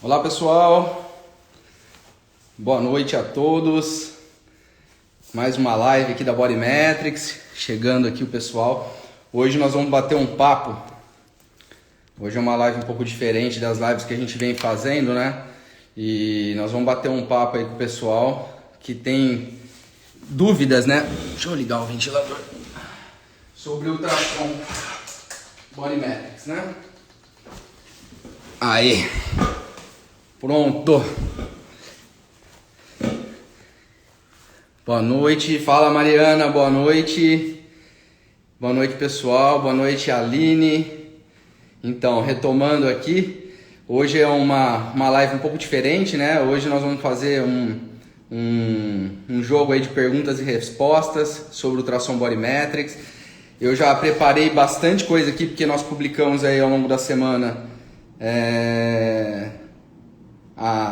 Olá pessoal, boa noite a todos. Mais uma live aqui da Bodymetrics, chegando aqui o pessoal. Hoje nós vamos bater um papo. Hoje é uma live um pouco diferente das lives que a gente vem fazendo, né? E nós vamos bater um papo aí com o pessoal que tem dúvidas, né? Deixa eu ligar o ventilador. Sobre o ultrassom Bodymetrics, né? Aí. Pronto. Boa noite. Fala Mariana, boa noite. Boa noite pessoal, boa noite Aline. Então, retomando aqui, hoje é uma live um pouco diferente, né? Hoje nós vamos fazer um jogo aí de perguntas e respostas sobre o ultrassom Bodymetrics. Eu já preparei bastante coisa aqui, porque nós publicamos aí ao longo da semana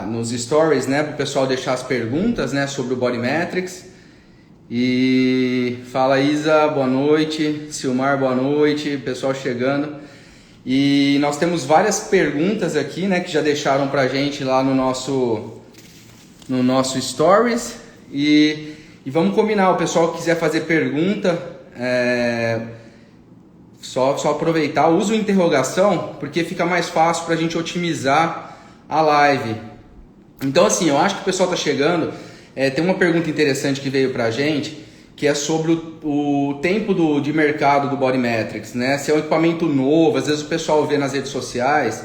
nos stories, né, para o pessoal deixar as perguntas, né, sobre o Bodymetrics. E fala Isa, boa noite, Silmar, boa noite, pessoal chegando. E nós temos várias perguntas aqui, né, que já deixaram pra gente lá no nosso stories. E vamos combinar, o pessoal que quiser fazer pergunta, só aproveitar, usa o interrogação, porque fica mais fácil pra gente otimizar a live. Então assim, eu acho que o pessoal tá chegando. Tem uma pergunta interessante que veio pra gente, que é sobre o tempo de mercado do Bodymetrics, né? Se é um equipamento novo, às vezes o pessoal vê nas redes sociais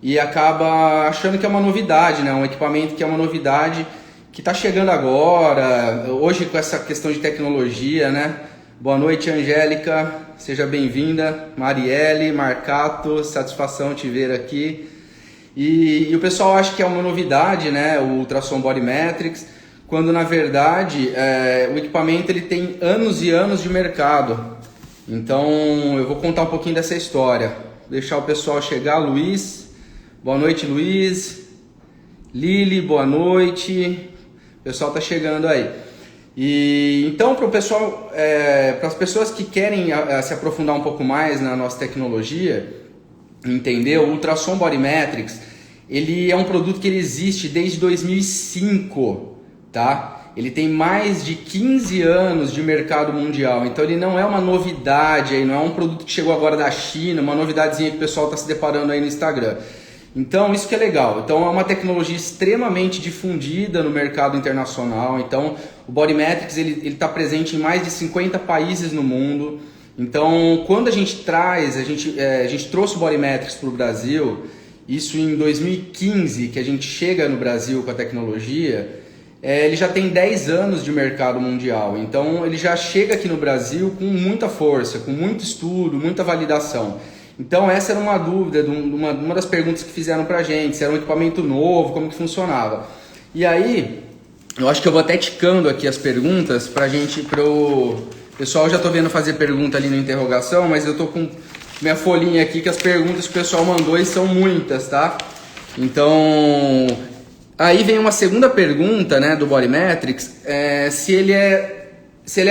e acaba achando que é uma novidade, né? Um equipamento que é uma novidade, que tá chegando agora, hoje com essa questão de tecnologia, né? Boa noite, Angélica, seja bem-vinda. Marielle, Marcato, satisfação te ver aqui. E o pessoal acha que é uma novidade, né, o ultrassom Bodymetrics, quando na verdade o equipamento ele tem anos e anos de mercado. Então eu vou contar um pouquinho dessa história. Deixar o pessoal chegar. Luiz, boa noite Luiz. Lili, boa noite. O pessoal tá chegando aí. E então para o pessoal, para as pessoas que querem se aprofundar um pouco mais na nossa tecnologia, entender, o ultrassom Bodymetrics, ele é um produto que ele existe desde 2005, tá? Ele tem mais de 15 anos de mercado mundial, então ele não é uma novidade, aí, não é um produto que chegou agora da China, uma novidadezinha que o pessoal está se deparando aí no Instagram. Então isso que é legal, então é uma tecnologia extremamente difundida no mercado internacional. Então o Bodymetrics ele está presente em mais de 50 países no mundo. Então, quando a gente trouxe o Bodymetrics para o Brasil, isso em 2015, que a gente chega no Brasil com a tecnologia, ele já tem 10 anos de mercado mundial. Então, ele já chega aqui no Brasil com muita força, com muito estudo, muita validação. Então, essa era uma dúvida, uma das perguntas que fizeram para a gente, se era um equipamento novo, como que funcionava. E aí, eu acho que eu vou até ticando aqui as perguntas para a gente, pessoal, já tô vendo fazer pergunta ali na interrogação, mas eu tô com minha folhinha aqui que as perguntas que o pessoal mandou e são muitas, tá? Então, aí vem uma segunda pergunta, né, do Bodymetrics, se ele é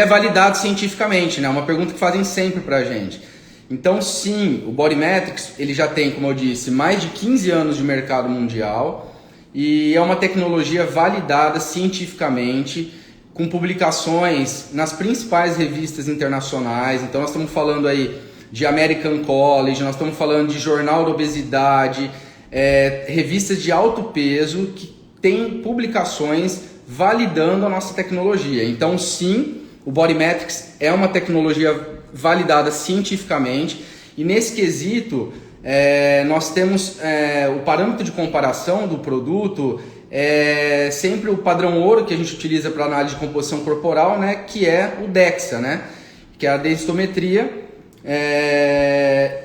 validado cientificamente, né? Uma pergunta que fazem sempre pra gente. Então, sim, o Bodymetrics, ele já tem, como eu disse, mais de 15 anos de mercado mundial e é uma tecnologia validada cientificamente, com publicações nas principais revistas internacionais. Então nós estamos falando aí de American College, nós estamos falando de Jornal da Obesidade, revistas de alto peso que têm publicações validando a nossa tecnologia. Então sim, o Bodymetrics é uma tecnologia validada cientificamente e nesse quesito nós temos o parâmetro de comparação do produto, sempre o padrão ouro que a gente utiliza para análise de composição corporal, né, que é o DEXA, né, que é a densitometria,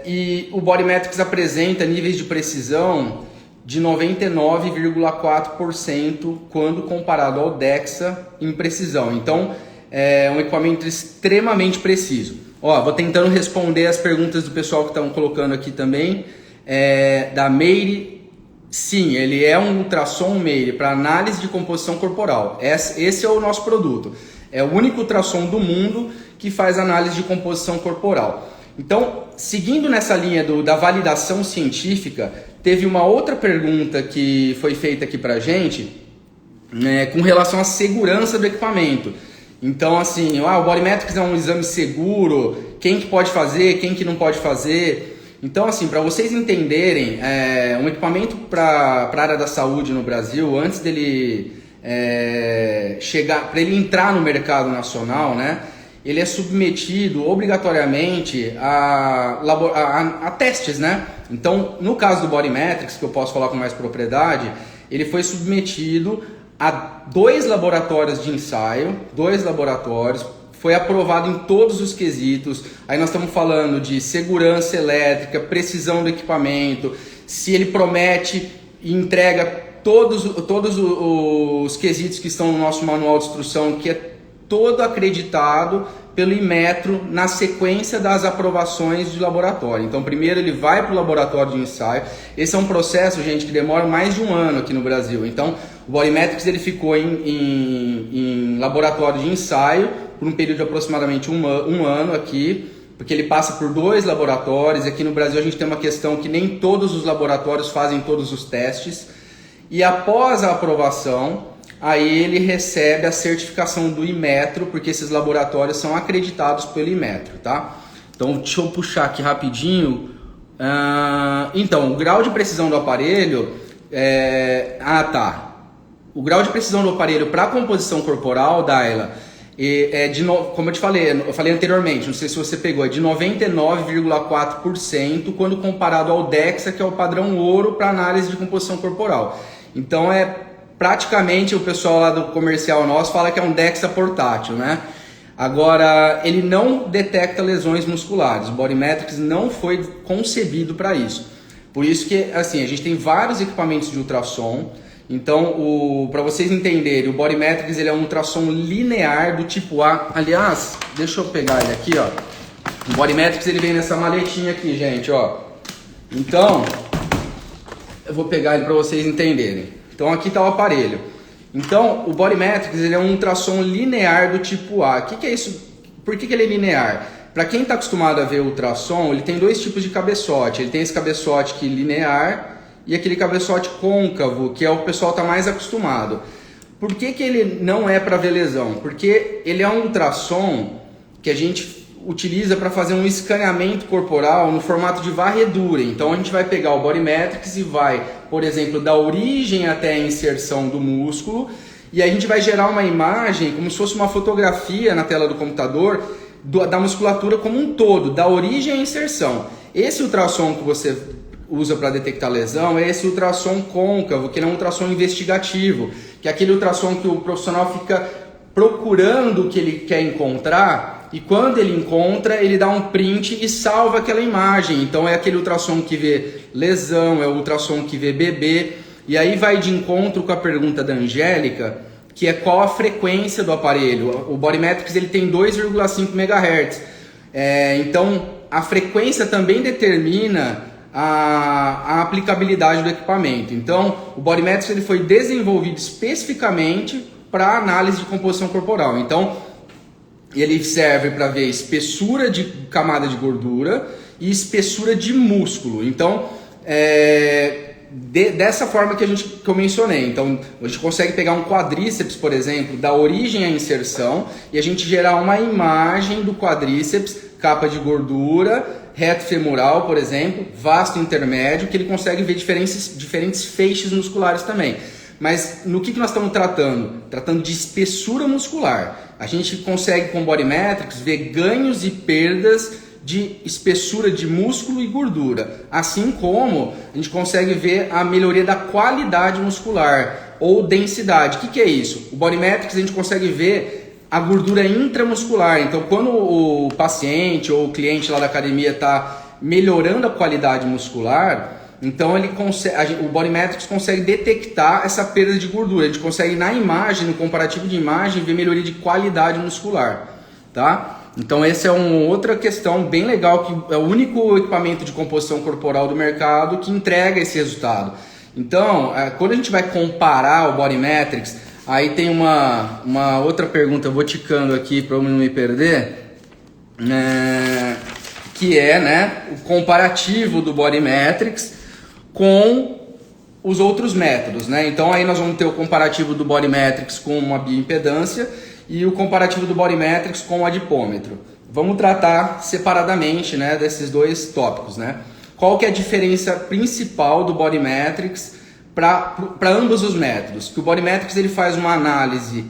e o Bodymetrics apresenta níveis de precisão de 99,4% quando comparado ao DEXA em precisão. Então é um equipamento extremamente preciso. Vou tentando responder as perguntas do pessoal que estão colocando aqui também. Da Meire. Sim, ele é um ultrassom Meire para análise de composição corporal. Esse é o nosso produto. É o único ultrassom do mundo que faz análise de composição corporal. Então, seguindo nessa linha da validação científica, teve uma outra pergunta que foi feita aqui pra gente, né, com relação à segurança do equipamento. Então, assim, o Bodymetrics é um exame seguro, quem que pode fazer, quem que não pode fazer. Então, assim, para vocês entenderem, um equipamento para a área da saúde no Brasil, antes dele para ele entrar no mercado nacional, né, ele é submetido obrigatoriamente a testes, né? Então, no caso do Bodymetrics, que eu posso falar com mais propriedade, ele foi submetido a 2 laboratórios de ensaio, 2 laboratórios, foi aprovado em todos os quesitos. Aí nós estamos falando de segurança elétrica, precisão do equipamento, se ele promete e entrega todos os quesitos que estão no nosso manual de instrução, que é todo acreditado pelo Inmetro na sequência das aprovações de laboratório. Então, primeiro ele vai para o laboratório de ensaio. Esse é um processo, gente, que demora mais de 1 ano aqui no Brasil. Então, o Bodymetrics ele ficou em laboratório de ensaio por um período de aproximadamente um ano aqui, porque ele passa por 2 laboratórios. Aqui no Brasil a gente tem uma questão que nem todos os laboratórios fazem todos os testes. E após a aprovação, aí ele recebe a certificação do Inmetro, porque esses laboratórios são acreditados pelo Inmetro, tá? Então, deixa eu puxar aqui rapidinho. Então, o grau de precisão do aparelho... O grau de precisão do aparelho para composição corporal, Daila, como eu falei anteriormente, não sei se você pegou, é de 99,4% quando comparado ao DEXA, que é o padrão ouro para análise de composição corporal. Então, praticamente o pessoal lá do comercial nosso fala que é um DEXA portátil, né? Agora, ele não detecta lesões musculares. O Bodymetrics não foi concebido para isso. Por isso que, assim, a gente tem vários equipamentos de ultrassom. Então, para vocês entenderem, o Bodymetrics ele é um ultrassom linear do tipo A. Aliás, deixa eu pegar ele aqui, ó. O Bodymetrics ele vem nessa maletinha aqui, gente, ó. Então, eu vou pegar ele para vocês entenderem. Então aqui está o aparelho. Então o Bodymetrics ele é um ultrassom linear do tipo A. O que é isso? Por que ele é linear? Para quem está acostumado a ver ultrassom, ele tem 2 tipos de cabeçote. Ele tem esse cabeçote aqui linear e aquele cabeçote côncavo, que é o pessoal está mais acostumado. Por que ele não é para ver lesão? Porque ele é um ultrassom que a gente utiliza para fazer um escaneamento corporal no formato de varredura. Então a gente vai pegar o Bodymetrics e vai, por exemplo, da origem até a inserção do músculo, e a gente vai gerar uma imagem como se fosse uma fotografia na tela do computador da musculatura como um todo, da origem à inserção. Esse ultrassom que você usa para detectar lesão é esse ultrassom côncavo, que é um ultrassom investigativo, que é aquele ultrassom que o profissional fica procurando o que ele quer encontrar. E quando ele encontra, ele dá um print e salva aquela imagem. Então é aquele ultrassom que vê lesão, é o ultrassom que vê bebê. E aí vai de encontro com a pergunta da Angélica, que é qual a frequência do aparelho. O Bodymetrics ele tem 2,5 MHz. Então a frequência também determina a aplicabilidade do equipamento. Então o Bodymetrics ele foi desenvolvido especificamente para análise de composição corporal. Então ele serve para ver espessura de camada de gordura e espessura de músculo. Então, dessa forma que eu mencionei. Então, a gente consegue pegar um quadríceps, por exemplo, da origem à inserção, e a gente gerar uma imagem do quadríceps, capa de gordura, reto femoral, por exemplo, vasto intermédio, que ele consegue ver diferentes feixes musculares também. Mas no que nós estamos tratando? Tratando de espessura muscular. A gente consegue com o Bodymetrics ver ganhos e perdas de espessura de músculo e gordura. Assim como a gente consegue ver a melhoria da qualidade muscular ou densidade. O que é isso? O Bodymetrics a gente consegue ver a gordura intramuscular. Então quando o paciente ou o cliente lá da academia está melhorando a qualidade muscular, então o Bodymetrics consegue detectar essa perda de gordura. A gente consegue na imagem, no comparativo de imagem, ver melhoria de qualidade muscular, tá? Então essa é uma outra questão bem legal, que é o único equipamento de composição corporal do mercado que entrega esse resultado. Então, quando a gente vai comparar o Bodymetrics, aí tem uma outra pergunta, eu vou ticando aqui para eu não me perder, que é, né, o comparativo do Body Metrics com os outros métodos, né? Então aí nós vamos ter o comparativo do Body Metrics com uma bioimpedância e o comparativo do Body Metrics com o adipômetro. Vamos tratar separadamente, né, desses dois tópicos, né? Qual que é a diferença principal do Body Metrics para ambos os métodos? Que o Body Metrics ele faz uma análise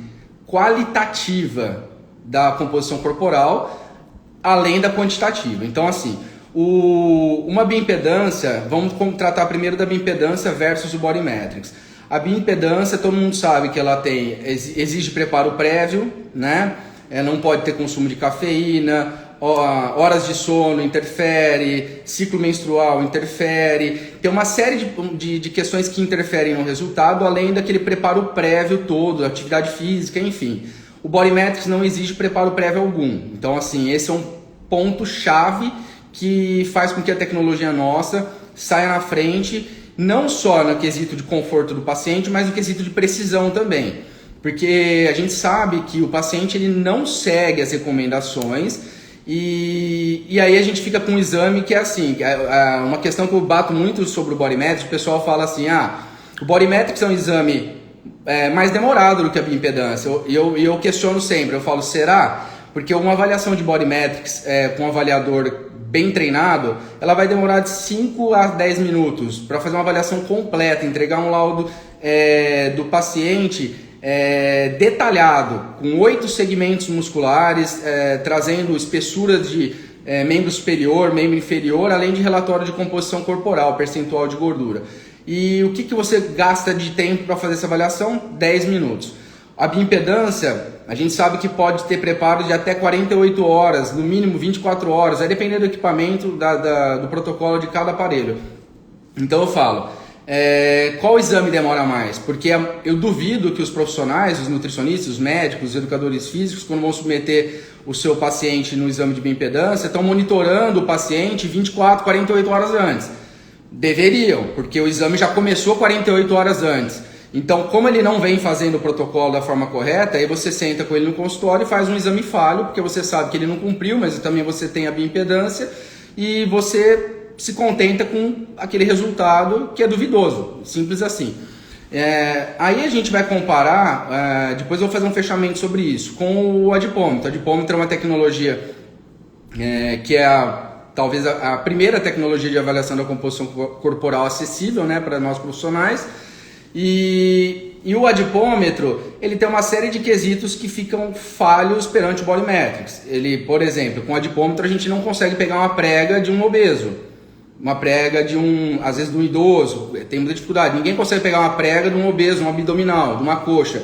qualitativa da composição corporal, além da quantitativa. Então, assim, uma bioimpedância, vamos tratar primeiro da bioimpedância versus o Body Metrics. A bioimpedância, todo mundo sabe que ela exige preparo prévio, né? Não pode ter consumo de cafeína, horas de sono interfere, ciclo menstrual interfere, tem uma série de questões que interferem no resultado, além daquele preparo prévio todo, atividade física, enfim. O Body Metrics não exige preparo prévio algum. Então, assim, esse é um ponto-chave que faz com que a tecnologia nossa saia na frente, não só no quesito de conforto do paciente, mas no quesito de precisão também. Porque a gente sabe que o paciente ele não segue as recomendações e aí a gente fica com um exame que é assim, uma questão que eu bato muito sobre o Body Metrics, o pessoal fala assim, o Body Metrics é um exame mais demorado do que a bioimpedância. E eu questiono sempre, eu falo, será? Porque uma avaliação de Body Metrics com um avaliador bem treinado, ela vai demorar de 5 a 10 minutos para fazer uma avaliação completa, entregar um laudo do paciente detalhado, com 8 segmentos musculares, trazendo espessura de membro superior, membro inferior, além de relatório de composição corporal, percentual de gordura. E o que você gasta de tempo para fazer essa avaliação? 10 minutos. A bioimpedância, a gente sabe que pode ter preparo de até 48 horas, no mínimo 24 horas, vai depender do equipamento, do protocolo de cada aparelho. Então eu falo, qual exame demora mais? Porque eu duvido que os profissionais, os nutricionistas, os médicos, os educadores físicos, quando vão submeter o seu paciente no exame de bioimpedância, estão monitorando o paciente 24, 48 horas antes. Deveriam, porque o exame já começou 48 horas antes. Então, como ele não vem fazendo o protocolo da forma correta, aí você senta com ele no consultório e faz um exame falho, porque você sabe que ele não cumpriu, mas também você tem a bioimpedância e você se contenta com aquele resultado que é duvidoso, simples assim. Aí a gente vai comparar, depois eu vou fazer um fechamento sobre isso, com o adipômetro. O adipômetro é uma tecnologia que é talvez a primeira tecnologia de avaliação da composição corporal acessível, né, para nós profissionais. E o adipômetro, ele tem uma série de quesitos que ficam falhos perante o Body Metrics. Ele, por exemplo, com o adipômetro a gente não consegue pegar uma prega de um obeso, uma prega às vezes de um idoso, tem muita dificuldade. Ninguém consegue pegar uma prega de um obeso, um abdominal, de uma coxa.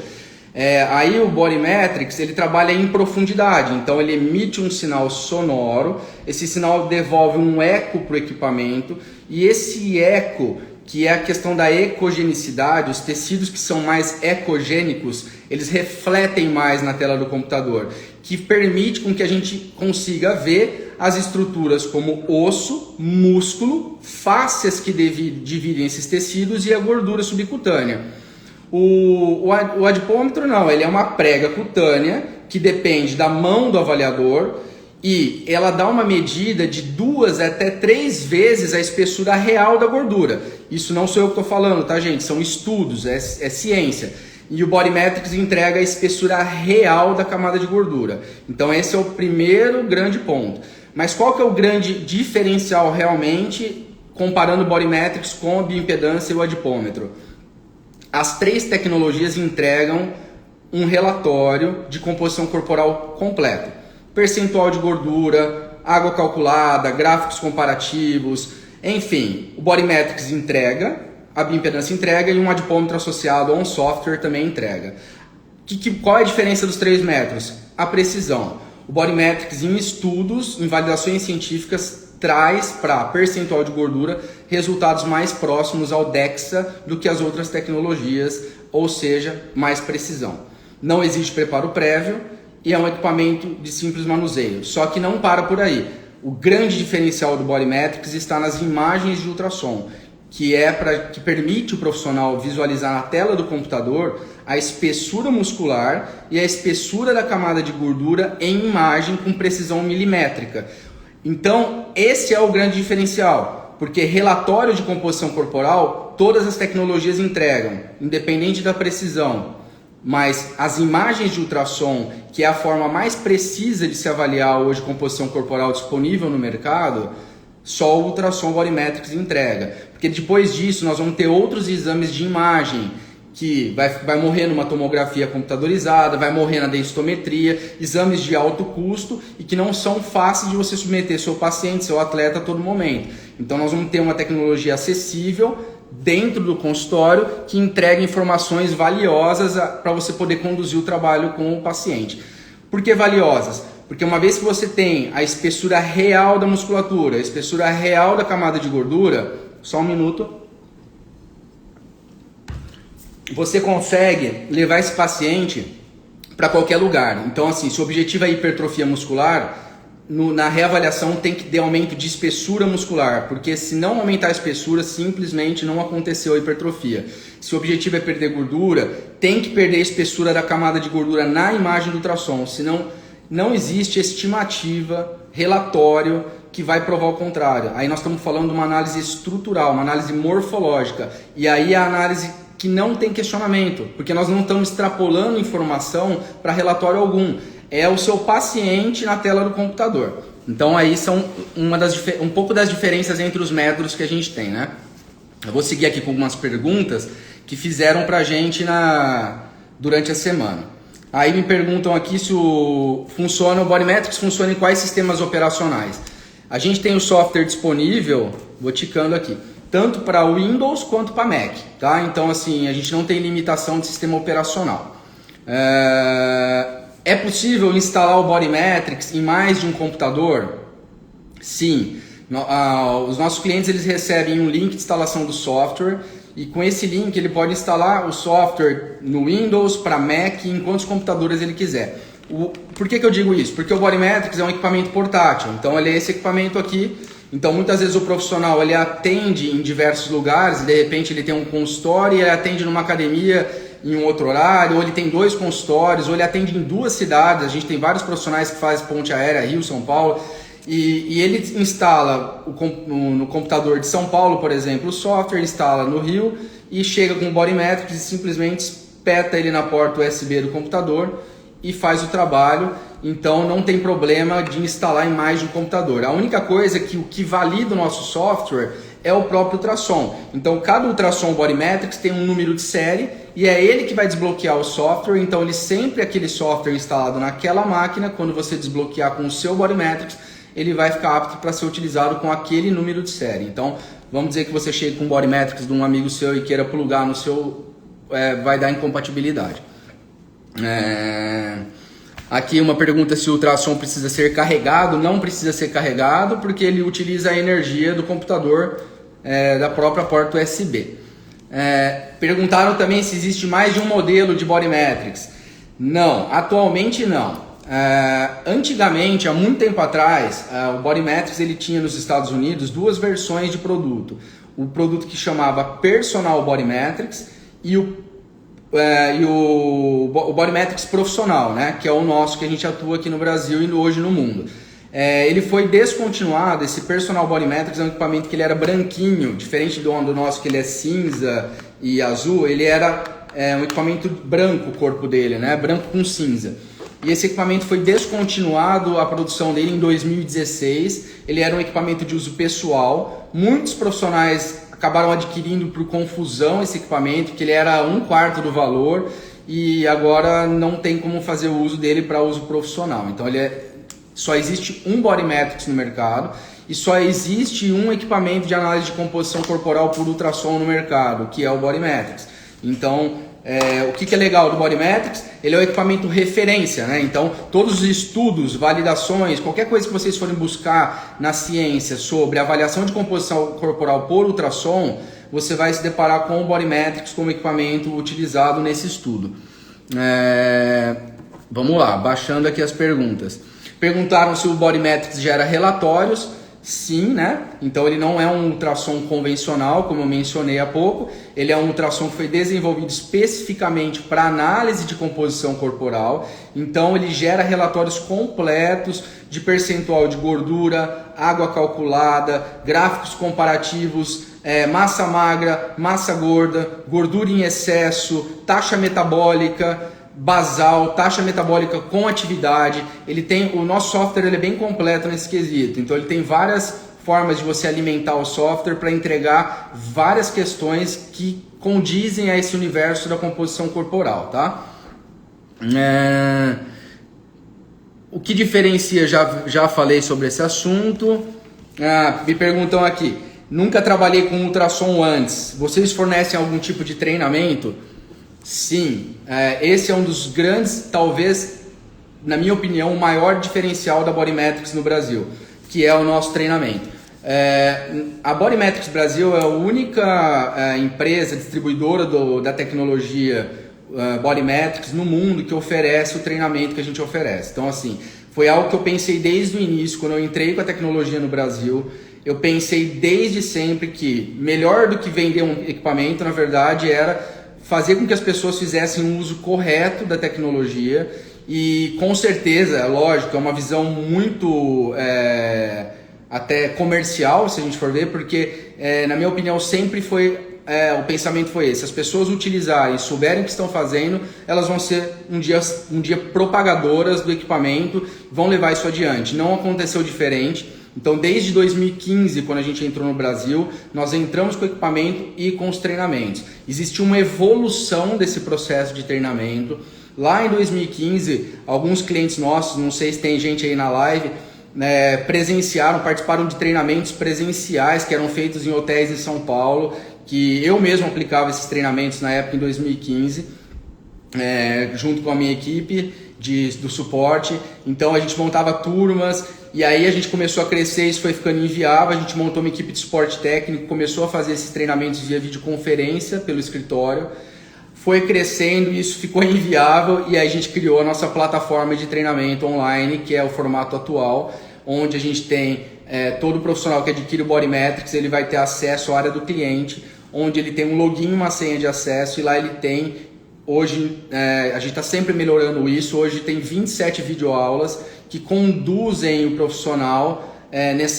Aí o Body Metrics, ele trabalha em profundidade, então ele emite um sinal sonoro, esse sinal devolve um eco para o equipamento e esse eco, que é a questão da ecogenicidade, os tecidos que são mais ecogênicos, eles refletem mais na tela do computador, que permite com que a gente consiga ver as estruturas como osso, músculo, fáscias que dividem esses tecidos e a gordura subcutânea. O adipômetro não, ele é uma prega cutânea que depende da mão do avaliador e ela dá uma medida de 2 até 3 vezes a espessura real da gordura. Isso não sou eu que estou falando, tá, gente? São estudos, é ciência. E o Body Metrics entrega a espessura real da camada de gordura. Então esse é o primeiro grande ponto. Mas qual que é o grande diferencial realmente comparando o Body Metrics com a bioimpedância e o adipômetro? As 3 tecnologias entregam um relatório de composição corporal completo. Percentual de gordura, água calculada, gráficos comparativos, enfim, o Body Metrics entrega, a bioimpedância entrega e um adipômetro associado a um software também entrega. Qual é a diferença dos 3 métodos? A precisão. O Body Metrics em estudos, em validações científicas, traz para percentual de gordura resultados mais próximos ao DEXA do que as outras tecnologias, ou seja, mais precisão. Não existe preparo prévio e é um equipamento de simples manuseio. Só que não para por aí. O grande diferencial do Body Metrics está nas imagens de ultrassom, que permite o profissional visualizar na tela do computador a espessura muscular e a espessura da camada de gordura em imagem com precisão milimétrica. Então, esse é o grande diferencial, porque relatório de composição corporal, todas as tecnologias entregam, independente da precisão. Mas as imagens de ultrassom, que é a forma mais precisa de se avaliar hoje composição corporal disponível no mercado, só o ultrassom Bodymetrics entrega. Porque depois disso nós vamos ter outros exames de imagem, que vai morrer numa tomografia computadorizada, vai morrer na densitometria, exames de alto custo e que não são fáceis de você submeter seu paciente, seu atleta a todo momento. Então nós vamos ter uma tecnologia acessível dentro do consultório que entrega informações valiosas para você poder conduzir o trabalho com o paciente. Por que valiosas? Porque uma vez que você tem a espessura real da musculatura, a espessura real da camada de gordura, só um minuto, você consegue levar esse paciente para qualquer lugar. Então, assim, se o objetivo é hipertrofia muscular, na reavaliação tem que ter aumento de espessura muscular, porque se não aumentar a espessura, simplesmente não aconteceu a hipertrofia. Se o objetivo é perder gordura, tem que perder a espessura da camada de gordura na imagem do ultrassom, senão não existe estimativa, relatório que vai provar o contrário. Aí nós estamos falando de uma análise estrutural, uma análise morfológica, e aí a análise que não tem questionamento, porque nós não estamos extrapolando informação para relatório algum. É o seu paciente na tela do computador. Então aí são um pouco das diferenças entre os métodos que a gente tem, né? Eu vou seguir aqui com algumas perguntas que fizeram pra gente durante a semana. Aí me perguntam aqui se o Bodymetrics funciona em quais sistemas operacionais. A gente tem o software disponível, vou ticando aqui, tanto para Windows quanto para Mac, tá? Então assim, a gente não tem limitação de sistema operacional. É possível instalar o Bodymetrics em mais de um computador? Sim. Os nossos clientes eles recebem um link de instalação do software e com esse link ele pode instalar o software no Windows, para Mac, em quantos computadores ele quiser. Por que eu digo isso? Porque o Bodymetrics é um equipamento portátil, então ele é esse equipamento aqui. Então muitas vezes o profissional ele atende em diversos lugares, de repente ele tem um consultório e ele atende numa academia em um outro horário, ou ele tem 2 consultórios, ou ele atende em 2 cidades. A gente tem vários profissionais que fazem ponte aérea, Rio, São Paulo, e ele instala no computador de São Paulo, por exemplo, o software, instala no Rio e chega com o Bodymetrics e simplesmente espeta ele na porta USB do computador e faz o trabalho. Então não tem problema de instalar em mais de um computador. A única coisa é que o que valida o nosso software é o próprio ultrassom. Então cada ultrassom Bodymetrics tem um número de série e é ele que vai desbloquear o software. Então ele sempre aquele software instalado naquela máquina, quando você desbloquear com o seu Bodymetrics, ele vai ficar apto para ser utilizado com aquele número de série. Então vamos dizer que você chega com um Bodymetrics de um amigo seu e queira plugar no seu, vai dar incompatibilidade. Aqui uma pergunta se o ultrassom precisa ser carregado. Não precisa ser carregado porque ele utiliza a energia do computador, da própria porta USB. Perguntaram também se existe mais de um modelo de Bodymetrics. Não, atualmente não. Antigamente, há muito tempo atrás, o Bodymetrics ele tinha nos Estados Unidos 2 versões de produto. O produto que chamava Personal Bodymetrics e o Bodymetrics profissional, né? Que é o nosso que a gente atua aqui no Brasil e hoje no mundo. Ele foi descontinuado. Esse Personal Bodymetrics é um equipamento que ele era branquinho, diferente do nosso que ele é cinza e azul. Ele era um equipamento branco, o corpo dele, né? Branco com cinza. E esse equipamento foi descontinuado, a produção dele em 2016. Ele era um equipamento de uso pessoal. Muitos profissionais acabaram adquirindo por confusão esse equipamento, que ele era 1/4 do valor e agora não tem como fazer o uso dele para uso profissional. Então só existe um Bodymetrics no mercado e só existe um equipamento de análise de composição corporal por ultrassom no mercado, que é o Bodymetrics. Então o que é legal do Bodymetrics? Ele é um equipamento referência, né? Então todos os estudos, validações, qualquer coisa que vocês forem buscar na ciência sobre avaliação de composição corporal por ultrassom, você vai se deparar com o Bodymetrics como equipamento utilizado nesse estudo. Vamos lá, baixando aqui as perguntas. Perguntaram se o Bodymetrics gera relatórios. Sim, né? Então ele não é um ultrassom convencional, como eu mencionei há pouco. Ele é um ultrassom que foi desenvolvido especificamente para análise de composição corporal. Então ele gera relatórios completos de percentual de gordura, água calculada, gráficos comparativos, massa magra, massa gorda, gordura em excesso, taxa metabólica basal, taxa metabólica com atividade. O nosso software ele é bem completo nesse quesito, então ele tem várias formas de você alimentar o software para entregar várias questões que condizem a esse universo da composição corporal, tá? O que diferencia, já falei sobre esse assunto. Me perguntam aqui, nunca trabalhei com ultrassom antes, vocês fornecem algum tipo de treinamento? Sim, esse é um dos grandes, talvez, na minha opinião, o maior diferencial da Bodymetrics no Brasil, que é o nosso treinamento. A Bodymetrics Brasil é a única empresa distribuidora da tecnologia Bodymetrics no mundo que oferece o treinamento que a gente oferece. Então, assim, foi algo que eu pensei desde o início, quando eu entrei com a tecnologia no Brasil. Eu pensei desde sempre que melhor do que vender um equipamento, na verdade, era fazer com que as pessoas fizessem um uso correto da tecnologia. E com certeza, lógico, é uma visão muito até comercial, se a gente for ver, porque na minha opinião sempre foi, o pensamento foi esse: as pessoas utilizarem e souberem o que estão fazendo, elas vão ser um dia propagadoras do equipamento, vão levar isso adiante. Não aconteceu diferente. Então, desde 2015, quando a gente entrou no Brasil, nós entramos com o equipamento e com os treinamentos. Existiu uma evolução desse processo de treinamento. Lá em 2015, alguns clientes nossos, não sei se tem gente aí na live, participaram de treinamentos presenciais que eram feitos em hotéis em São Paulo, que eu mesmo aplicava esses treinamentos na época, em 2015, junto com a minha equipe do suporte. Então a gente montava turmas e aí a gente começou a crescer, isso foi ficando inviável, a gente montou uma equipe de suporte técnico, começou a fazer esses treinamentos via videoconferência pelo escritório, foi crescendo e isso ficou inviável e aí a gente criou a nossa plataforma de treinamento online, que é o formato atual, onde a gente tem todo profissional que adquire o Bodymetrics, ele vai ter acesso à área do cliente, onde ele tem um login e uma senha de acesso, e lá ele tem. Hoje, a gente está sempre melhorando isso. Hoje tem 27 videoaulas que conduzem o profissional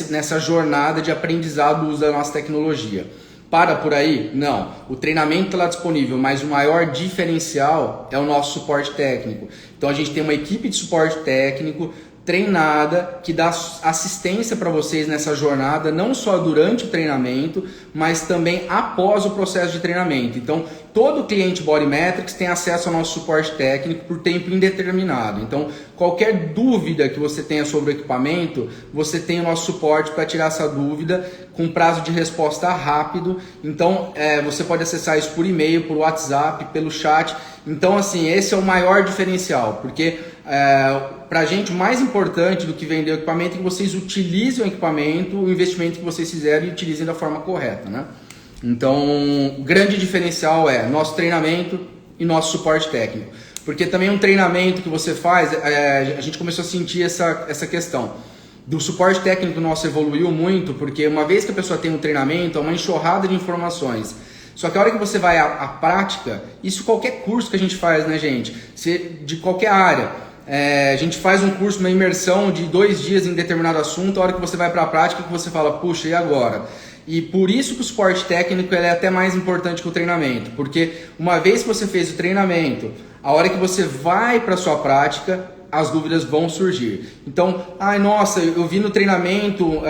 nessa jornada de aprendizado do uso da nossa tecnologia. Para por aí? Não. O treinamento está lá disponível, mas o maior diferencial é o nosso suporte técnico. Então a gente tem uma equipe de suporte técnico treinada, que dá assistência para vocês nessa jornada, não só durante o treinamento, mas também após o processo de treinamento. Então, todo cliente Bodymetrics tem acesso ao nosso suporte técnico por tempo indeterminado. Então, qualquer dúvida que você tenha sobre o equipamento, você tem o nosso suporte para tirar essa dúvida com prazo de resposta rápido. Então, você pode acessar isso por e-mail, por WhatsApp, pelo chat. Então, assim, esse é o maior diferencial, porque para a gente o mais importante do que vender o equipamento é que vocês utilizem o equipamento, o investimento que vocês fizeram, e utilizem da forma correta, né? Então, o grande diferencial é nosso treinamento e nosso suporte técnico. Porque também um treinamento que você faz, a gente começou a sentir essa questão. Do suporte técnico nosso evoluiu muito, porque uma vez que a pessoa tem um treinamento, é uma enxurrada de informações. Só que a hora que você vai à prática, isso qualquer curso que a gente faz, né, gente? De qualquer área. A gente faz um curso, uma imersão de 2 dias em determinado assunto, a hora que você vai para a prática, que você fala, puxa, e agora? E por isso que o suporte técnico é até mais importante que o treinamento, porque uma vez que você fez o treinamento, a hora que você vai para a sua prática, as dúvidas vão surgir. Então, nossa, eu vi no treinamento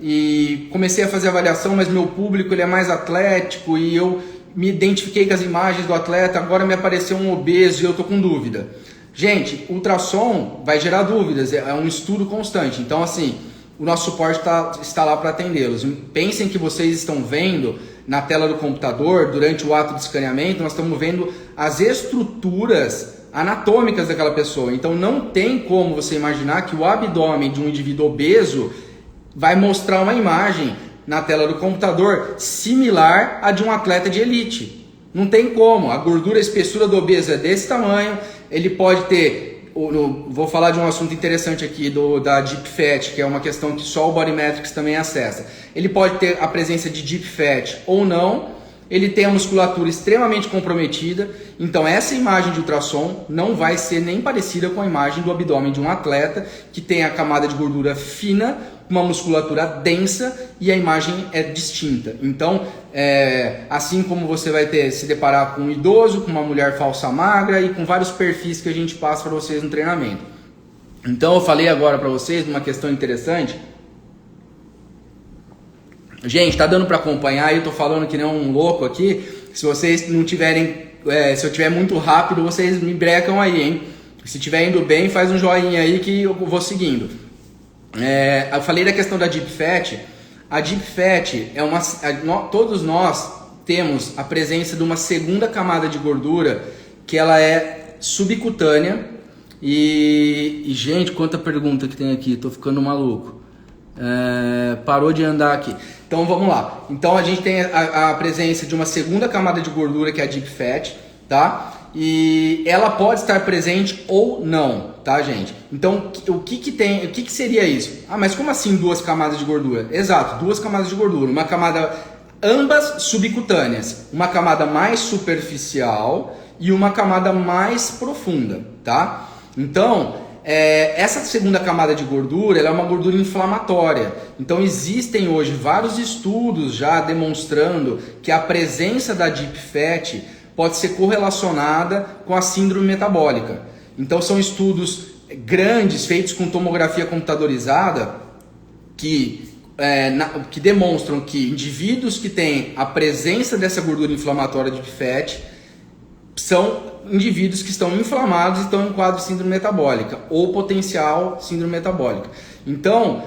e comecei a fazer avaliação, mas meu público ele é mais atlético e eu me identifiquei com as imagens do atleta, agora me apareceu um obeso e eu estou com dúvida. Gente, ultrassom vai gerar dúvidas, é um estudo constante. Então, assim, o nosso suporte está lá para atendê-los. Pensem que vocês estão vendo na tela do computador, durante o ato de escaneamento, nós estamos vendo as estruturas anatômicas daquela pessoa. Então, não tem como você imaginar que o abdômen de um indivíduo obeso vai mostrar uma imagem na tela do computador similar à de um atleta de elite. Não tem como. A gordura, a espessura do obeso é desse tamanho, ele pode ter vou falar de um assunto interessante aqui da Deep Fat, que é uma questão que só o Body Metrics também acessa. Ele pode ter a presença de Deep Fat ou não. Ele tem a musculatura extremamente comprometida, então essa imagem de ultrassom não vai ser nem parecida com a imagem do abdômen de um atleta que tem a camada de gordura fina, uma musculatura densa e a imagem é distinta. Então, assim como você vai se deparar com um idoso, com uma mulher falsa magra e com vários perfis que a gente passa para vocês no treinamento. Então, eu falei agora para vocês uma questão interessante. Gente, tá dando para acompanhar, eu tô falando que nem um louco aqui. Se vocês não tiverem, se eu tiver muito rápido, vocês me brecam aí, hein? Se tiver indo bem, faz um joinha aí que eu vou seguindo. Eu falei da questão da Deep Fat. A Deep Fat todos nós temos a presença de uma segunda camada de gordura que ela é subcutânea. E gente, quanta pergunta que tem aqui, tô ficando maluco. Parou de andar aqui. Então vamos lá. Então a gente tem a presença de uma segunda camada de gordura que é a Deep Fat, tá? E ela pode estar presente ou não, tá, gente? Então o que seria isso? Ah, mas como assim duas camadas de gordura? Exato, duas camadas de gordura, uma camada, ambas subcutâneas, uma camada mais superficial e uma camada mais profunda, tá? Então essa segunda camada de gordura ela é uma gordura inflamatória. Então existem hoje vários estudos já demonstrando que a presença da Deep Fat pode ser correlacionada com a síndrome metabólica. Então são estudos grandes feitos com tomografia computadorizada que demonstram que indivíduos que têm a presença dessa gordura inflamatória Deep Fat são indivíduos que estão inflamados e estão em quadro de síndrome metabólica ou potencial síndrome metabólica. Então,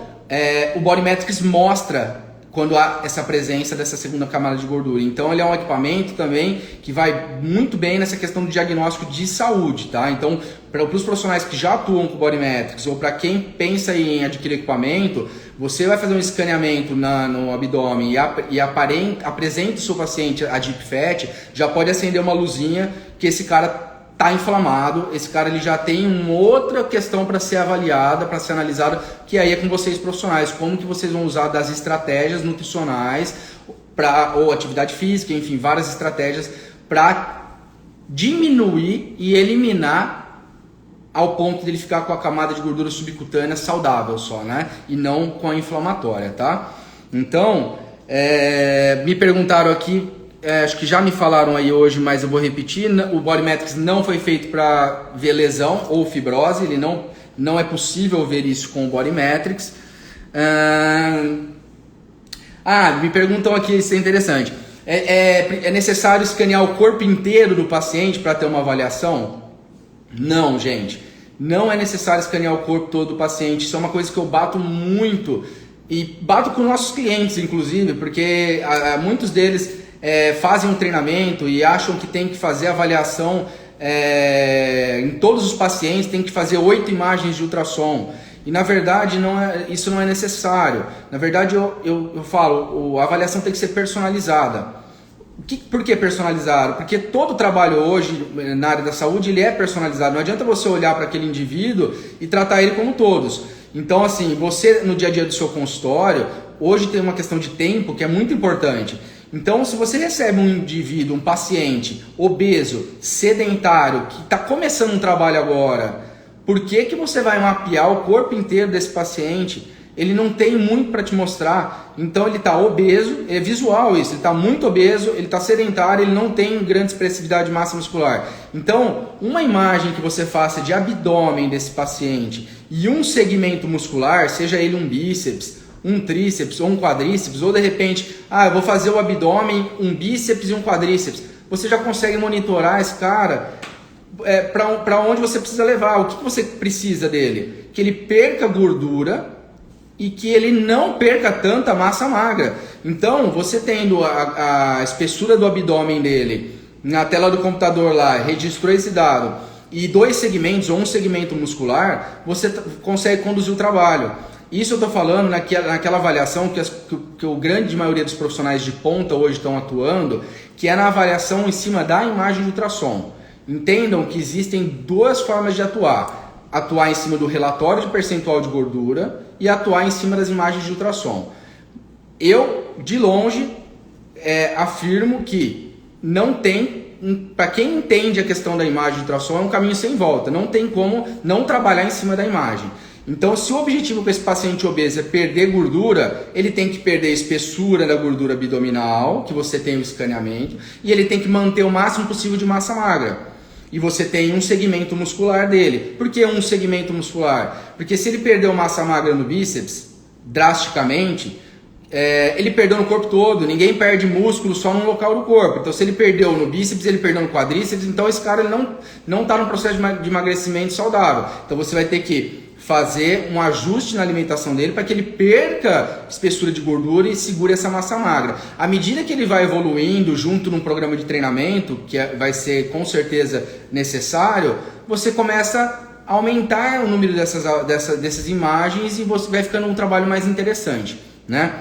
o Body Metrics mostra quando há essa presença dessa segunda camada de gordura. Então, ele é um equipamento também que vai muito bem nessa questão do diagnóstico de saúde, tá? Então, para os profissionais que já atuam com Body Metrics ou para quem pensa em adquirir equipamento, você vai fazer um escaneamento no abdômen e apresenta o seu paciente a Deep Fat, já pode acender uma luzinha que esse cara está inflamado, esse cara ele já tem uma outra questão para ser avaliada, para ser analisada, que aí é com vocês profissionais, como que vocês vão usar das estratégias nutricionais ou atividade física, enfim, várias estratégias para diminuir e eliminar ao ponto de ele ficar com a camada de gordura subcutânea saudável só, né? E não com a inflamatória, tá? Então, me perguntaram aqui, acho que já me falaram aí hoje, mas eu vou repetir, o Body Metrics não foi feito para ver lesão ou fibrose, ele não é possível ver isso com o Body Metrics. Me perguntam aqui, isso é interessante, é necessário escanear o corpo inteiro do paciente para ter uma avaliação? Não, gente, não é necessário escanear o corpo todo do paciente. Isso é uma coisa que eu bato muito e bato com nossos clientes, inclusive, porque muitos deles fazem um treinamento e acham que tem que fazer avaliação em todos os pacientes, tem que fazer 8 imagens de ultrassom. E na verdade isso não é necessário. Na verdade eu falo, a avaliação tem que ser personalizada. Por que personalizado? Porque todo trabalho hoje na área da saúde ele é personalizado. Não adianta você olhar para aquele indivíduo e tratar ele como todos. Então assim, você no dia a dia do seu consultório, hoje tem uma questão de tempo que é muito importante. Então se você recebe um indivíduo, um paciente obeso, sedentário, que está começando um trabalho agora, por que você vai mapear o corpo inteiro desse paciente? Ele não tem muito para te mostrar, então ele está obeso, é visual isso, ele está muito obeso, ele está sedentário, ele não tem grande expressividade de massa muscular. Então, uma imagem que você faça de abdômen desse paciente e um segmento muscular, seja ele um bíceps, um tríceps ou um quadríceps, ou de repente, eu vou fazer o abdômen, um bíceps e um quadríceps, você já consegue monitorar esse cara para onde você precisa levar, o que você precisa dele? Que ele perca gordura e que ele não perca tanta massa magra. Então, você tendo a espessura do abdômen dele na tela do computador lá, registrou esse dado, e 2 segmentos ou um segmento muscular, você consegue conduzir o trabalho. Isso eu estou falando naquela avaliação que a grande maioria dos profissionais de ponta hoje estão atuando, que é na avaliação em cima da imagem de ultrassom. Entendam que existem 2 formas de atuar. atuar em cima do relatório de percentual de gordura e atuar em cima das imagens de ultrassom. Eu, de longe, afirmo que não tem, para quem entende a questão da imagem de ultrassom, é um caminho sem volta. Não tem como não trabalhar em cima da imagem. Então, se o objetivo com esse paciente obeso é perder gordura, ele tem que perder a espessura da gordura abdominal, que você tem o escaneamento, e ele tem que manter o máximo possível de massa magra. E você tem um segmento muscular dele. Por que um segmento muscular? Porque se ele perdeu massa magra no bíceps, drasticamente, ele perdeu no corpo todo. Ninguém perde músculo só num local do corpo. Então, se ele perdeu no bíceps, ele perdeu no quadríceps, então esse cara ele não está no processo de emagrecimento saudável. Então, você vai ter que fazer um ajuste na alimentação dele para que ele perca espessura de gordura e segure essa massa magra. À medida que ele vai evoluindo junto num programa de treinamento, que vai ser com certeza necessário, você começa a aumentar o número dessas imagens e você vai ficando um trabalho mais interessante, né?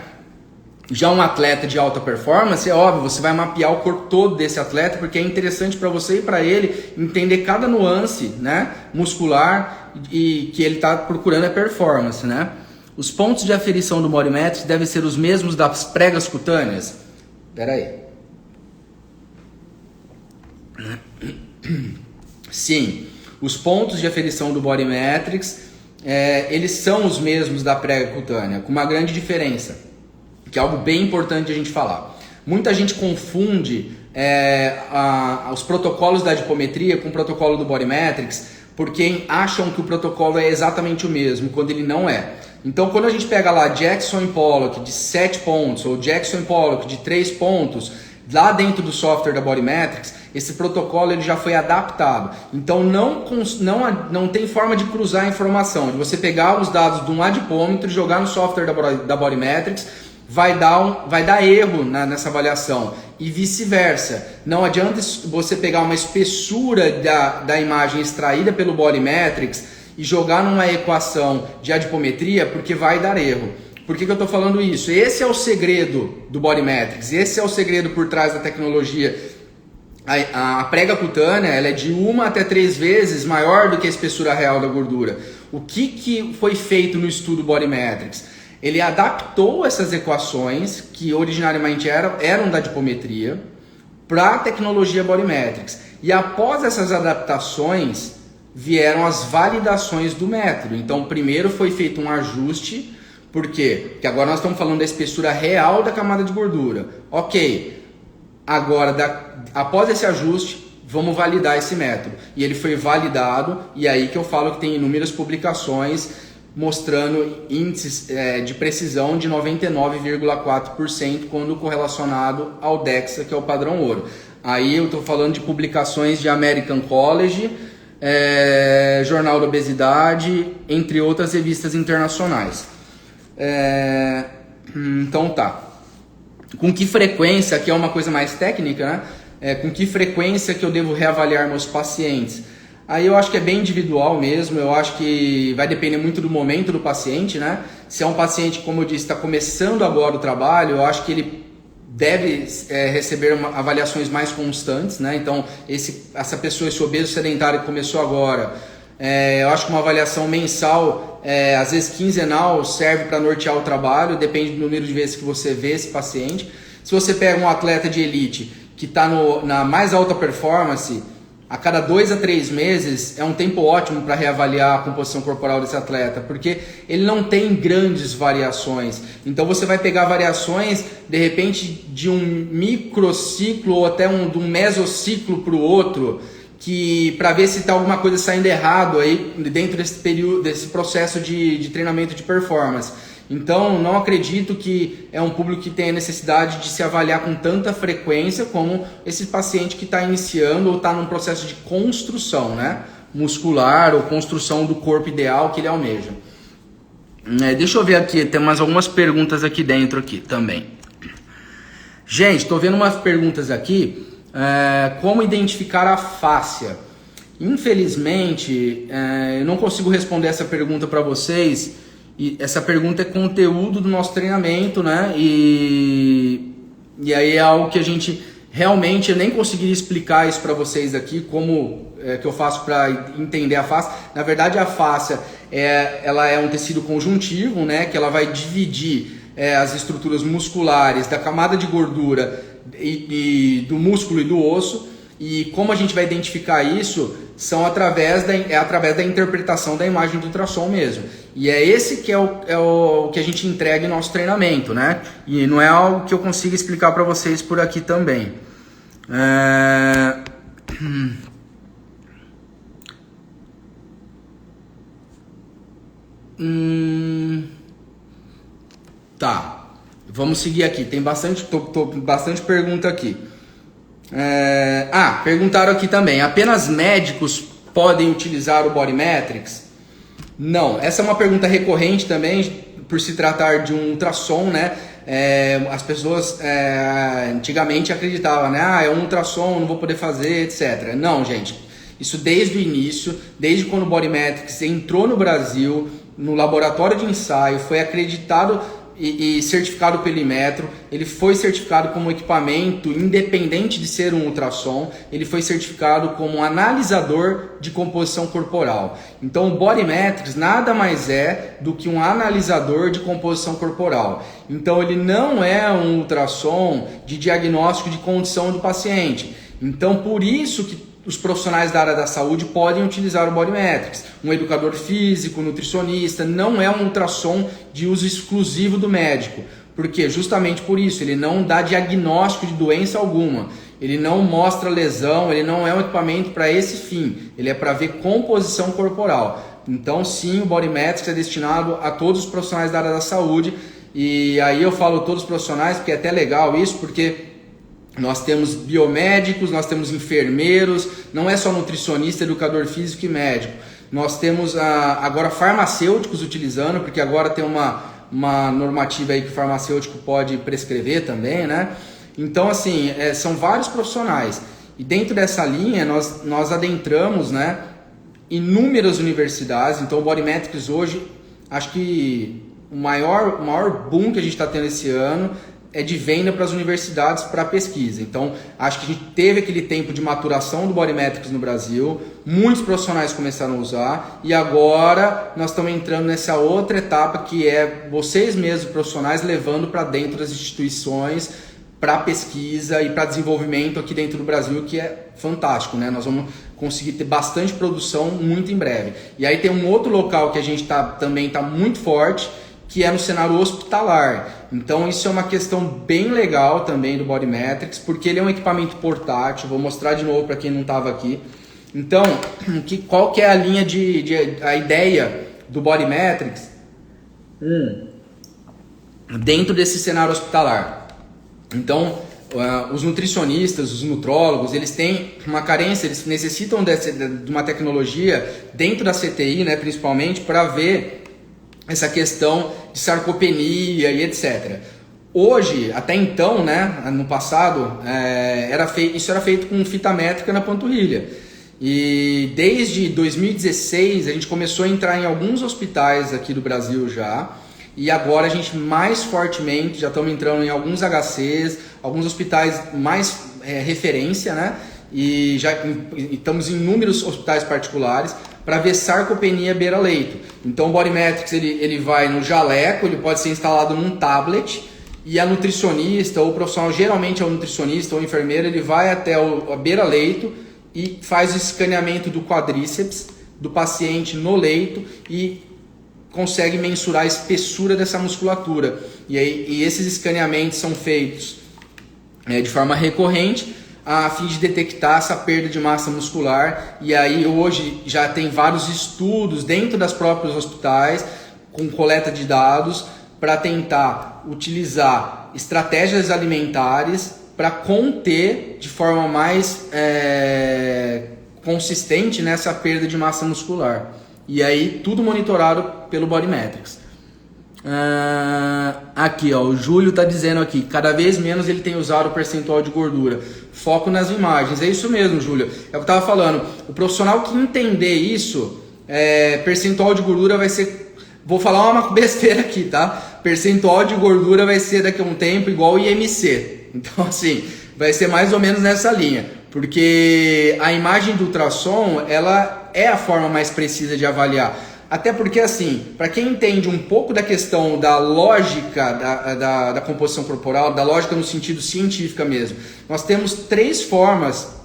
Já um atleta de alta performance, é óbvio, você vai mapear o corpo todo desse atleta, porque é interessante para você e para ele entender cada nuance, né, muscular e que ele está procurando a performance, né? Os pontos de aferição do Body Metrics devem ser os mesmos das pregas cutâneas? Espera aí. Sim, os pontos de aferição do Body Metrics, eles são os mesmos da prega cutânea, com uma grande diferença, que é algo bem importante a gente falar. Muita gente confunde os protocolos da adipometria com o protocolo do Body Metrics, porque acham que o protocolo é exatamente o mesmo, quando ele não é. Então, quando a gente pega lá Jackson e Pollock de 7 pontos, ou Jackson e Pollock de 3 pontos, lá dentro do software da Body Metrics, esse protocolo ele já foi adaptado. Então, não tem forma de cruzar a informação, de você pegar os dados de um adipômetro e jogar no software da Body Metrics, vai dar erro nessa avaliação e vice-versa. Não adianta você pegar uma espessura da imagem extraída pelo Body Metrics e jogar numa equação de adipometria, porque vai dar erro. Por que eu estou falando isso? Esse é o segredo do Body Metrics, esse é o segredo por trás da tecnologia. A prega cutânea ela é de 1 até 3 vezes maior do que a espessura real da gordura. O que foi feito no estudo Body Metrics? Ele adaptou essas equações, que originariamente eram da adipometria, para a tecnologia Body Metrics. E após essas adaptações, vieram as validações do método. Então, primeiro foi feito um ajuste. Por quê? Porque agora nós estamos falando da espessura real da camada de gordura. Ok, agora, após esse ajuste, vamos validar esse método. E ele foi validado, e aí que eu falo que tem inúmeras publicações mostrando índices de precisão de 99,4% quando correlacionado ao DEXA, que é o padrão ouro. Aí eu estou falando de publicações de American College, Jornal da Obesidade, entre outras revistas internacionais. Então tá. Com que frequência, que é uma coisa mais técnica, né? Com que frequência que eu devo reavaliar meus pacientes? Aí eu acho que é bem individual mesmo, eu acho que vai depender muito do momento do paciente, né? Se é um paciente, como eu disse, está começando agora o trabalho, eu acho que ele deve receber avaliações mais constantes, né? Então, essa pessoa, esse obeso sedentário que começou agora, eu acho que uma avaliação mensal, às vezes quinzenal, serve para nortear o trabalho, depende do número de vezes que você vê esse paciente. Se você pega um atleta de elite que está na mais alta performance, a cada 2 a 3 meses é um tempo ótimo para reavaliar a composição corporal desse atleta, porque ele não tem grandes variações. Então você vai pegar variações, de repente, de um microciclo ou até de um mesociclo para o outro, para ver se está alguma coisa saindo errado aí dentro desse período, desse processo de treinamento de performance. Então, não acredito que é um público que tenha necessidade de se avaliar com tanta frequência como esse paciente que está iniciando ou está num processo de construção, né, muscular ou construção do corpo ideal que ele almeja. Deixa eu ver aqui, tem mais algumas perguntas aqui dentro aqui também. Gente, estou vendo umas perguntas aqui. Como identificar a fáscia? Infelizmente, eu não consigo responder essa pergunta para vocês. E essa pergunta é conteúdo do nosso treinamento, né? E aí é algo que a gente realmente eu nem conseguiria explicar isso para vocês aqui, como que eu faço para entender a face. Na verdade, a fascia ela é um tecido conjuntivo, né, que ela vai dividir as estruturas musculares da camada de gordura e do músculo e do osso. E como a gente vai identificar isso são através da interpretação da imagem do ultrassom mesmo. E é esse que é o que a gente entrega em nosso treinamento, né? E não é algo que eu consiga explicar para vocês por aqui também. Tá, vamos seguir aqui. Tem bastante pergunta aqui. Perguntaram aqui também, apenas médicos podem utilizar o Body Metrics? Não, essa é uma pergunta recorrente também, por se tratar de um ultrassom, né? As pessoas antigamente acreditavam, né? É um ultrassom, não vou poder fazer, etc. Não, gente, isso desde o início, desde quando o Body Metrics entrou no Brasil, no laboratório de ensaio, foi acreditado e certificado pelo Inmetro. Ele foi certificado como equipamento independente de ser um ultrassom, ele foi certificado como um analisador de composição corporal. Então o Body Metrics nada mais é do que um analisador de composição corporal. Então ele não é um ultrassom de diagnóstico de condição do paciente. Então por isso que os profissionais da área da saúde podem utilizar o Body Metrics. Um educador físico, nutricionista, não é um ultrassom de uso exclusivo do médico. Porque justamente por isso, ele não dá diagnóstico de doença alguma. Ele não mostra lesão, ele não é um equipamento para esse fim. Ele é para ver composição corporal. Então sim, o Body Metrics é destinado a todos os profissionais da área da saúde. E aí eu falo todos os profissionais, porque é até legal isso, porque nós temos biomédicos, nós temos enfermeiros, não é só nutricionista, educador físico e médico. Nós temos agora farmacêuticos utilizando, porque agora tem uma normativa aí que o farmacêutico pode prescrever também, né? Então, assim, são vários profissionais. E dentro dessa linha, nós adentramos, né, inúmeras universidades. Então, o Body Metrics hoje, acho que o maior boom que a gente está tendo esse ano é de venda para as universidades para pesquisa. Então, acho que a gente teve aquele tempo de maturação do Body Metrics no Brasil, muitos profissionais começaram a usar e agora nós estamos entrando nessa outra etapa que é vocês mesmos, profissionais, levando para dentro das instituições para pesquisa e para desenvolvimento aqui dentro do Brasil, que é fantástico, né? Nós vamos conseguir ter bastante produção muito em breve. E aí tem um outro local que a gente também está muito forte, que é no cenário hospitalar. Então isso é uma questão bem legal também do Body Metrics, porque ele é um equipamento portátil. Vou mostrar de novo para quem não estava aqui. Então, qual que é a linha a ideia do Body Metrics dentro desse cenário hospitalar? Então, os nutricionistas, os nutrólogos, eles têm uma carência, eles necessitam de uma tecnologia dentro da CTI, né, principalmente, para ver essa questão de sarcopenia e etc. Hoje, até então, né, no passado, isso era feito com fita métrica na panturrilha. E desde 2016 a gente começou a entrar em alguns hospitais aqui do Brasil já. E agora a gente mais fortemente, já estamos entrando em alguns HCs, alguns hospitais mais referência, né? E já estamos em inúmeros hospitais particulares para ver sarcopenia beira-leito. Então o Body Metrics ele vai no jaleco, ele pode ser instalado num tablet e a nutricionista ou o profissional, geralmente é o nutricionista ou o enfermeiro, ele vai até a beira-leito e faz o escaneamento do quadríceps do paciente no leito e consegue mensurar a espessura dessa musculatura. E esses escaneamentos são feitos de forma recorrente a fim de detectar essa perda de massa muscular. E aí hoje já tem vários estudos dentro das próprios hospitais com coleta de dados para tentar utilizar estratégias alimentares para conter de forma mais consistente nessa perda de massa muscular. E aí tudo monitorado pelo Body Metrics. Aqui, ó, o Júlio está dizendo aqui, cada vez menos ele tem usado o percentual de gordura. Foco nas imagens. É isso mesmo, Júlio. É o que eu estava falando. O profissional que entender isso, percentual de gordura vai ser... Vou falar uma besteira aqui, tá? Percentual de gordura vai ser daqui a um tempo igual o IMC. Então, assim, vai ser mais ou menos nessa linha, porque a imagem do ultrassom, ela é a forma mais precisa de avaliar. Até porque, assim, para quem entende um pouco da questão da lógica da composição corporal, da lógica no sentido científica mesmo, nós temos 3 formas.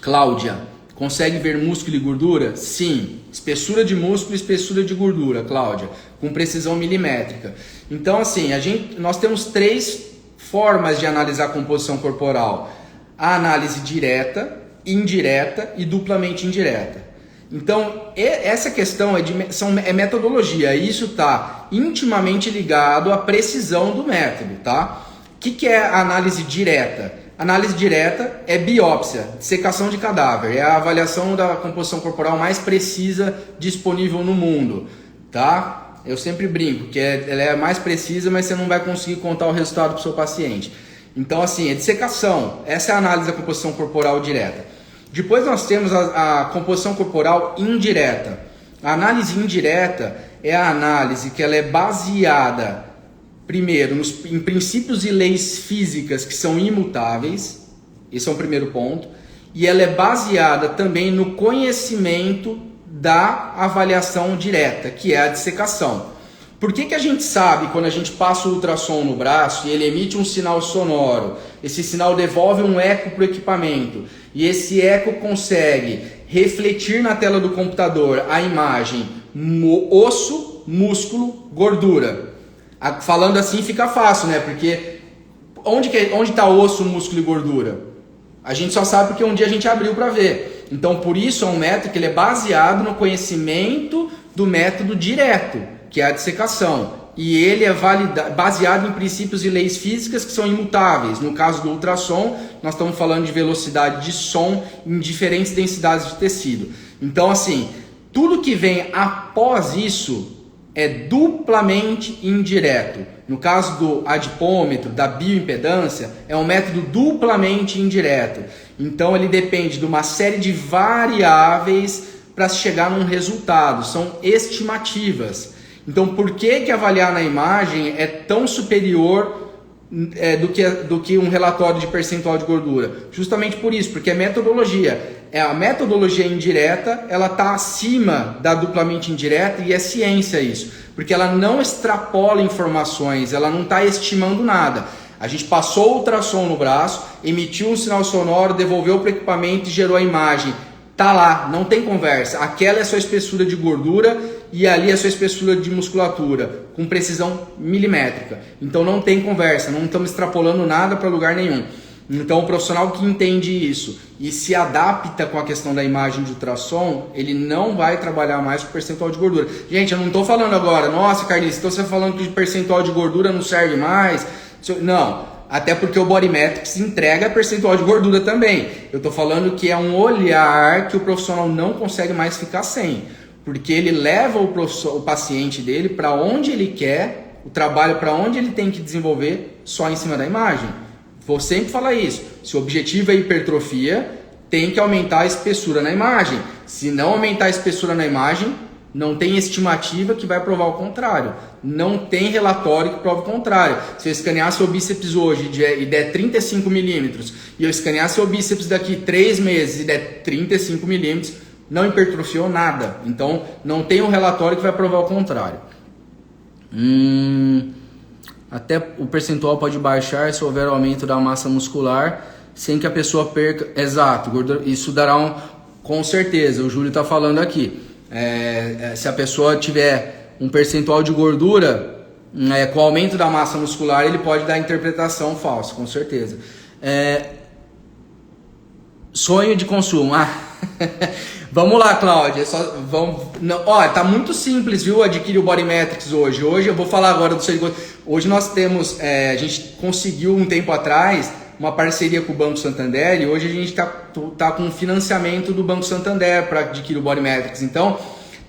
Cláudia, consegue ver músculo e gordura? Sim. Espessura de músculo e espessura de gordura, Cláudia, com precisão milimétrica. Então, assim, nós temos 3 formas de analisar a composição corporal. A análise direta, indireta e duplamente indireta. Então, essa questão é metodologia, e isso está intimamente ligado à precisão do método, tá? O que é a análise direta? Análise direta é biópsia, dissecação de cadáver, é a avaliação da composição corporal mais precisa disponível no mundo, tá? Eu sempre brinco que ela é mais precisa, mas você não vai conseguir contar o resultado para o seu paciente. Então, assim, é dissecação, essa é a análise da composição corporal direta. Depois nós temos a composição corporal indireta. A análise indireta é a análise que ela é baseada, primeiro, em princípios e leis físicas que são imutáveis. Esse é o primeiro ponto. E ela é baseada também no conhecimento da avaliação direta, que é a dissecação. Por que a gente sabe, quando a gente passa o ultrassom no braço e ele emite um sinal sonoro, esse sinal devolve um eco para o equipamento, e esse eco consegue refletir na tela do computador a imagem osso, músculo, gordura? Falando assim fica fácil, né? Porque onde está osso, músculo e gordura? A gente só sabe porque um dia a gente abriu para ver. Então, por isso é um método que ele é baseado no conhecimento do método direto, que é a dissecação. E ele é baseado em princípios e leis físicas que são imutáveis. No caso do ultrassom, nós estamos falando de velocidade de som em diferentes densidades de tecido. Então, assim, tudo que vem após isso é duplamente indireto. No caso do adipômetro, da bioimpedância, é um método duplamente indireto. Então, ele depende de uma série de variáveis para se chegar num resultado. São estimativas. Então, por que avaliar na imagem é tão superior do que um relatório de percentual de gordura? Justamente por isso, porque é metodologia. A metodologia indireta, ela está acima da duplamente indireta, e é ciência isso. Porque ela não extrapola informações, ela não está estimando nada. A gente passou o ultrassom no braço, emitiu um sinal sonoro, devolveu para o equipamento e gerou a imagem. Tá lá, não tem conversa. Aquela é a sua espessura de gordura e ali é a sua espessura de musculatura, com precisão milimétrica. Então não tem conversa, não estamos extrapolando nada para lugar nenhum. Então o profissional que entende isso e se adapta com a questão da imagem de ultrassom, ele não vai trabalhar mais com percentual de gordura. Gente, eu não estou falando agora, nossa Carlinhos, então você está falando que percentual de gordura não serve mais. Não. Até porque o Bodymetrics entrega percentual de gordura também. Eu estou falando que é um olhar que o profissional não consegue mais ficar sem. Porque ele leva o paciente dele para onde ele quer, o trabalho para onde ele tem que desenvolver, só em cima da imagem. Vou sempre falar isso. Se o objetivo é hipertrofia, tem que aumentar a espessura na imagem. Se não aumentar a espessura na imagem, não tem estimativa que vai provar o contrário. Não tem relatório que prova o contrário. Se eu escanear seu bíceps hoje e der 35 milímetros, e eu escanear seu bíceps daqui 3 meses e der 35 milímetros, não hipertrofiou nada. Então, não tem um relatório que vai provar o contrário. Até o percentual pode baixar se houver aumento da massa muscular, sem que a pessoa perca... Exato, gordura, isso dará com certeza, o Júlio está falando aqui. Se a pessoa tiver um percentual de gordura, com o aumento da massa muscular, ele pode dar interpretação falsa, com certeza. Sonho de consumo. Vamos lá, Cláudia. Tá muito simples, viu? Adquirir o Bodymetrics hoje. Hoje eu vou falar agora do sonho de consumo. Hoje nós temos, a gente conseguiu um tempo atrás uma parceria com o Banco Santander, e hoje a gente tá com um financiamento do Banco Santander para adquirir o Bodymetrics. Então,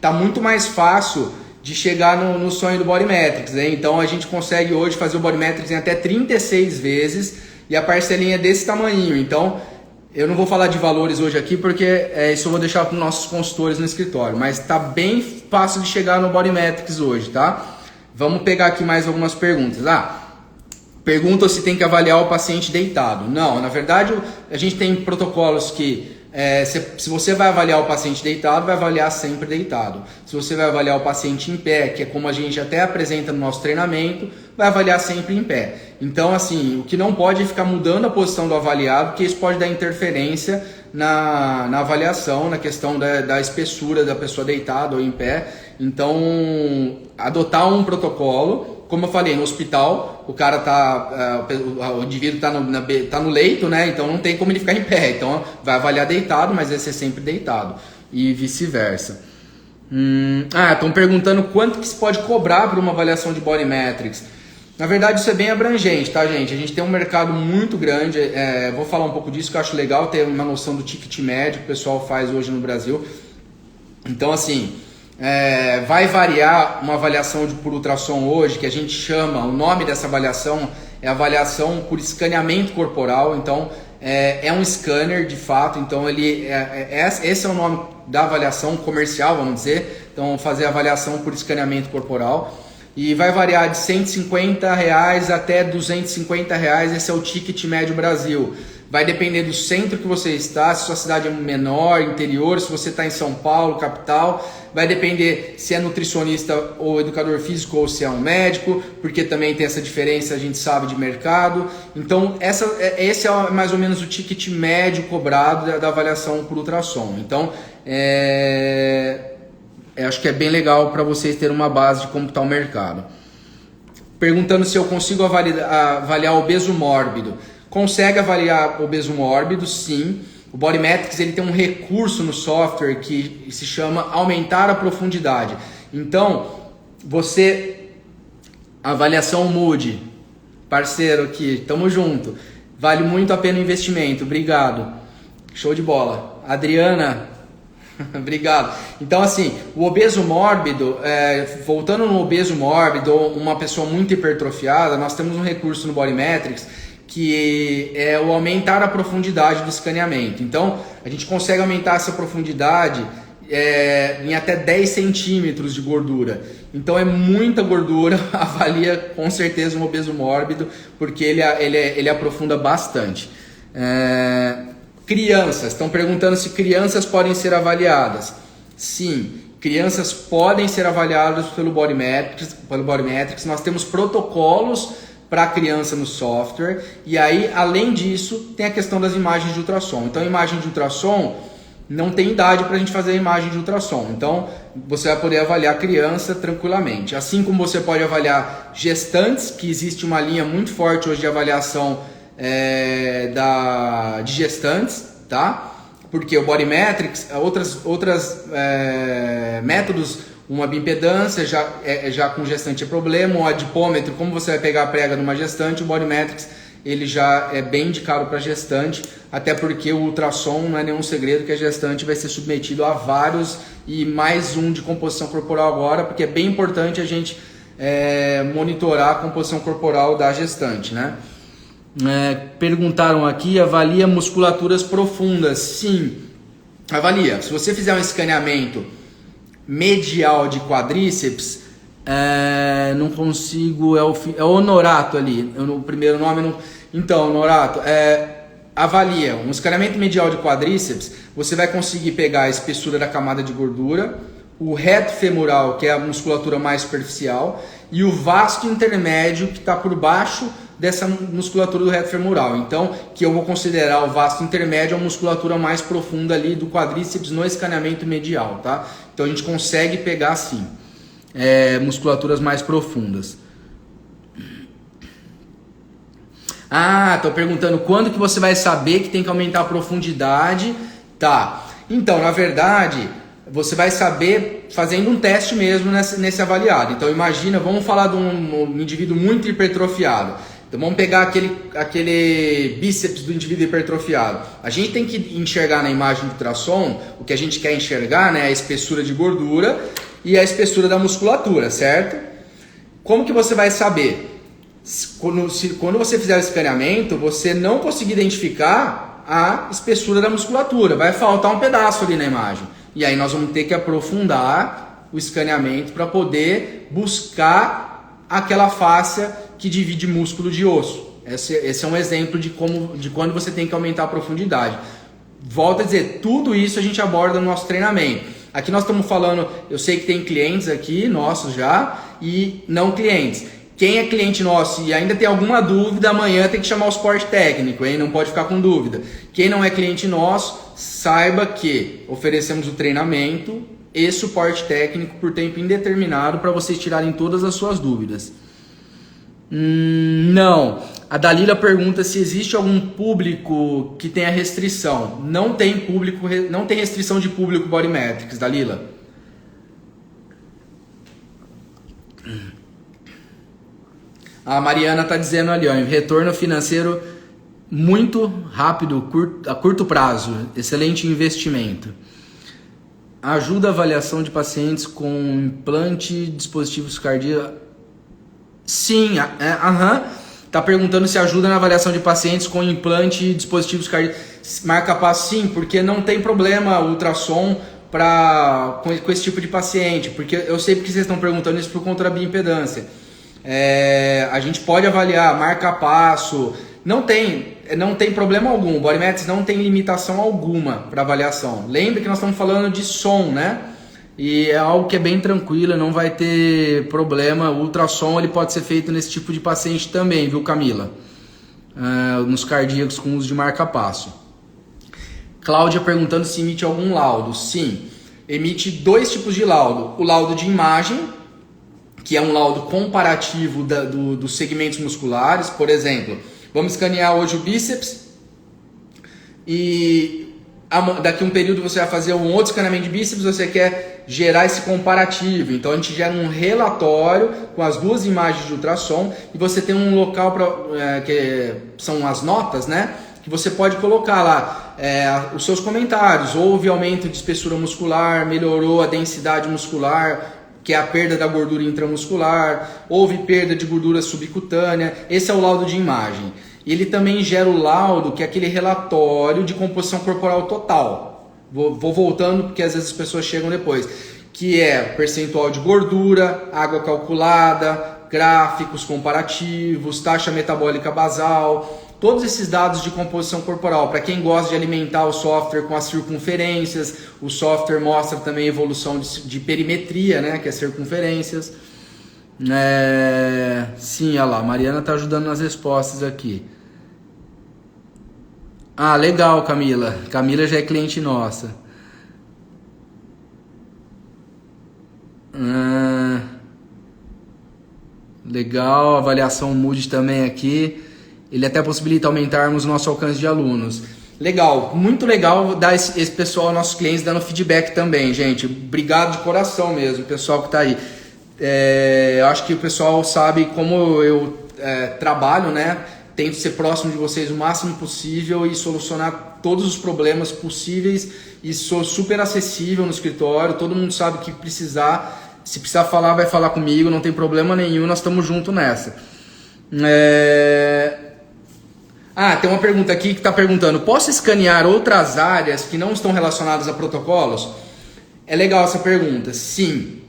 tá muito mais fácil de chegar no sonho do Bodymetrics, né? Então, a gente consegue hoje fazer o Bodymetrics em até 36 vezes e a parcelinha é desse tamanho. Então, eu não vou falar de valores hoje aqui porque isso eu vou deixar para os nossos consultores no escritório, mas tá bem fácil de chegar no Bodymetrics hoje, tá? Vamos pegar aqui mais algumas perguntas. Pergunta se tem que avaliar o paciente deitado. Não, na verdade a gente tem protocolos que se você vai avaliar o paciente deitado, vai avaliar sempre deitado. Se você vai avaliar o paciente em pé, que é como a gente até apresenta no nosso treinamento, vai avaliar sempre em pé. Então, assim, o que não pode é ficar mudando a posição do avaliado, porque isso pode dar interferência na avaliação, na questão da espessura da pessoa deitada ou em pé. Então, adotar um protocolo. Como eu falei, no hospital, o cara o indivíduo tá no leito, né? Então não tem como ele ficar em pé. Então vai avaliar deitado, mas vai ser sempre deitado. E vice-versa. Estão perguntando quanto que se pode cobrar por uma avaliação de Body Metrics. Na verdade, isso é bem abrangente, tá, gente? A gente tem um mercado muito grande. Vou falar um pouco disso, que eu acho legal ter uma noção do ticket médio que o pessoal faz hoje no Brasil. Então, assim... vai variar uma avaliação por ultrassom hoje, que a gente chama, o nome dessa avaliação é avaliação por escaneamento corporal. Então é um scanner de fato, então esse é o nome da avaliação comercial, vamos dizer. Então fazer avaliação por escaneamento corporal e vai variar de R$150 até R$250, esse é o ticket médio Brasil. Vai depender do centro que você está, se sua cidade é menor, interior, se você está em São Paulo, capital. Vai depender se é nutricionista ou educador físico ou se é um médico, porque também tem essa diferença, a gente sabe, de mercado. Então, esse é mais ou menos o ticket médio cobrado da avaliação por ultrassom. Então, acho que é bem legal para vocês terem uma base de como está o mercado. Perguntando se eu consigo avaliar obeso mórbido. Consegue avaliar obeso mórbido, sim. O Body Metrics ele tem um recurso no software que se chama aumentar a profundidade. Então, avaliação MUD, parceiro aqui, tamo junto. Vale muito a pena o investimento, obrigado. Show de bola. Adriana, obrigado. Então, assim, o obeso mórbido, voltando no obeso mórbido ou uma pessoa muito hipertrofiada, nós temos um recurso no Body Metrics que é o aumentar a profundidade do escaneamento. Então, a gente consegue aumentar essa profundidade em até 10 centímetros de gordura. Então, é muita gordura, avalia com certeza um obeso mórbido, porque ele aprofunda bastante. Crianças, estão perguntando se crianças podem ser avaliadas. Sim, crianças podem ser avaliadas pelo Body Metrics. Nós temos protocolos para a criança no software, e aí, além disso, tem a questão das imagens de ultrassom. Então, imagem de ultrassom, não tem idade para a gente fazer a imagem de ultrassom. Então, você vai poder avaliar a criança tranquilamente. Assim como você pode avaliar gestantes, que existe uma linha muito forte hoje de avaliação de gestantes, tá? Porque o Body Metrics, outras métodos, uma bioimpedância, já com gestante é problema, um adipômetro, como você vai pegar a prega numa gestante, o Body Metrics ele já é bem indicado para gestante, até porque o ultrassom não é nenhum segredo que a gestante vai ser submetido a vários e mais um de composição corporal agora, porque é bem importante a gente monitorar a composição corporal da gestante, né? Perguntaram aqui, avalia musculaturas profundas. Sim, avalia. Se você fizer um escaneamento medial de quadríceps, não consigo, é o Honorato ali, no primeiro nome. Então, Honorato, avalia um escaneamento medial de quadríceps, você vai conseguir pegar a espessura da camada de gordura, o reto femoral, que é a musculatura mais superficial, e o vasto intermédio, que está por baixo dessa musculatura do reto femoral. Então, que eu vou considerar o vasto intermédio a musculatura mais profunda ali do quadríceps no escaneamento medial, tá? Então, a gente consegue pegar, sim, musculaturas mais profundas. Estou perguntando quando que você vai saber que tem que aumentar a profundidade. Tá, então, na verdade, você vai saber fazendo um teste mesmo nesse avaliado. Então, imagina, vamos falar de um indivíduo muito hipertrofiado. Então vamos pegar aquele bíceps do indivíduo hipertrofiado. A gente tem que enxergar na imagem de ultrassom o que a gente quer enxergar, né? A espessura de gordura e a espessura da musculatura, certo? Como que você vai saber? Quando você fizer o escaneamento, você não conseguir identificar a espessura da musculatura. Vai faltar um pedaço ali na imagem. E aí nós vamos ter que aprofundar o escaneamento para poder buscar aquela fáscia que divide músculo de osso. Esse é um exemplo de quando você tem que aumentar a profundidade. Volto a dizer, tudo isso a gente aborda no nosso treinamento. Aqui nós estamos falando, eu sei que tem clientes aqui, nossos já, e não clientes. Quem é cliente nosso e ainda tem alguma dúvida, amanhã tem que chamar o suporte técnico, hein? Não pode ficar com dúvida. Quem não é cliente nosso, saiba que oferecemos o treinamento e suporte técnico por tempo indeterminado para vocês tirarem todas as suas dúvidas. Não. A Dalila pergunta se existe algum público que tenha restrição. Não tem público, não tem restrição de público Body Metrics, Dalila. A Mariana está dizendo ali, ó, retorno financeiro muito rápido, a curto prazo, excelente investimento. Ajuda a avaliação de pacientes com implante, dispositivos cardíacos. Sim, Tá perguntando se ajuda na avaliação de pacientes com implante e dispositivos cardíacos. Marca-passo, sim, porque não tem problema ultrassom com esse tipo de paciente. Porque eu sei porque vocês estão perguntando isso por conta da bioimpedância. A gente pode avaliar marca-passo. Não tem problema algum. O Body Metrics não tem limitação alguma para avaliação. Lembre que nós estamos falando de som, né? E é algo que é bem tranquilo, não vai ter problema. O ultrassom ele pode ser feito nesse tipo de paciente também, viu, Camila? Nos cardíacos com uso de marca-passo. Cláudia perguntando se emite algum laudo. Sim, emite 2 tipos de laudo. O laudo de imagem, que é um laudo comparativo dos segmentos musculares. Por exemplo, vamos escanear hoje o bíceps e daqui a um período você vai fazer um outro escaneamento de bíceps, você quer gerar esse comparativo. Então a gente gera um relatório com as 2 imagens de ultrassom e você tem um local que são as notas, né? Que você pode colocar lá os seus comentários. Houve aumento de espessura muscular, melhorou a densidade muscular, que é a perda da gordura intramuscular, houve perda de gordura subcutânea. Esse é o laudo de imagem. E ele também gera o laudo, que é aquele relatório de composição corporal total. Vou voltando, porque às vezes as pessoas chegam depois. Que é percentual de gordura, água calculada, gráficos comparativos, taxa metabólica basal. Todos esses dados de composição corporal. Para quem gosta de alimentar o software com as circunferências, o software mostra também a evolução de perimetria, né, que é circunferências. Sim, olha lá, a Mariana está ajudando nas respostas aqui. Legal, Camila. Camila já é cliente nossa. Legal, avaliação Mood também aqui. Ele até possibilita aumentarmos o nosso alcance de alunos. Legal, muito legal dar esse pessoal, nossos clientes, dando feedback também, gente. Obrigado de coração mesmo, pessoal que está aí. Eu acho que o pessoal sabe como eu trabalho, né? Tento ser próximo de vocês o máximo possível e solucionar todos os problemas possíveis. E sou super acessível no escritório, todo mundo sabe que precisar. Se precisar falar, vai falar comigo, não tem problema nenhum, nós estamos juntos nessa. Tem uma pergunta aqui que está perguntando: posso escanear outras áreas que não estão relacionadas a protocolos? É legal essa pergunta, sim.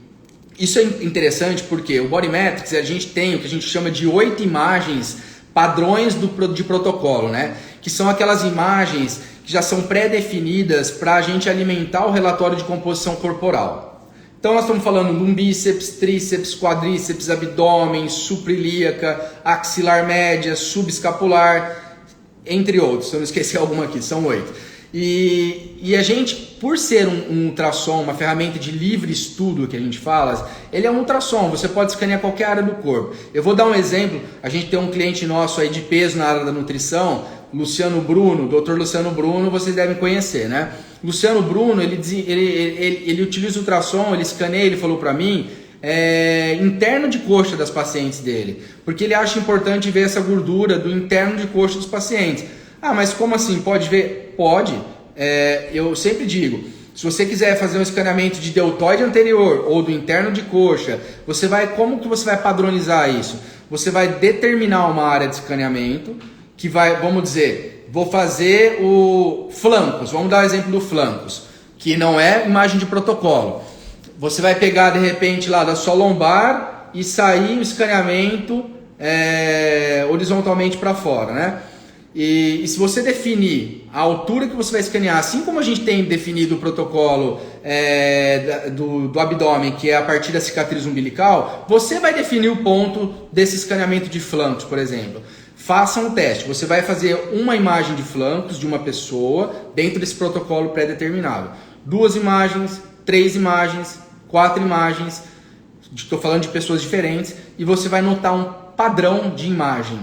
Isso é interessante porque o Body Metrics, a gente tem o que a gente chama de 8 imagens padrões de protocolo, né? Que são aquelas imagens que já são pré-definidas para a gente alimentar o relatório de composição corporal. Então nós estamos falando de um bíceps, tríceps, quadríceps, abdômen, suprailíaca, axilar média, subescapular, entre outros. Se eu não esqueci alguma aqui, são 8. E a gente, por ser um ultrassom, uma ferramenta de livre estudo que a gente fala, ele é um ultrassom, você pode escanear qualquer área do corpo. Eu vou dar um exemplo, a gente tem um cliente nosso aí de peso na área da nutrição, Luciano Bruno, Dr. Luciano Bruno, vocês devem conhecer, né? Luciano Bruno, ele utiliza ultrassom, ele escaneia, ele falou pra mim, interno de coxa das pacientes dele, porque ele acha importante ver essa gordura do interno de coxa dos pacientes. Mas como assim? Pode ver? Pode. Eu sempre digo, se você quiser fazer um escaneamento de deltoide anterior ou do interno de coxa, como que você vai padronizar isso? Você vai determinar uma área de escaneamento que vai, vamos dizer, vou fazer o flancos, vamos dar o exemplo do flancos, que não é imagem de protocolo. Você vai pegar de repente lá da sua lombar e sair o escaneamento horizontalmente para fora, né? E se você definir a altura que você vai escanear, assim como a gente tem definido o protocolo do abdômen, que é a partir da cicatriz umbilical, você vai definir o ponto desse escaneamento de flancos, por exemplo. Faça um teste. Você vai fazer uma imagem de flancos de uma pessoa dentro desse protocolo pré-determinado. 2 imagens, 3 imagens, 4 imagens. Estou falando de pessoas diferentes. E você vai notar um padrão de imagem.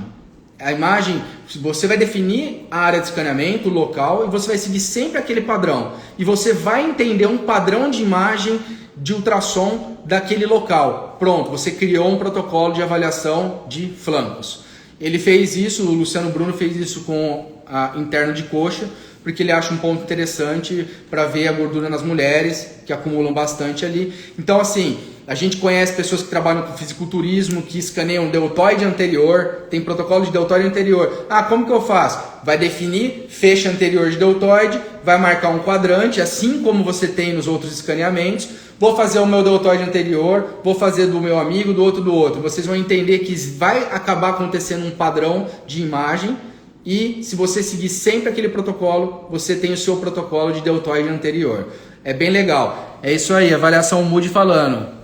A imagem, você vai definir a área de escaneamento, o local, e você vai seguir sempre aquele padrão. E você vai entender um padrão de imagem de ultrassom daquele local. Pronto, você criou um protocolo de avaliação de flancos. Ele fez isso, o Luciano Bruno fez isso com a interna de coxa, porque ele acha um ponto interessante para ver a gordura nas mulheres, que acumulam bastante ali. Então, assim, a gente conhece pessoas que trabalham com fisiculturismo, que escaneiam deltoide anterior, tem protocolo de deltoide anterior. Ah, como que eu faço? Vai definir feixe anterior de deltoide, vai marcar um quadrante, assim como você tem nos outros escaneamentos. Vou fazer o meu deltoide anterior, vou fazer do meu amigo, do outro. Vocês vão entender que vai acabar acontecendo um padrão de imagem. E se você seguir sempre aquele protocolo, você tem o seu protocolo de deltoide anterior. É bem legal. É isso aí, avaliação Moody falando.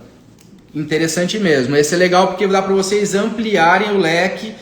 Interessante mesmo. Esse é legal porque dá para vocês ampliarem o leque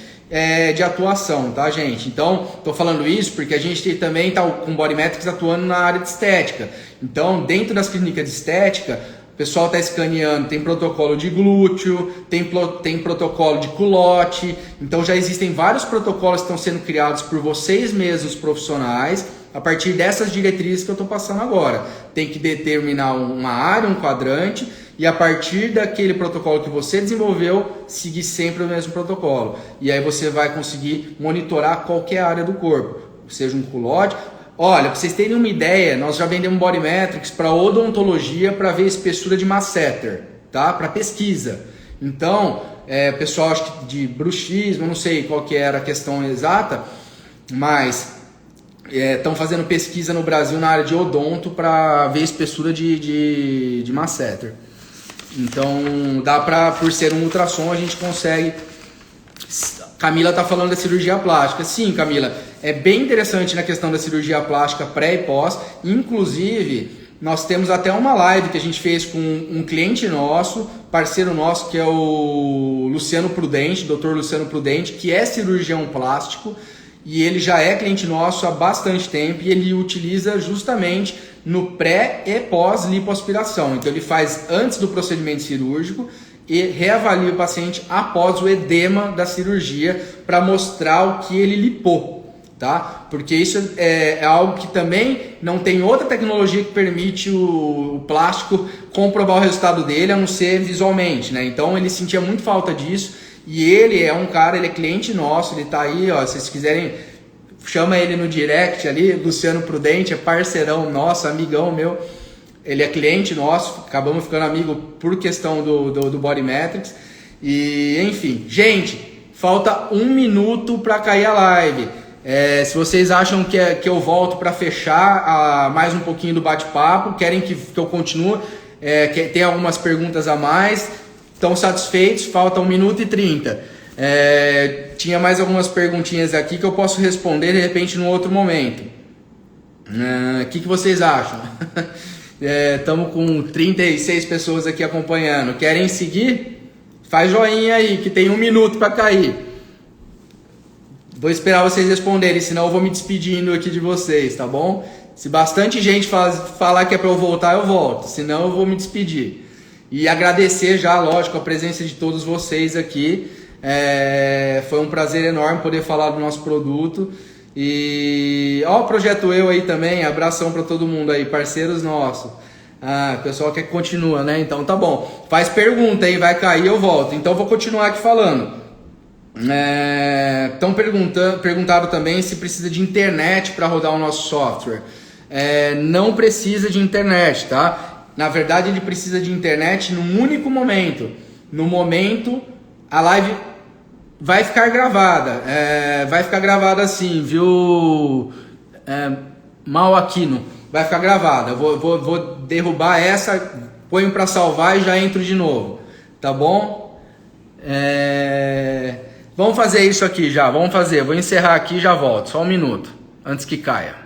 de atuação, tá, gente? Então, tô falando isso porque a gente também tá com Bodymetrics atuando na área de estética. Então, dentro das clínicas de estética, o pessoal está escaneando, tem protocolo de glúteo, tem protocolo de culote. Então já existem vários protocolos que estão sendo criados por vocês mesmos profissionais, a partir dessas diretrizes que eu estou passando agora. Tem que determinar uma área, um quadrante, e a partir daquele protocolo que você desenvolveu, seguir sempre o mesmo protocolo. E aí você vai conseguir monitorar qualquer área do corpo, seja um culote. Olha, para vocês terem uma ideia, nós já vendemos Bodymetrics para odontologia para ver espessura de masseter, tá? Para pesquisa. Então, pessoal, acho que de bruxismo, não sei qual que era a questão exata, mas estão fazendo pesquisa no Brasil na área de odonto para ver espessura de masseter. Então, dá para, por ser um ultrassom, a gente consegue. Camila está falando da cirurgia plástica. Sim, Camila, é bem interessante na questão da cirurgia plástica pré e pós. Inclusive, nós temos até uma live que a gente fez com um cliente nosso, parceiro nosso, que é o Luciano Prudente, Dr. Luciano Prudente, que é cirurgião plástico, e ele já é cliente nosso há bastante tempo, e ele utiliza justamente no pré e pós lipoaspiração. Então ele faz antes do procedimento cirúrgico e reavalia o paciente após o edema da cirurgia para mostrar o que ele lipou, tá? Porque isso é algo que também não tem outra tecnologia que permite o plástico comprovar o resultado dele, a não ser visualmente, né? Então ele sentia muito falta disso, e ele é um cara, ele é cliente nosso, ele tá aí, ó, se vocês quiserem, chama ele no direct ali, Luciano Prudente, é parceirão nosso, amigão meu. Ele é cliente nosso, acabamos ficando amigo por questão do Bodymetrics. E enfim, gente, falta 1 minuto para cair a live. Se vocês acham que eu volto para fechar mais um pouquinho do bate-papo, querem que eu continue, tem algumas perguntas a mais, estão satisfeitos? Falta 1 minuto e 30. Tinha mais algumas perguntinhas aqui que eu posso responder de repente num outro momento. O que vocês acham? Estamos com 36 pessoas aqui acompanhando. Querem seguir? Faz joinha aí, que tem 1 minuto para cair. Vou esperar vocês responderem, senão eu vou me despedindo aqui de vocês, tá bom? Se bastante gente falar que é para eu voltar, eu volto. Senão eu vou me despedir. E agradecer já, lógico, a presença de todos vocês aqui. Foi um prazer enorme poder falar do nosso produto. E ó, o Projeto Eu aí também, abração para todo mundo aí, parceiros nossos. O pessoal quer que continua, né? Então tá bom. Faz pergunta aí, vai cair, eu volto. Então vou continuar aqui falando. Perguntaram também se precisa de internet para rodar o nosso software. Não precisa de internet, tá? Na verdade ele precisa de internet num único momento. No momento, a live vai ficar gravada, vai ficar gravada assim, viu? Mal Aquino, vai ficar gravada. Vou derrubar essa, ponho para salvar e já entro de novo, tá bom? Vamos fazer isso aqui já, vamos fazer. Vou encerrar aqui e já volto, só um minuto, antes que caia.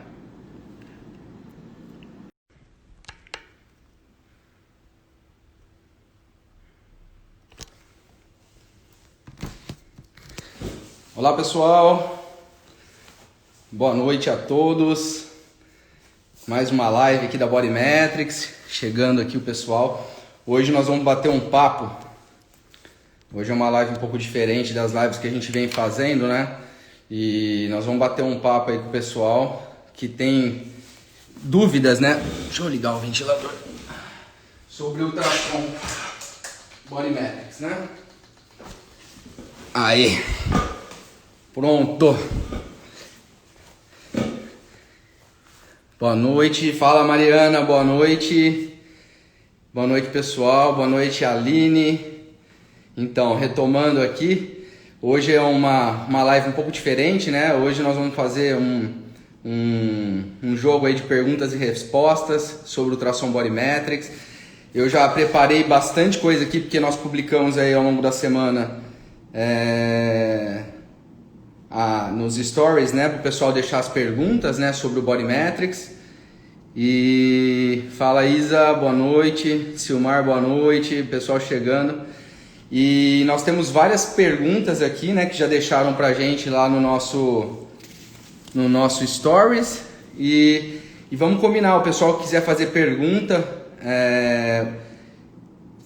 Olá pessoal, boa noite a todos. Mais uma live aqui da Bodymetrics, chegando aqui o pessoal. Hoje nós vamos bater um papo. Hoje é uma live um pouco diferente das lives que a gente vem fazendo, né? E nós vamos bater um papo aí com o pessoal que tem dúvidas, né? Deixa eu ligar o ventilador. Sobre o ultrassom Bodymetrics, né? Aí. Pronto. Boa noite. Fala Mariana, boa noite. Boa noite pessoal, boa noite Aline. Então, retomando aqui, hoje é uma live um pouco diferente, né? Hoje nós vamos fazer um jogo aí de perguntas e respostas sobre o ultrassom Bodymetrics. Eu já preparei bastante coisa aqui, porque nós publicamos aí ao longo da semana nos stories, né? Para o pessoal deixar as perguntas, né? Sobre o Bodymetrics. E fala Isa, boa noite. Silmar, boa noite. Pessoal chegando. E nós temos várias perguntas aqui, né, que já deixaram pra gente lá no nosso stories e vamos combinar, o pessoal que quiser fazer pergunta,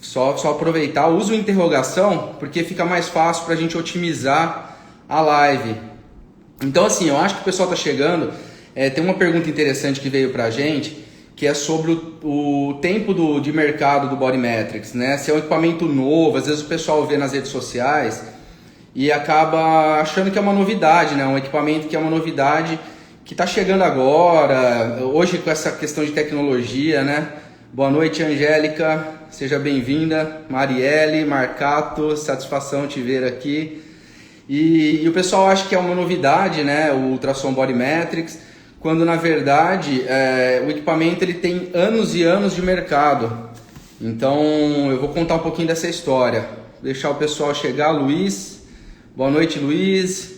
só aproveitar, usa o interrogação, porque fica mais fácil pra gente otimizar a live. Então assim, eu acho que o pessoal tá chegando, tem uma pergunta interessante que veio pra gente, que é sobre o tempo de mercado do Bodymetrics, né? Se é um equipamento novo, às vezes o pessoal vê nas redes sociais e acaba achando que é uma novidade, né? Um equipamento que é uma novidade que está chegando agora, hoje com essa questão de tecnologia, né? Boa noite, Angélica, seja bem-vinda. Marielle, Marcato, satisfação te ver aqui. E o pessoal acha que é uma novidade, né? O ultrassom Bodymetrics, quando na verdade o equipamento ele tem anos e anos de mercado. Então eu vou contar um pouquinho dessa história. Deixar o pessoal chegar. Luiz, boa noite Luiz.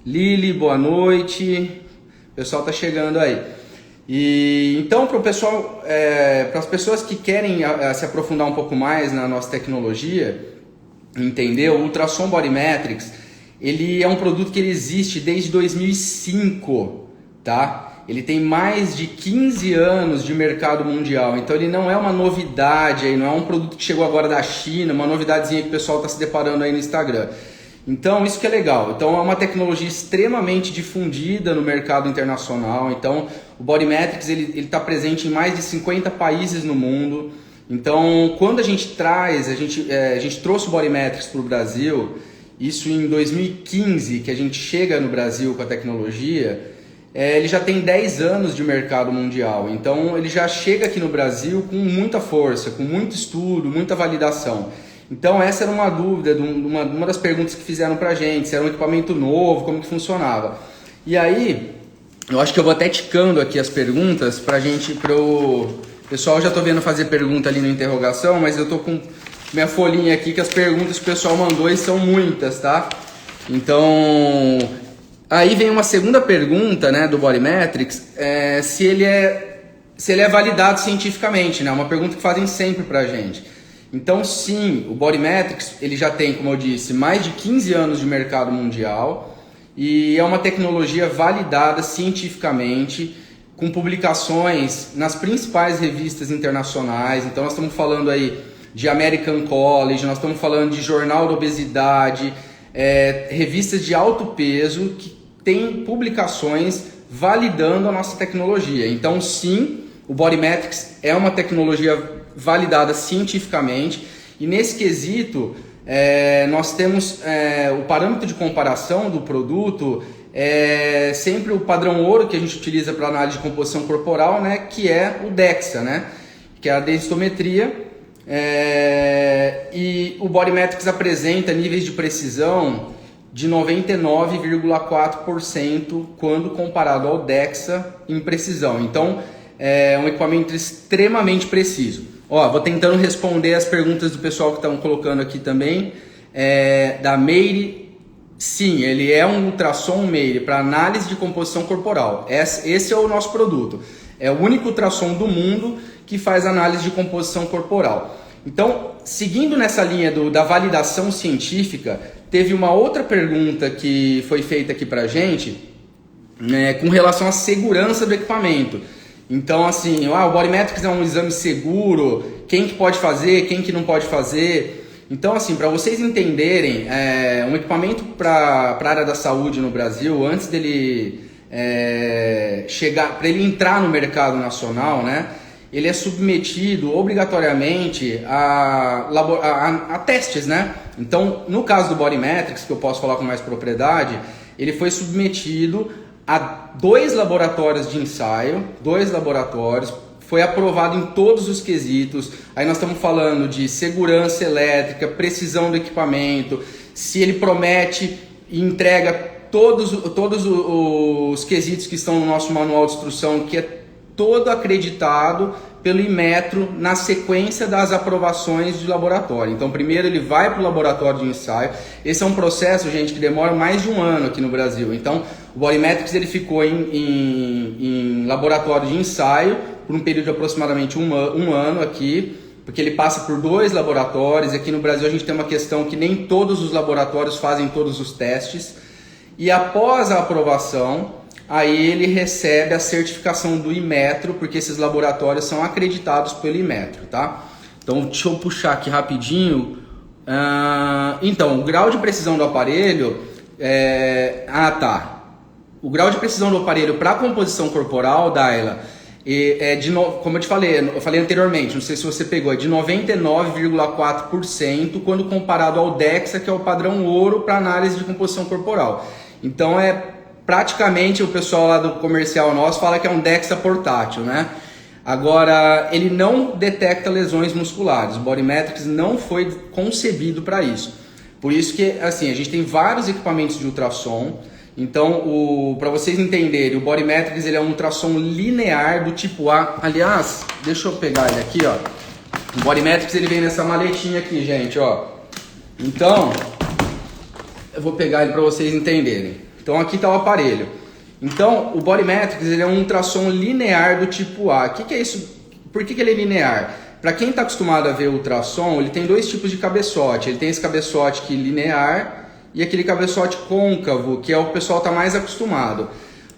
Lili, boa noite. O pessoal tá chegando aí. E então para o pessoal, para as pessoas que querem se aprofundar um pouco mais na nossa tecnologia, entender, o ultrassom Bodymetrics, ele é um produto que ele existe desde 2005. Tá? Ele tem mais de 15 anos de mercado mundial, então ele não é uma novidade, não é um produto que chegou agora da China, uma novidadezinha que o pessoal está se deparando aí no Instagram. Então isso que é legal, então é uma tecnologia extremamente difundida no mercado internacional, então o Bodymetrics ele está presente em mais de 50 países no mundo. Então quando a gente trouxe o Bodymetrics para o Brasil, isso em 2015, que a gente chega no Brasil com a tecnologia, ele já tem 10 anos de mercado mundial, então ele já chega aqui no Brasil com muita força, com muito estudo, muita validação. Então essa era uma dúvida, uma das perguntas que fizeram pra gente, se era um equipamento novo, como que funcionava. E aí, eu acho que eu vou até ticando aqui as perguntas pro pessoal, já tô vendo fazer pergunta ali na interrogação, mas eu tô com minha folhinha aqui que as perguntas que o pessoal mandou e são muitas, tá? Então... Aí vem uma segunda pergunta, né, do Bodymetrics, se ele é validado cientificamente, né? Uma pergunta que fazem sempre pra gente. Então sim, o Bodymetrics ele já tem, como eu disse, mais de 15 anos de mercado mundial e é uma tecnologia validada cientificamente, com publicações nas principais revistas internacionais. Então nós estamos falando aí de American College, nós estamos falando de Jornal da Obesidade, revistas de alto peso que tem publicações validando a nossa tecnologia. Então sim, o Bodymetrics é uma tecnologia validada cientificamente e nesse quesito nós temos o parâmetro de comparação do produto, sempre o padrão ouro que a gente utiliza para análise de composição corporal, né, que é o DEXA, né, que é a densitometria, e o Bodymetrics apresenta níveis de precisão de 99,4% quando comparado ao DEXA em precisão. Então, é um equipamento extremamente preciso. Ó, vou tentando responder as perguntas do pessoal que estão colocando aqui também. Da Meire Sim, ele é um ultrassom Meire para análise de composição corporal. Esse é o nosso produto. É o único ultrassom do mundo que faz análise de composição corporal. Então, seguindo nessa linha da validação científica, teve uma outra pergunta que foi feita aqui pra gente, né, com relação à segurança do equipamento. Então, assim, o Bodymetrics é um exame seguro, quem que pode fazer, quem que não pode fazer. Então, assim, para vocês entenderem, um equipamento para a área da saúde no Brasil, antes dele chegar, para ele entrar no mercado nacional, né, ele é submetido obrigatoriamente a testes, né? Então, no caso do Bodymetrics, que eu posso falar com mais propriedade, ele foi submetido a 2 laboratórios de ensaio, 2 laboratórios, foi aprovado em todos os quesitos. Aí nós estamos falando de segurança elétrica, precisão do equipamento, se ele promete e entrega todos os quesitos que estão no nosso manual de instrução, que é todo acreditado pelo Inmetro na sequência das aprovações de laboratório. Então, primeiro ele vai para o laboratório de ensaio. Esse é um processo, gente, que demora mais de 1 ano aqui no Brasil. Então, o Bodymetrics ele ficou em laboratório de ensaio por um período de aproximadamente um ano aqui, porque ele passa por 2 laboratórios. Aqui no Brasil a gente tem uma questão que nem todos os laboratórios fazem todos os testes. E após a aprovação, aí ele recebe a certificação do Inmetro, porque esses laboratórios são acreditados pelo Inmetro, tá? Então, deixa eu puxar aqui rapidinho. Então, o grau de precisão do aparelho... O grau de precisão do aparelho para composição corporal, Daila, como eu falei anteriormente, não sei se você pegou, é de 99,4% quando comparado ao DEXA, que é o padrão ouro para análise de composição corporal. Então, praticamente o pessoal lá do comercial nosso fala que é um DEXA portátil, né? Agora, ele não detecta lesões musculares. O Bodymetrics não foi concebido para isso. Por isso que, assim, a gente tem vários equipamentos de ultrassom. Então, para vocês entenderem, o Bodymetrics ele é um ultrassom linear do tipo A. Aliás, deixa eu pegar ele aqui, ó. O Bodymetrics ele vem nessa maletinha aqui, gente, ó. Então, eu vou pegar ele para vocês entenderem. Então aqui está o aparelho. Então o Bodymetrics ele é um ultrassom linear do tipo A. O que é isso? Por que ele é linear? Para quem está acostumado a ver ultrassom, ele tem 2 tipos de cabeçote. Ele tem esse cabeçote aqui linear e aquele cabeçote côncavo, que é o pessoal está mais acostumado.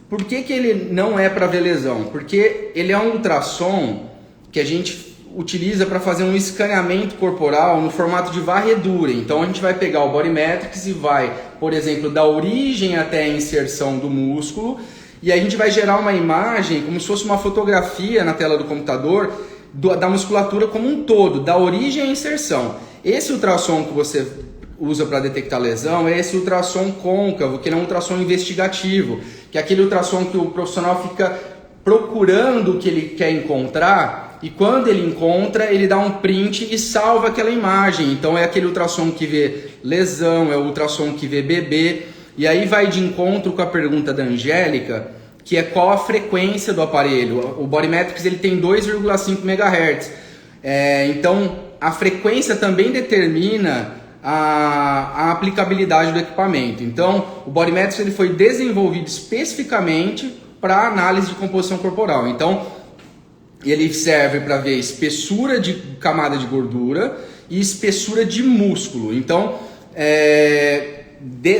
Por que ele não é para ver lesão? Porque ele é um ultrassom que a gente utiliza para fazer um escaneamento corporal no formato de varredura. Então a gente vai pegar o Bodymetrics e vai, por exemplo, da origem até a inserção do músculo, e aí a gente vai gerar uma imagem como se fosse uma fotografia na tela do computador da musculatura como um todo, da origem à inserção. Esse ultrassom que você usa para detectar lesão é esse ultrassom côncavo, que é um ultrassom investigativo, que é aquele ultrassom que o profissional fica procurando o que ele quer encontrar. E quando ele encontra, ele dá um print e salva aquela imagem. Então é aquele ultrassom que vê lesão, é o ultrassom que vê bebê. E aí vai de encontro com a pergunta da Angélica, que é qual a frequência do aparelho. O Bodymetrics ele tem 2,5 MHz. Então a frequência também determina a aplicabilidade do equipamento. Então o Bodymetrics ele foi desenvolvido especificamente para análise de composição corporal. Então ele serve para ver espessura de camada de gordura e espessura de músculo. Então,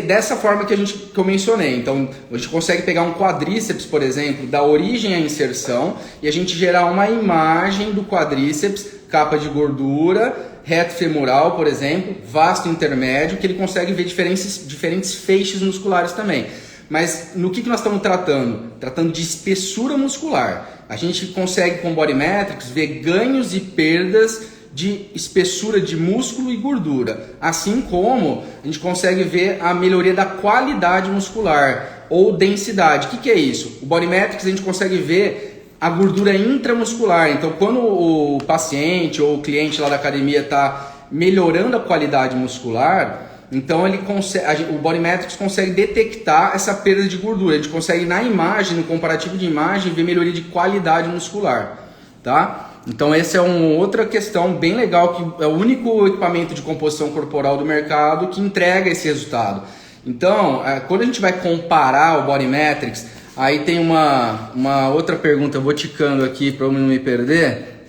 dessa forma que eu mencionei. Então, a gente consegue pegar um quadríceps, por exemplo, da origem à inserção, e a gente gerar uma imagem do quadríceps, capa de gordura, reto femoral, por exemplo, vasto intermédio, que ele consegue ver diferentes feixes musculares também. Mas no que nós estamos tratando? Tratando de espessura muscular. A gente consegue com o Bodymetrics ver ganhos e perdas de espessura de músculo e gordura. Assim como a gente consegue ver a melhoria da qualidade muscular ou densidade. O que é isso? O Bodymetrics a gente consegue ver a gordura intramuscular. Então quando o paciente ou o cliente lá da academia está melhorando a qualidade muscular, então o Bodymetrics consegue detectar essa perda de gordura. A gente consegue na imagem, no comparativo de imagem, ver melhoria de qualidade muscular, tá? Então essa é uma outra questão bem legal, que é o único equipamento de composição corporal do mercado que entrega esse resultado. Então, quando a gente vai comparar o Body Metrics, aí tem uma outra pergunta, eu vou ticando aqui para eu não me perder,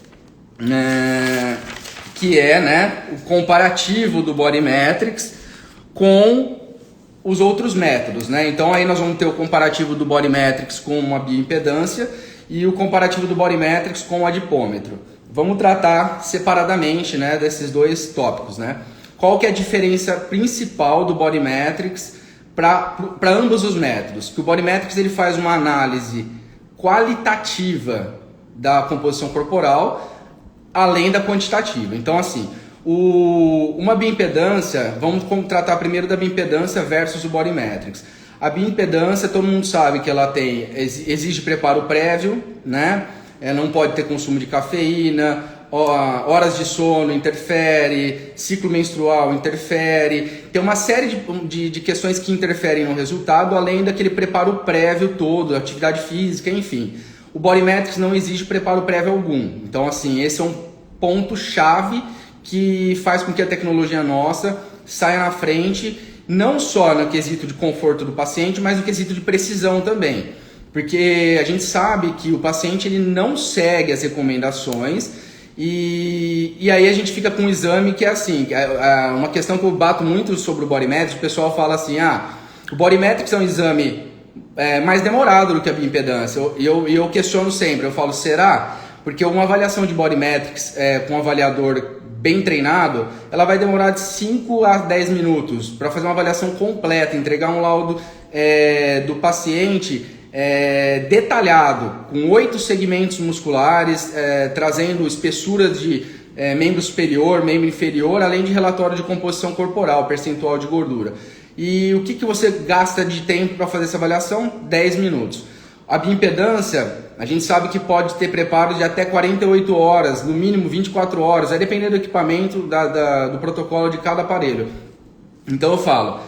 que é, né, o comparativo do Body Metrics com os outros métodos, né? Então aí nós vamos ter o comparativo do Body Metrics com uma bioimpedância e o comparativo do Body Metrics com o adipômetro. Vamos tratar separadamente, né, desses dois tópicos, né? Qual que é a diferença principal do Body Metrics para ambos os métodos? Que o Body Metrics ele faz uma análise qualitativa da composição corporal, além da quantitativa. Então, assim, uma bioimpedância, vamos tratar primeiro da bioimpedância versus o Body Metrics. A bioimpedância, todo mundo sabe que ela exige preparo prévio, né? Não pode ter consumo de cafeína, horas de sono interfere, ciclo menstrual interfere, tem uma série de questões que interferem no resultado, além daquele preparo prévio todo, atividade física, enfim. O Body Metrics não exige preparo prévio algum. Então, assim, esse é um ponto-chave que faz com que a tecnologia nossa saia na frente, não só no quesito de conforto do paciente, mas no quesito de precisão também. Porque a gente sabe que o paciente ele não segue as recomendações e aí a gente fica com um exame que é assim, uma questão que eu bato muito sobre o Body Metrics, o pessoal fala assim, o Body Metrics é um exame mais demorado do que a bioimpedância, e eu questiono sempre, eu falo, será? Porque uma avaliação de Body Metrics com um avaliador bem treinado, ela vai demorar de 5 a 10 minutos para fazer uma avaliação completa, entregar um laudo do paciente detalhado, com 8 segmentos musculares, trazendo espessura de membro superior, membro inferior, além de relatório de composição corporal, percentual de gordura. E o que você gasta de tempo para fazer essa avaliação? 10 minutos. A bioimpedância, a gente sabe que pode ter preparo de até 48 horas, no mínimo 24 horas, vai depender do equipamento, do protocolo de cada aparelho. Então eu falo,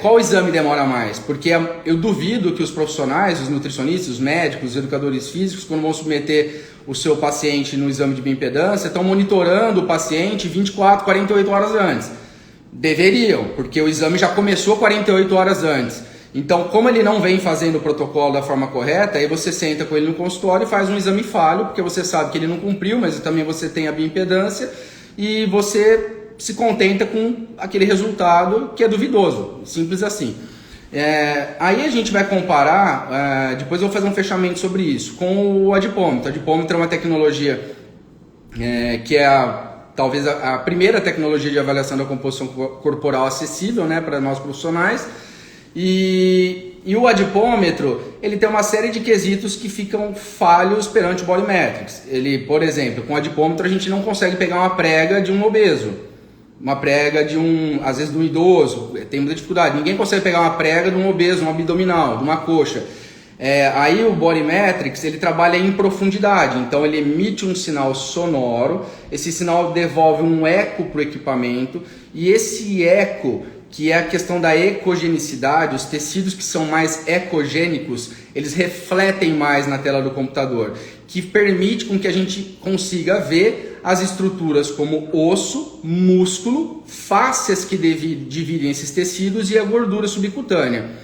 qual exame demora mais? Porque eu duvido que os profissionais, os nutricionistas, os médicos, os educadores físicos, quando vão submeter o seu paciente no exame de bioimpedância, estão monitorando o paciente 24, 48 horas antes. Deveriam, porque o exame já começou 48 horas antes. Então, como ele não vem fazendo o protocolo da forma correta, aí você senta com ele no consultório e faz um exame falho, porque você sabe que ele não cumpriu, mas também você tem a bioimpedância e você se contenta com aquele resultado que é duvidoso, simples assim. Aí a gente vai comparar, depois eu vou fazer um fechamento sobre isso, com o adipômetro. O adipômetro é uma tecnologia que é talvez a primeira tecnologia de avaliação da composição corporal acessível, né, para nós profissionais. E o adipômetro, ele tem uma série de quesitos que ficam falhos perante o Body Metrics. Ele, por exemplo, com o adipômetro a gente não consegue pegar uma prega de um obeso, uma prega às vezes de um idoso, tem muita dificuldade. Ninguém consegue pegar uma prega de um obeso, um abdominal, de uma coxa. Aí o Body Metrics, ele trabalha em profundidade, então ele emite um sinal sonoro, esse sinal devolve um eco para o equipamento, e esse eco, que é a questão da ecogenicidade, os tecidos que são mais ecogênicos, eles refletem mais na tela do computador, que permite com que a gente consiga ver as estruturas como osso, músculo, fáscias que dividem esses tecidos e a gordura subcutânea.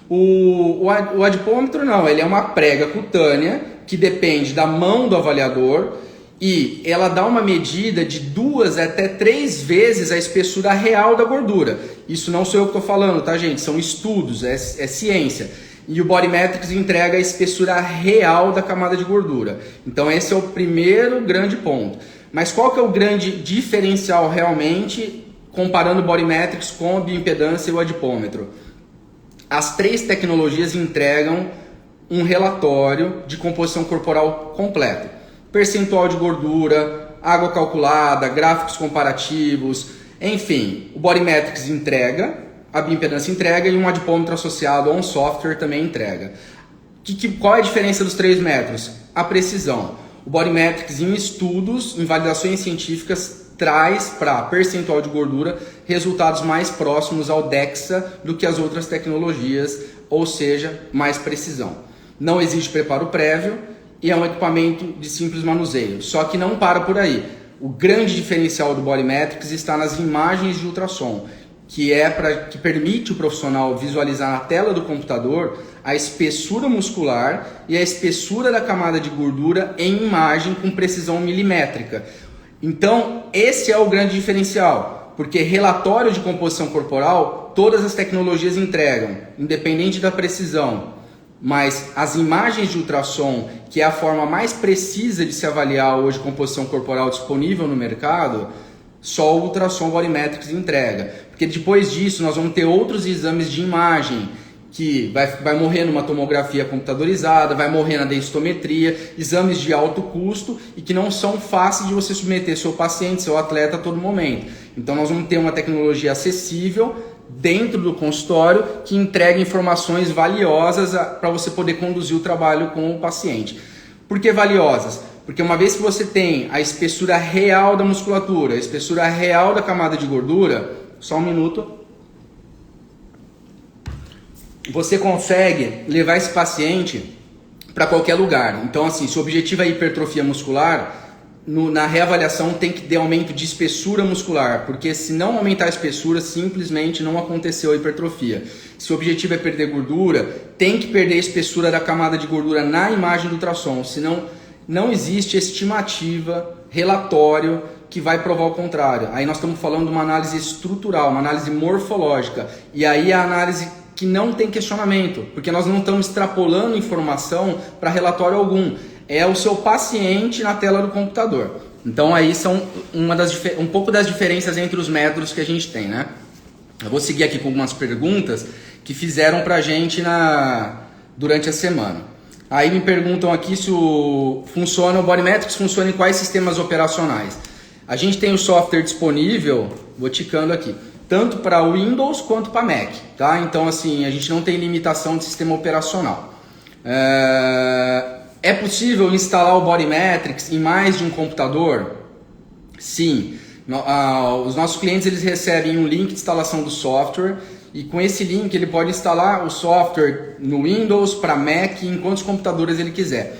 O adipômetro não, ele é uma prega cutânea que depende da mão do avaliador, e ela dá uma medida de 2 até 3 vezes a espessura real da gordura. Isso não sou eu que estou falando, tá, gente? São estudos, é ciência. E o Body Metrics entrega a espessura real da camada de gordura. Então esse é o primeiro grande ponto. Mas qual que é o grande diferencial realmente comparando o Body Metrics com a bioimpedância e o adipômetro? As 3 tecnologias entregam um relatório de composição corporal completo. Percentual de gordura, água calculada, gráficos comparativos, enfim, o Body Metrics entrega, a bioimpedância entrega e um adipômetro associado a um software também entrega. Qual é a diferença dos 3 métodos? A precisão. O Body Metrics em estudos, em validações científicas, traz para percentual de gordura resultados mais próximos ao DEXA do que as outras tecnologias, ou seja, mais precisão. Não existe preparo prévio, e é um equipamento de simples manuseio. Só que não para por aí. O grande diferencial do Body Metrics está nas imagens de ultrassom. que permite o profissional visualizar na tela do computador a espessura muscular e a espessura da camada de gordura em imagem com precisão milimétrica. Então, esse é o grande diferencial, porque relatório de composição corporal, todas as tecnologias entregam, independente da precisão. Mas as imagens de ultrassom, que é a forma mais precisa de se avaliar hoje composição corporal disponível no mercado, só o ultrassom Bodymetrics entrega. Porque depois disso nós vamos ter outros exames de imagem, que vai morrer numa tomografia computadorizada, vai morrer na densitometria, exames de alto custo e que não são fáceis de você submeter seu paciente, seu atleta a todo momento. Então nós vamos ter uma tecnologia acessível dentro do consultório que entrega informações valiosas para você poder conduzir o trabalho com o paciente. Por que valiosas? Porque uma vez que você tem a espessura real da musculatura, a espessura real da camada de gordura, só um minuto, você consegue levar esse paciente para qualquer lugar. Então, assim, se o objetivo é hipertrofia muscular, na reavaliação tem que ter aumento de espessura muscular, porque se não aumentar a espessura, simplesmente não aconteceu a hipertrofia. Se o objetivo é perder gordura, tem que perder a espessura da camada de gordura na imagem do ultrassom, senão não existe estimativa, relatório que vai provar o contrário. Aí nós estamos falando de uma análise estrutural, uma análise morfológica, e aí a análise que não tem questionamento, porque nós não estamos extrapolando informação para relatório algum. É o seu paciente na tela do computador. Então aí são um pouco das diferenças entre os métodos que a gente tem, né? Eu vou seguir aqui com algumas perguntas que fizeram pra gente durante a semana. Aí me perguntam aqui se o Bodymetrics funciona em quais sistemas operacionais. A gente tem o software disponível, vou ticando aqui, tanto para Windows quanto para Mac, tá? Então assim, a gente não tem limitação de sistema operacional. É possível instalar o Bodymetrics em mais de um computador? Sim. Os nossos clientes eles recebem um link de instalação do software e com esse link ele pode instalar o software no Windows, para Mac, em quantos computadores ele quiser.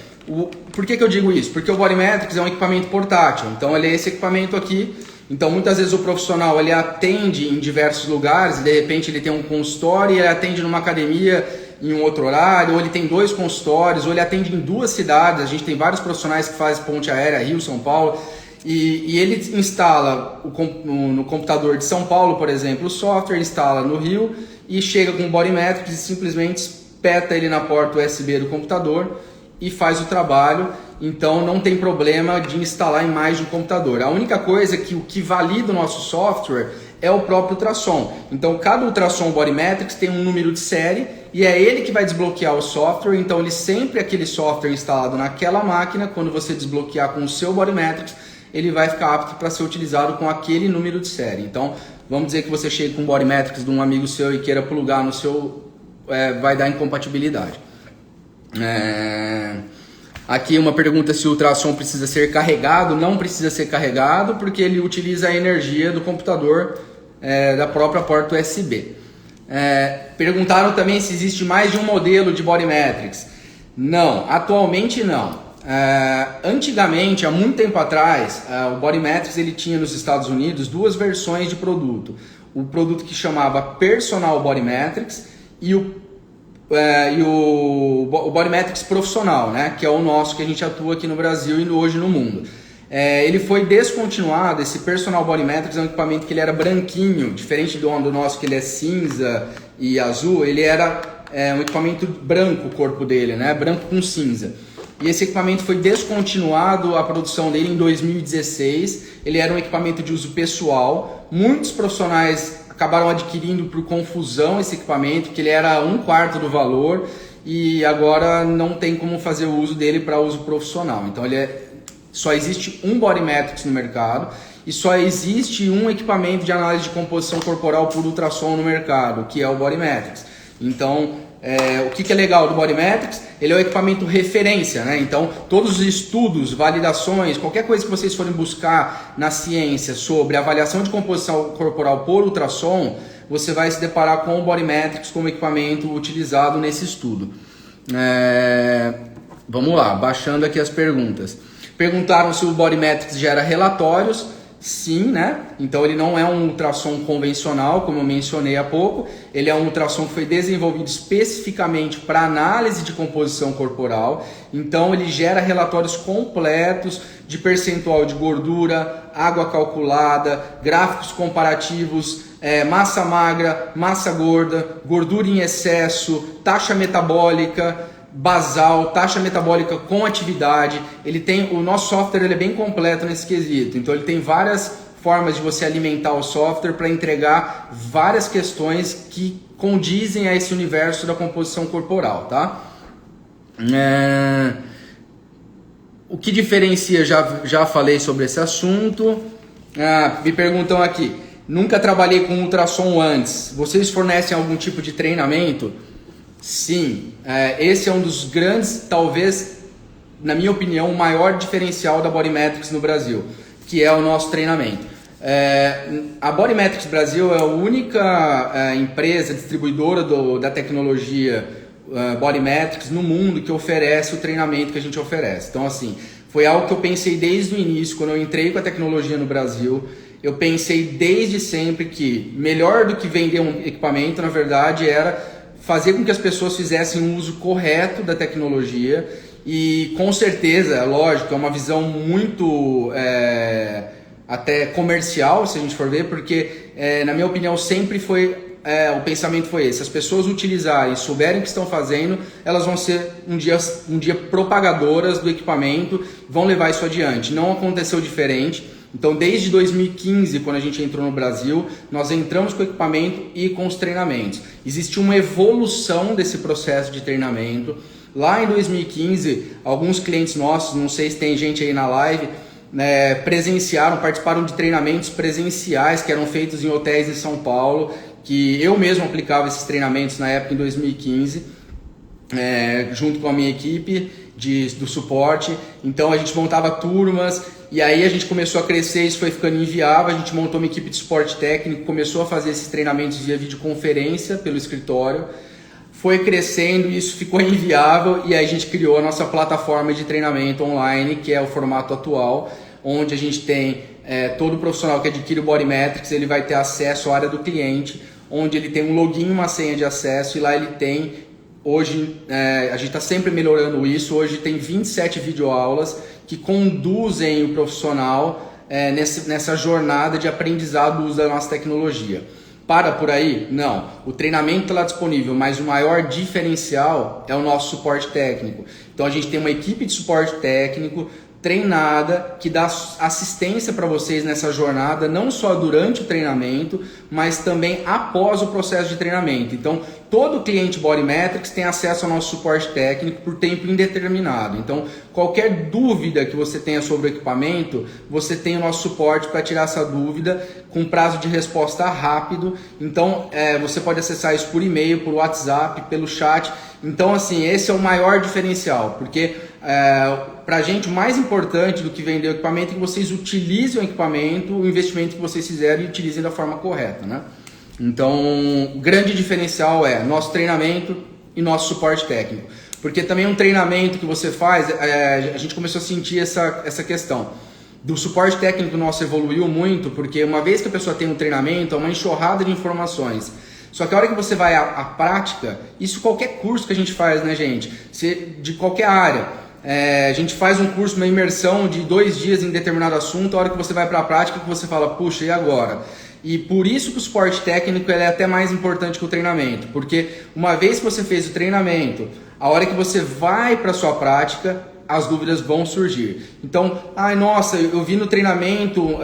Por que eu digo isso? Porque o Bodymetrics é um equipamento portátil, então ele é esse equipamento aqui. Então muitas vezes o profissional ele atende em diversos lugares, de repente ele tem um consultório e ele atende numa academia em um outro horário, ou ele tem 2 consultórios, ou ele atende em 2 cidades. A gente tem vários profissionais que fazem ponte aérea, Rio, São Paulo, e ele instala no computador de São Paulo, por exemplo, o software, instala no Rio e chega com o Bodymetrics e simplesmente espeta ele na porta USB do computador e faz o trabalho. Então não tem problema de instalar em mais de um computador. A única coisa é que o que valida o nosso software é o próprio ultrassom. Então cada ultrassom Bodymetrics tem um número de série e é ele que vai desbloquear o software. Então ele sempre aquele software instalado naquela máquina, quando você desbloquear com o seu Bodymetrics, ele vai ficar apto para ser utilizado com aquele número de série. Então vamos dizer que você chega com o Bodymetrics de um amigo seu e queira plugar no seu, vai dar incompatibilidade. Aqui uma pergunta se o ultrassom precisa ser carregado. Não precisa ser carregado porque ele utiliza a energia do computador, da própria porta USB. Perguntaram também se existe mais de um modelo de Bodymetrics. Não, atualmente não. Antigamente, há muito tempo atrás, o Bodymetrics ele tinha nos Estados Unidos 2 versões de produto. O produto que chamava Personal Bodymetrics e o Bodymetrics profissional, né, que é o nosso que a gente atua aqui no Brasil e hoje no mundo. Ele foi descontinuado. Esse Personal Bodymetrics é um equipamento que ele era branquinho, diferente do nosso que ele é cinza e azul. Ele era um equipamento branco, o corpo dele, né, branco com cinza. E esse equipamento foi descontinuado, a produção dele em 2016. Ele era um equipamento de uso pessoal. Muitos profissionais acabaram adquirindo por confusão esse equipamento, que ele era 1/4 do valor e agora não tem como fazer o uso dele para uso profissional. Então só existe um Bodymetrics no mercado e só existe um equipamento de análise de composição corporal por ultrassom no mercado, que é o Bodymetrics. Então o que é legal do Bodymetrics? Ele é um equipamento referência, né? Então todos os estudos, validações, qualquer coisa que vocês forem buscar na ciência sobre avaliação de composição corporal por ultrassom, você vai se deparar com o Bodymetrics como equipamento utilizado nesse estudo. Vamos lá, baixando aqui as perguntas. Perguntaram se o Bodymetrics gera relatórios. Sim, né? Então ele não é um ultrassom convencional, como eu mencionei há pouco. Ele é um ultrassom que foi desenvolvido especificamente para análise de composição corporal. Então ele gera relatórios completos de percentual de gordura, água calculada, gráficos comparativos, massa magra, massa gorda, gordura em excesso, taxa metabólica basal, taxa metabólica com atividade. O nosso software ele é bem completo nesse quesito, então ele tem várias formas de você alimentar o software para entregar várias questões que condizem a esse universo da composição corporal, tá? O que diferencia, já falei sobre esse assunto. Me perguntam aqui, nunca trabalhei com ultrassom antes, vocês fornecem algum tipo de treinamento? Sim, esse é um dos grandes, talvez, na minha opinião, o maior diferencial da Bodymetrics no Brasil, que é o nosso treinamento. A Bodymetrics Brasil é a única empresa distribuidora da tecnologia Bodymetrics no mundo que oferece o treinamento que a gente oferece. Então, assim, foi algo que eu pensei desde o início, quando eu entrei com a tecnologia no Brasil. Eu pensei desde sempre que melhor do que vender um equipamento, na verdade, era fazer com que as pessoas fizessem um uso correto da tecnologia. E com certeza, lógico, é uma visão muito até comercial, se a gente for ver, porque na minha opinião sempre foi, o pensamento foi esse: as pessoas utilizarem, souberem o que estão fazendo, elas vão ser um dia propagadoras do equipamento, vão levar isso adiante. Não aconteceu diferente. Então, desde 2015, quando a gente entrou no Brasil, nós entramos com o equipamento e com os treinamentos. Existe uma evolução desse processo de treinamento. Lá em 2015, alguns clientes nossos, não sei se tem gente aí na live, participaram de treinamentos presenciais que eram feitos em hotéis em São Paulo, que eu mesmo aplicava esses treinamentos na época, em 2015, junto com a minha equipe do suporte. Então a gente montava turmas e aí a gente começou a crescer, isso foi ficando inviável, a gente montou uma equipe de suporte técnico, começou a fazer esses treinamentos via videoconferência pelo escritório, foi crescendo, isso ficou inviável e aí a gente criou a nossa plataforma de treinamento online, que é o formato atual, onde a gente tem todo profissional que adquire o Bodymetrics, ele vai ter acesso à área do cliente, onde ele tem um login, uma senha de acesso, e lá ele tem. Hoje, a gente está sempre melhorando isso. Hoje tem 27 videoaulas que conduzem o profissional nessa jornada de aprendizado do uso da nossa tecnologia. Para por aí? Não. O treinamento está lá disponível, mas o maior diferencial é o nosso suporte técnico. Então a gente tem uma equipe de suporte técnico treinada, que dá assistência para vocês nessa jornada, não só durante o treinamento, mas também após o processo de treinamento. Então, todo cliente Bodymetrics tem acesso ao nosso suporte técnico por tempo indeterminado. Então, qualquer dúvida que você tenha sobre o equipamento, você tem o nosso suporte para tirar essa dúvida com prazo de resposta rápido. Então, você pode acessar isso por e-mail, por WhatsApp, pelo chat. Então, assim, esse é o maior diferencial, porque para a gente o mais importante do que vender o equipamento é que vocês utilizem o equipamento, o investimento que vocês fizeram, e utilizem da forma correta, né? Então, o grande diferencial é nosso treinamento e nosso suporte técnico. Porque também um treinamento que você faz, a gente começou a sentir essa questão. Do suporte técnico nosso evoluiu muito, porque uma vez que a pessoa tem um treinamento, é uma enxurrada de informações. Só que a hora que você vai à prática, isso qualquer curso que a gente faz, né, gente? De qualquer área. A gente faz um curso, uma imersão de 2 dias em determinado assunto, a hora que você vai para a prática, que você fala, puxa, e agora? E por isso que o suporte técnico é até mais importante que o treinamento, porque uma vez que você fez o treinamento, a hora que você vai para a sua prática, as dúvidas vão surgir. Então, nossa, eu vi no treinamento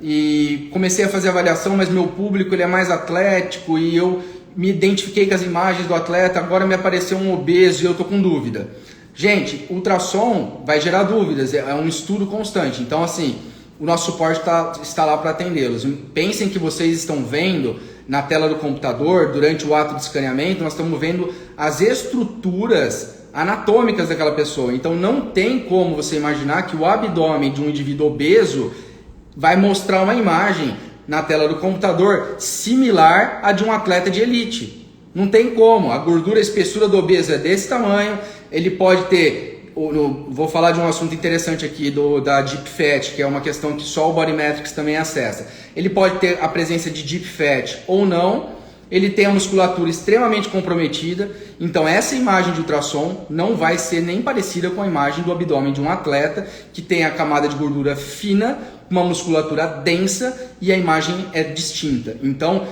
e comecei a fazer avaliação, mas meu público ele é mais atlético e eu me identifiquei com as imagens do atleta, agora me apareceu um obeso e eu tô com dúvida. Gente, ultrassom vai gerar dúvidas, é um estudo constante. Então, assim, o nosso suporte está lá para atendê-los. Pensem que vocês estão vendo na tela do computador, durante o ato de escaneamento, nós estamos vendo as estruturas anatômicas daquela pessoa. Então, não tem como você imaginar que o abdômen de um indivíduo obeso vai mostrar uma imagem na tela do computador similar à de um atleta de elite. Não tem como. A gordura, a espessura do obeso é desse tamanho, ele pode ter vou falar de um assunto interessante aqui da Deep Fat, que é uma questão que só o Body Metrics também acessa. Ele pode ter a presença de Deep Fat ou não, ele tem a musculatura extremamente comprometida, então essa imagem de ultrassom não vai ser nem parecida com a imagem do abdômen de um atleta que tem a camada de gordura fina, uma musculatura densa e a imagem é distinta. Então,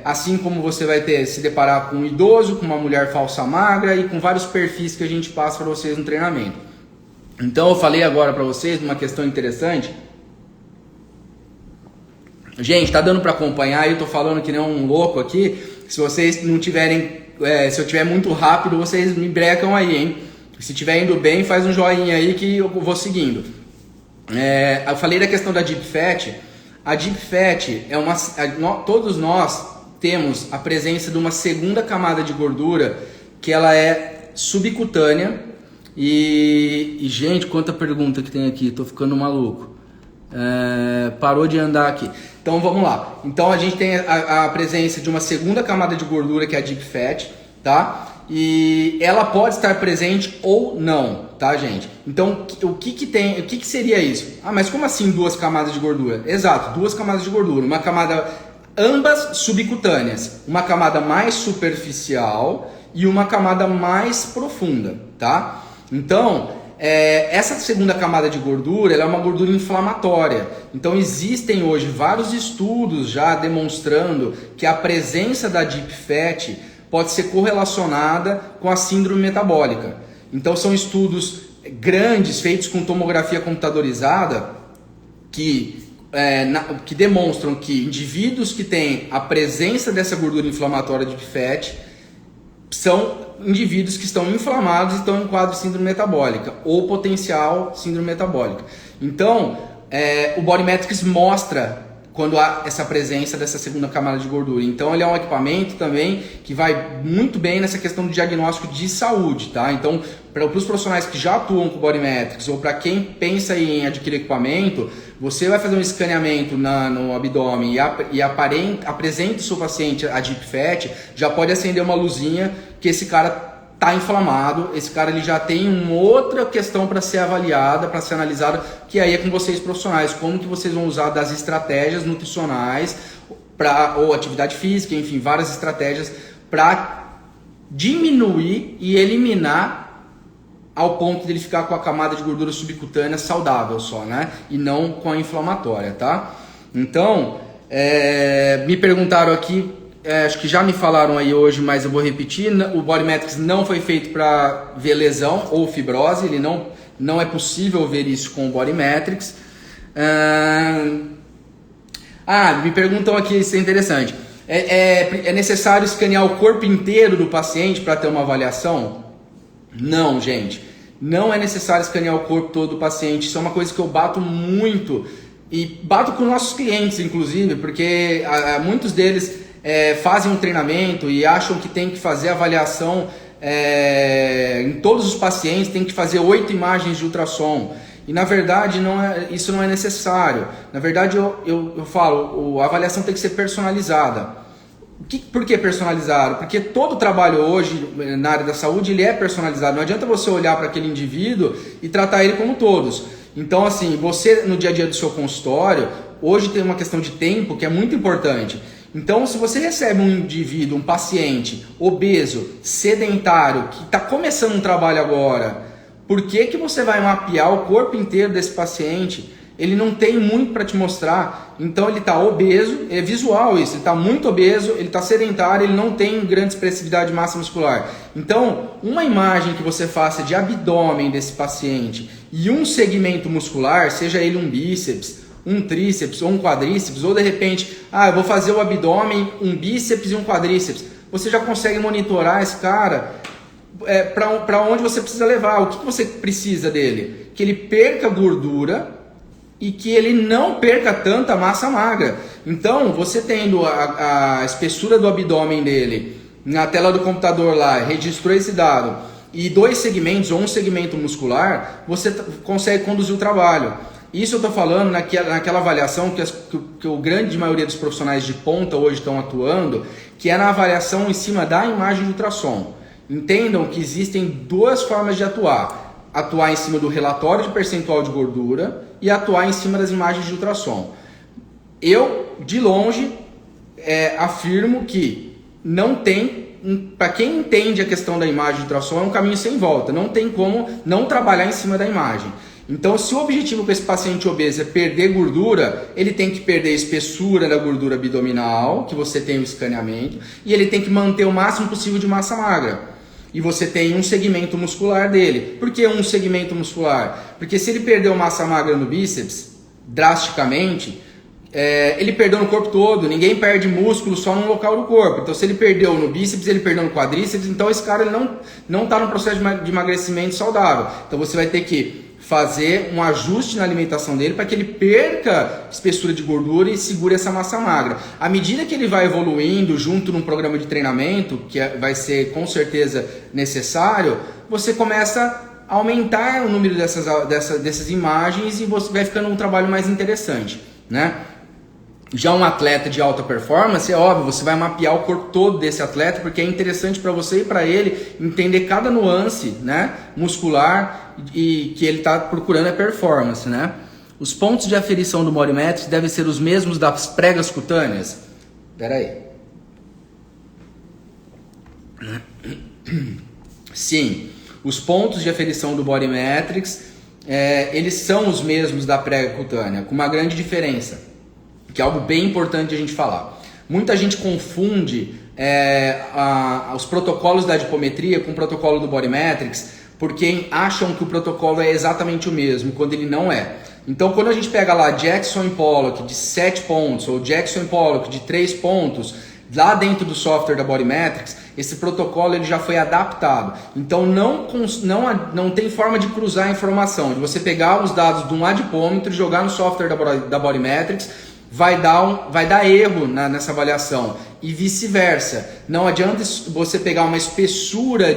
assim como você vai se deparar com um idoso, com uma mulher falsa magra e com vários perfis que a gente passa para vocês no treinamento. Então eu falei agora para vocês uma questão interessante. Gente, tá dando para acompanhar, eu tô falando que nem um louco aqui. Se vocês não tiverem, se eu tiver muito rápido, vocês me brecam aí, hein? Se tiver indo bem, faz um joinha aí que eu vou seguindo. Eu falei da questão da Deep Fat. A Deep Fat todos nós temos a presença de uma segunda camada de gordura que ela é subcutânea. E gente, quanta pergunta que tem aqui, tô ficando maluco. Parou de andar aqui. Então vamos lá. Então a gente tem a presença de uma segunda camada de gordura que é a Deep Fat, tá? E ela pode estar presente ou não, tá, gente? Então o que seria isso? Ah, mas como assim duas camadas de gordura? Exato, duas camadas de gordura, uma camada, ambas subcutâneas, uma camada mais superficial e uma camada mais profunda, tá? Então essa segunda camada de gordura ela é uma gordura inflamatória. Então existem hoje vários estudos já demonstrando que a presença da Deep Fat pode ser correlacionada com a síndrome metabólica. Então são estudos grandes feitos com tomografia computadorizada que demonstram que indivíduos que têm a presença dessa gordura inflamatória Deep Fat são indivíduos que estão inflamados e estão em quadro de síndrome metabólica ou potencial síndrome metabólica. Então, o Body Metrics mostra quando há essa presença dessa segunda camada de gordura. Então, ele é um equipamento também que vai muito bem nessa questão do diagnóstico de saúde, tá? Então, para os profissionais que já atuam com Body Metrics ou para quem pensa em adquirir equipamento, você vai fazer um escaneamento no abdômen e apresenta o seu paciente a Deep Fat, já pode acender uma luzinha que esse cara está inflamado, esse cara ele já tem uma outra questão para ser avaliada, para ser analisada, que aí é com vocês profissionais, como que vocês vão usar das estratégias nutricionais ou atividade física, enfim, várias estratégias para diminuir e eliminar ao ponto de ele ficar com a camada de gordura subcutânea saudável só, né? E não com a inflamatória, tá? Então, me perguntaram aqui, acho que já me falaram aí hoje, mas eu vou repetir, o Body Metrics não foi feito para ver lesão ou fibrose, ele não é possível ver isso com o Body Metrics. Me perguntam aqui, isso é interessante, é necessário escanear o corpo inteiro do paciente para ter uma avaliação? Não, gente, não é necessário escanear o corpo todo do paciente. Isso é uma coisa que eu bato muito e bato com nossos clientes, inclusive, porque muitos deles fazem um treinamento e acham que tem que fazer avaliação em todos os pacientes, tem que fazer 8 imagens de ultrassom. E na verdade isso não é necessário. Na verdade eu falo, a avaliação tem que ser personalizada. Por que personalizado? Porque todo trabalho hoje na área da saúde ele é personalizado. Não adianta você olhar para aquele indivíduo e tratar ele como todos. Então assim, você no dia a dia do seu consultório, hoje tem uma questão de tempo que é muito importante. Então se você recebe um indivíduo, um paciente obeso, sedentário, que está começando um trabalho agora, por que você vai mapear o corpo inteiro desse paciente? Ele não tem muito para te mostrar, então ele está obeso, é visual isso, ele está muito obeso, ele está sedentário, ele não tem grande expressividade de massa muscular. Então, uma imagem que você faça de abdômen desse paciente e um segmento muscular, seja ele um bíceps, um tríceps ou um quadríceps, ou de repente, eu vou fazer o abdômen, um bíceps e um quadríceps, você já consegue monitorar esse cara para onde você precisa levar, o que você precisa dele? Que ele perca gordura e que ele não perca tanta massa magra. Então, você tendo a espessura do abdômen dele na tela do computador lá, registrou esse dado, e 2 segmentos ou um segmento muscular, você consegue conduzir o trabalho. Isso eu estou falando naquela avaliação que a grande maioria dos profissionais de ponta hoje estão atuando, que é na avaliação em cima da imagem de ultrassom. Entendam que existem 2 formas de atuar. atuar em cima do relatório de percentual de gordura e atuar em cima das imagens de ultrassom. Eu, de longe, afirmo que não tem, para quem entende a questão da imagem de ultrassom, é um caminho sem volta, não tem como não trabalhar em cima da imagem. Então, se o objetivo para esse paciente obeso é perder gordura, ele tem que perder a espessura da gordura abdominal, que você tem o escaneamento, e ele tem que manter o máximo possível de massa magra. E você tem um segmento muscular dele. Por que um segmento muscular? Porque se ele perdeu massa magra no bíceps, drasticamente, ele perdeu no corpo todo. Ninguém perde músculo só num local do corpo. Então, se ele perdeu no bíceps, ele perdeu no quadríceps, então esse cara ele não está no processo de emagrecimento saudável. Então, você vai ter que fazer um ajuste na alimentação dele para que ele perca espessura de gordura e segure essa massa magra. À medida que ele vai evoluindo junto num programa de treinamento, que vai ser com certeza necessário, você começa a aumentar o número dessas imagens e você vai ficando um trabalho mais interessante, né? Já um atleta de alta performance, é óbvio, você vai mapear o corpo todo desse atleta, porque é interessante para você e para ele entender cada nuance, né, muscular e que ele está procurando é performance, né? Os pontos de aferição do Body Metrics devem ser os mesmos das pregas cutâneas? Espera aí. Sim, os pontos de aferição do Body Metrics, eles são os mesmos da prega cutânea, com uma grande diferença, que é algo bem importante a gente falar. Muita gente confunde os protocolos da adipometria com o protocolo do Body Metrics, porque acham que o protocolo é exatamente o mesmo, quando ele não é. Então, quando a gente pega lá Jackson e Pollock de 7 pontos, ou Jackson e Pollock de 3 pontos, lá dentro do software da Body Metrics, esse protocolo ele já foi adaptado. Então, não tem forma de cruzar a informação, de você pegar os dados de um adipômetro e jogar no software da Body Metrics, vai dar erro nessa avaliação e vice-versa. Não adianta você pegar uma espessura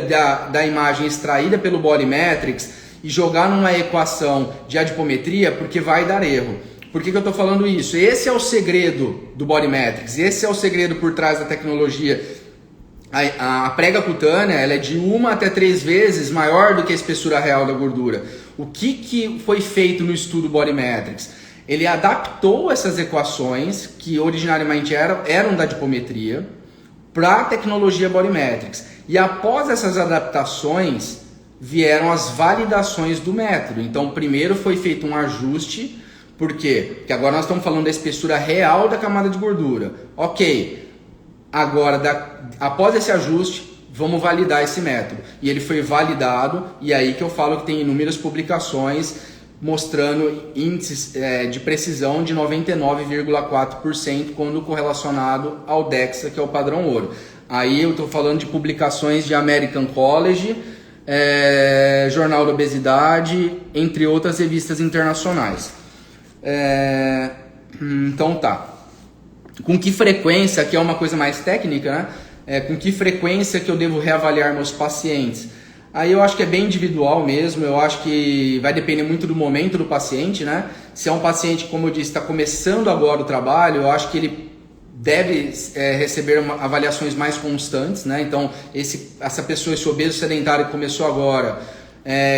da imagem extraída pelo Body Metrics e jogar numa equação de adipometria, porque vai dar erro. Por que eu estou falando isso? Esse é o segredo do Body Metrics, esse é o segredo por trás da tecnologia. A prega cutânea ela é de 1 até 3 vezes maior do que a espessura real da gordura. O que foi feito no estudo Body Metrics? Ele adaptou essas equações, que originariamente eram da adipometria, para a tecnologia Body Metrics. E após essas adaptações, vieram as validações do método. Então, primeiro foi feito um ajuste. Por quê? Porque agora nós estamos falando da espessura real da camada de gordura. Ok, agora, após esse ajuste, vamos validar esse método. E ele foi validado, e aí que eu falo que tem inúmeras publicações mostrando índices de precisão de 99,4% quando correlacionado ao DEXA, que é o padrão ouro. Aí eu estou falando de publicações de American College, Jornal da Obesidade, entre outras revistas internacionais. Então tá. Com que frequência, aqui é uma coisa mais técnica, né? Com que frequência que eu devo reavaliar meus pacientes? Aí eu acho que é bem individual mesmo, eu acho que vai depender muito do momento do paciente, né? Se é um paciente, como eu disse, está começando agora o trabalho, eu acho que ele deve receber avaliações mais constantes, né? Então, essa pessoa, esse obeso sedentário que começou agora,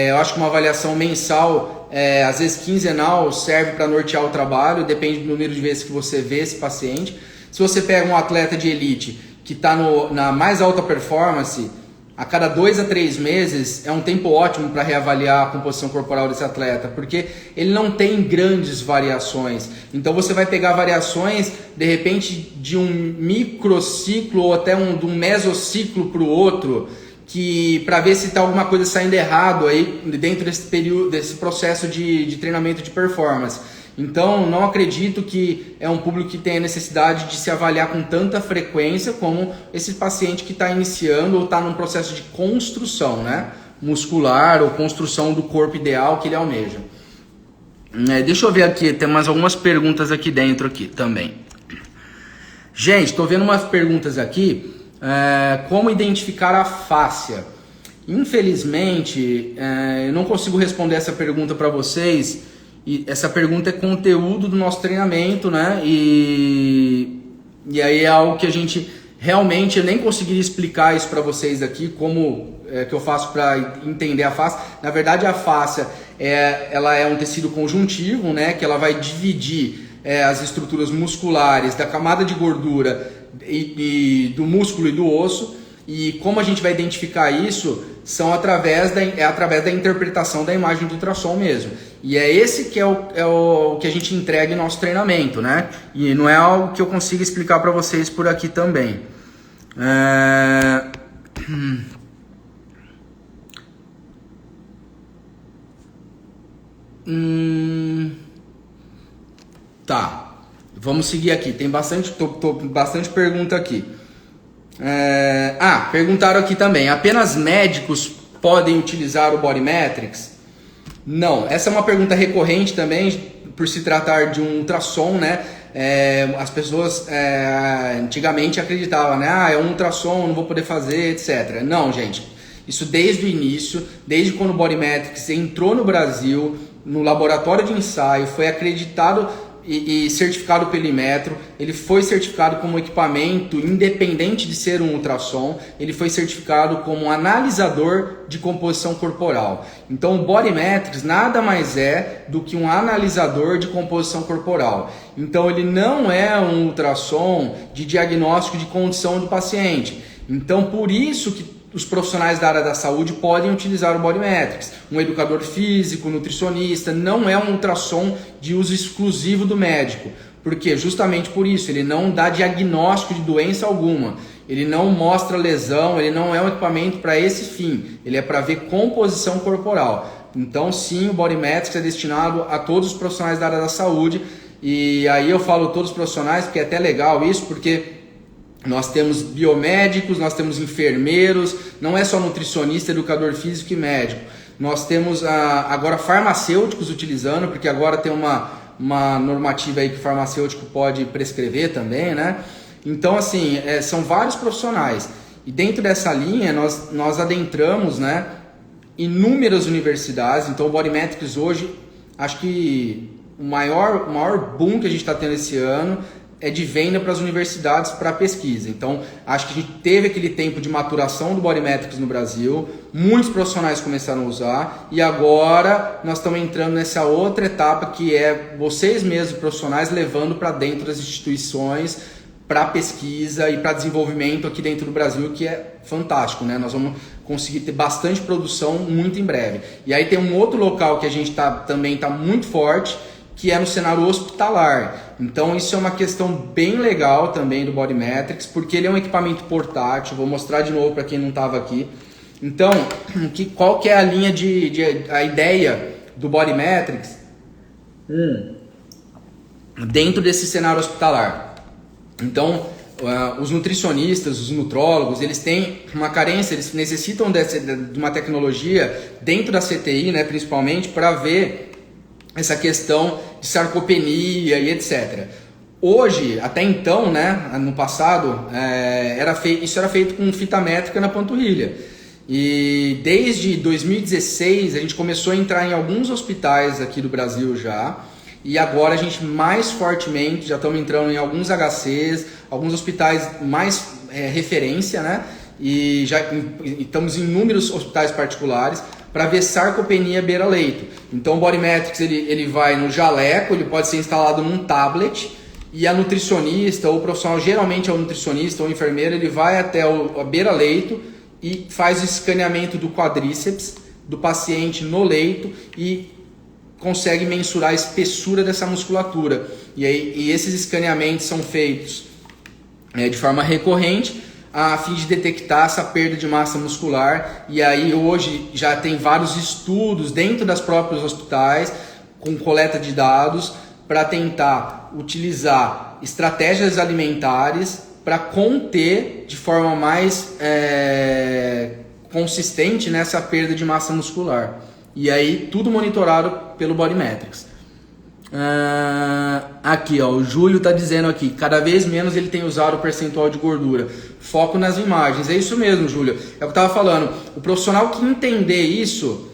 eu acho que uma avaliação mensal, às vezes quinzenal, serve para nortear o trabalho, depende do número de vezes que você vê esse paciente. Se você pega um atleta de elite que está na mais alta performance, a cada 2 a 3 meses é um tempo ótimo para reavaliar a composição corporal desse atleta, porque ele não tem grandes variações. Então você vai pegar variações, de repente, de um microciclo ou até de um mesociclo para o outro, para ver se está alguma coisa saindo errado aí dentro desse período, desse processo de treinamento de performance. Então, não acredito que é um público que tenha necessidade de se avaliar com tanta frequência como esse paciente que está iniciando ou está num processo de construção, né, muscular ou construção do corpo ideal que ele almeja. Deixa eu ver aqui, tem mais algumas perguntas aqui dentro aqui também. Gente, estou vendo umas perguntas aqui. Como identificar a fáscia? Infelizmente, eu não consigo responder essa pergunta para vocês. E essa pergunta é conteúdo do nosso treinamento, né? E aí é algo que a gente Realmente eu nem conseguiria explicar isso para vocês aqui, como que eu faço para entender a face. Na verdade, a face ela é um tecido conjuntivo, né, que ela vai dividir as estruturas musculares da camada de gordura e do músculo e do osso. E como a gente vai identificar isso são através da interpretação da imagem do ultrassom mesmo. E é esse que é o que a gente entrega em nosso treinamento, né? E não é algo que eu consiga explicar para vocês por aqui também. Tá, vamos seguir aqui. Tem bastante pergunta aqui. Perguntaram aqui também, apenas médicos podem utilizar o Body Metrics? Não, essa é uma pergunta recorrente também, por se tratar de um ultrassom, né? As pessoas antigamente acreditavam, né? É um ultrassom, não vou poder fazer, etc. Não, gente, isso desde o início, desde quando o Body Metrics entrou no Brasil, no laboratório de ensaio, foi acreditado e certificado pelo Inmetro. Ele foi certificado como equipamento independente de ser um ultrassom, ele foi certificado como um analisador de composição corporal. Então o Body Metrics nada mais é do que um analisador de composição corporal. Então ele não é um ultrassom de diagnóstico de condição do paciente. Então por isso que os profissionais da área da saúde podem utilizar o Body Metrics. Um educador físico, nutricionista, não é um ultrassom de uso exclusivo do médico. Porque justamente por isso, ele não dá diagnóstico de doença alguma. Ele não mostra lesão, ele não é um equipamento para esse fim. Ele é para ver composição corporal. Então sim, o Body Metrics é destinado a todos os profissionais da área da saúde. E aí eu falo todos os profissionais, porque é até legal isso, porque nós temos biomédicos, nós temos enfermeiros, não é só nutricionista, educador físico e médico. Nós temos agora farmacêuticos utilizando, porque agora tem uma normativa aí que o farmacêutico pode prescrever também, né? Então, assim, são vários profissionais. E dentro dessa linha, nós adentramos, né, inúmeras universidades. Então, o Body Metrics hoje, acho que o maior boom que a gente está tendo esse ano é de venda para as universidades para pesquisa. Então, acho que a gente teve aquele tempo de maturação do Body Metrics no Brasil, muitos profissionais começaram a usar e agora nós estamos entrando nessa outra etapa que é vocês mesmos, profissionais, levando para dentro das instituições para pesquisa e para desenvolvimento aqui dentro do Brasil, que é fantástico, né? Nós vamos conseguir ter bastante produção muito em breve. E aí tem um outro local que a gente também está muito forte, que é no cenário hospitalar. Então isso é uma questão bem legal também do Body Metrics, porque ele é um equipamento portátil. Vou mostrar de novo para quem não estava aqui. Então, qual que é a linha a ideia do Body Metrics dentro desse cenário hospitalar? Então, os nutricionistas, os nutrólogos, eles têm uma carência, eles necessitam de uma tecnologia dentro da CTI, né, principalmente, para ver essa questão de sarcopenia e etc. Hoje, até então, né, no passado, isso era feito com fita métrica na panturrilha. E desde 2016 a gente começou a entrar em alguns hospitais aqui do Brasil já. E agora a gente mais fortemente já estamos entrando em alguns HCs, alguns hospitais mais referência, né? E já estamos em inúmeros hospitais particulares para ver sarcopenia beira-leito. Então o Body Metrics ele vai no jaleco, ele pode ser instalado num tablet e a nutricionista ou o profissional, geralmente é o nutricionista ou o enfermeiro, ele vai até a beira-leito e faz o escaneamento do quadríceps do paciente no leito e consegue mensurar a espessura dessa musculatura. E esses escaneamentos são feitos de forma recorrente a fim de detectar essa perda de massa muscular. E aí hoje já tem vários estudos dentro das próprios hospitais com coleta de dados para tentar utilizar estratégias alimentares para conter de forma mais consistente nessa perda de massa muscular. E aí tudo monitorado pelo Body Metrics. Aqui, ó, o Júlio está dizendo aqui, cada vez menos ele tem usado o percentual de gordura. Foco nas imagens. É isso mesmo, Júlio. É o que eu estava falando. O profissional que entender isso,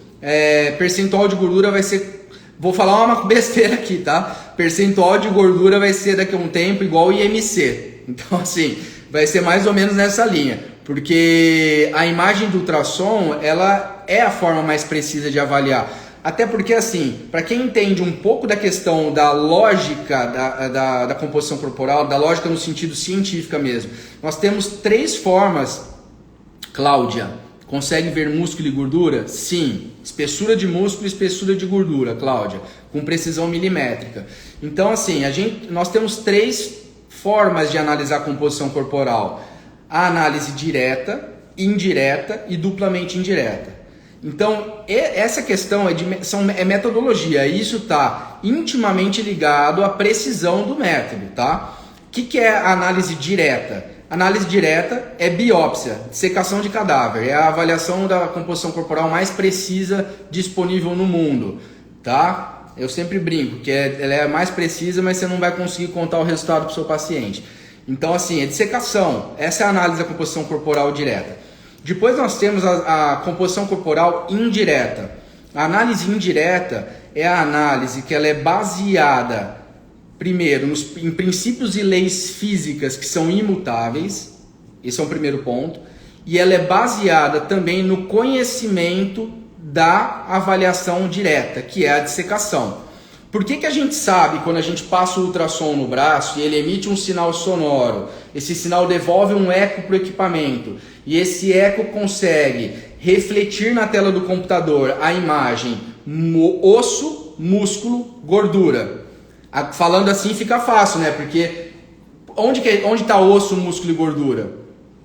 percentual de gordura vai ser... Vou falar uma besteira aqui, tá? Percentual de gordura vai ser daqui a um tempo igual IMC. Então, assim, vai ser mais ou menos nessa linha, porque a imagem do ultrassom, ela é a forma mais precisa de avaliar. Até porque, assim, para quem entende um pouco da questão da lógica da composição corporal, da lógica no sentido científica mesmo, nós temos 3 formas. Cláudia, consegue ver músculo e gordura? Sim. Espessura de músculo e espessura de gordura, Cláudia, com precisão milimétrica. Então, assim, nós temos 3 formas de analisar a composição corporal. A análise direta, indireta e duplamente indireta. Então, essa questão é metodologia, e isso está intimamente ligado à precisão do método, tá? O que é a análise direta? Análise direta é biópsia, dissecação de cadáver, é a avaliação da composição corporal mais precisa disponível no mundo, tá? Eu sempre brinco que ela é a mais precisa, mas você não vai conseguir contar o resultado para o seu paciente. Então, assim, é dissecação, essa é a análise da composição corporal direta. Depois nós temos a composição corporal indireta. A análise indireta é a análise que ela é baseada, primeiro, em princípios e leis físicas que são imutáveis. Esse é o primeiro ponto. E ela é baseada também no conhecimento da avaliação direta, que é a dissecação. Por que a gente sabe, quando a gente passa o ultrassom no braço e ele emite um sinal sonoro, esse sinal devolve um eco para o equipamento, e esse eco consegue refletir na tela do computador a imagem osso, músculo, gordura? Falando assim fica fácil, né? Porque onde está osso, músculo e gordura?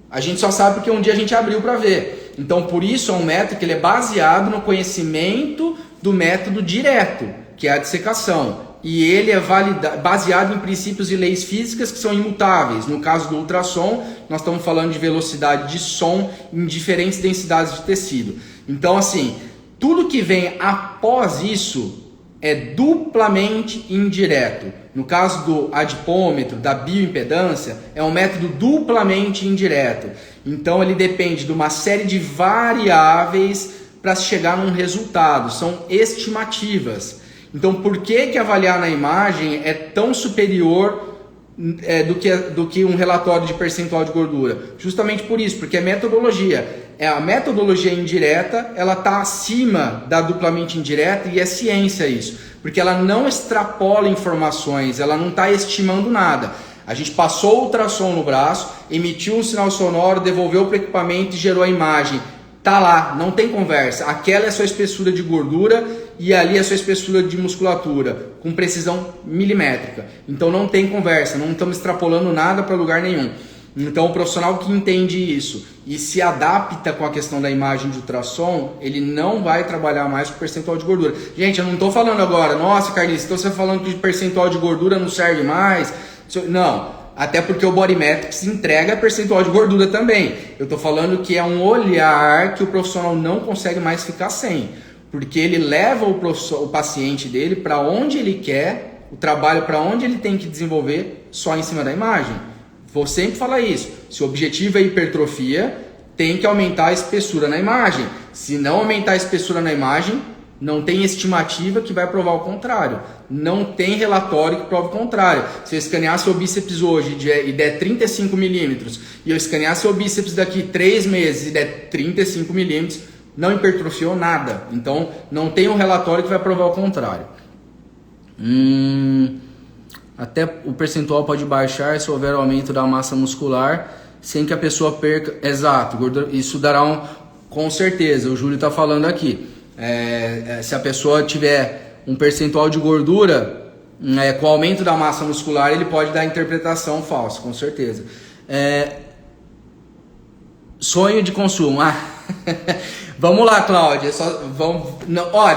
A gente só sabe porque um dia a gente abriu para ver. Então, por isso é um método que ele é baseado no conhecimento do método direto, que é a dissecação. E ele é baseado em princípios e leis físicas que são imutáveis. No caso do ultrassom, nós estamos falando de velocidade de som em diferentes densidades de tecido. Então, assim, tudo que vem após isso é duplamente indireto. No caso do adipômetro, da bioimpedância, é um método duplamente indireto. Então, ele depende de uma série de variáveis para chegar num resultado. São estimativas. Então, por que avaliar na imagem é tão superior do que um relatório de percentual de gordura? Justamente por isso, porque é metodologia. A metodologia indireta, ela está acima da duplamente indireta, e é ciência isso. Porque ela não extrapola informações, ela não está estimando nada. A gente passou o ultrassom no braço, emitiu um sinal sonoro, devolveu para o equipamento e gerou a imagem. Tá lá, não tem conversa. Aquela é a sua espessura de gordura e ali é a sua espessura de musculatura, com precisão milimétrica. Então não tem conversa, não estamos extrapolando nada para lugar nenhum. Então o profissional que entende isso e se adapta com a questão da imagem de ultrassom, ele não vai trabalhar mais com percentual de gordura. Gente, eu não estou falando agora, nossa Carlinhos, então você está falando que percentual de gordura não serve mais? Não. Até porque o Bodymetrics entrega percentual de gordura também. Eu estou falando que é um olhar que o profissional não consegue mais ficar sem. Porque ele leva o paciente dele para onde ele quer, o trabalho para onde ele tem que desenvolver, só em cima da imagem. Vou sempre falar isso. Se o objetivo é hipertrofia, tem que aumentar a espessura na imagem. Se não aumentar a espessura na imagem, não tem estimativa que vai provar o contrário. Não tem relatório que prove o contrário. Se eu escanear seu bíceps hoje e der 35 milímetros, e eu escanear seu bíceps daqui 3 meses e der 35 milímetros, não hipertrofiou nada. Então, não tem um relatório que vai provar o contrário. Até o percentual pode baixar se houver aumento da massa muscular, sem que a pessoa perca... Exato, isso dará com certeza, o Júlio está falando aqui. Se a pessoa tiver um percentual de gordura, com o aumento da massa muscular, ele pode dar interpretação falsa, com certeza. Sonho de consumo. Vamos lá, Cláudia.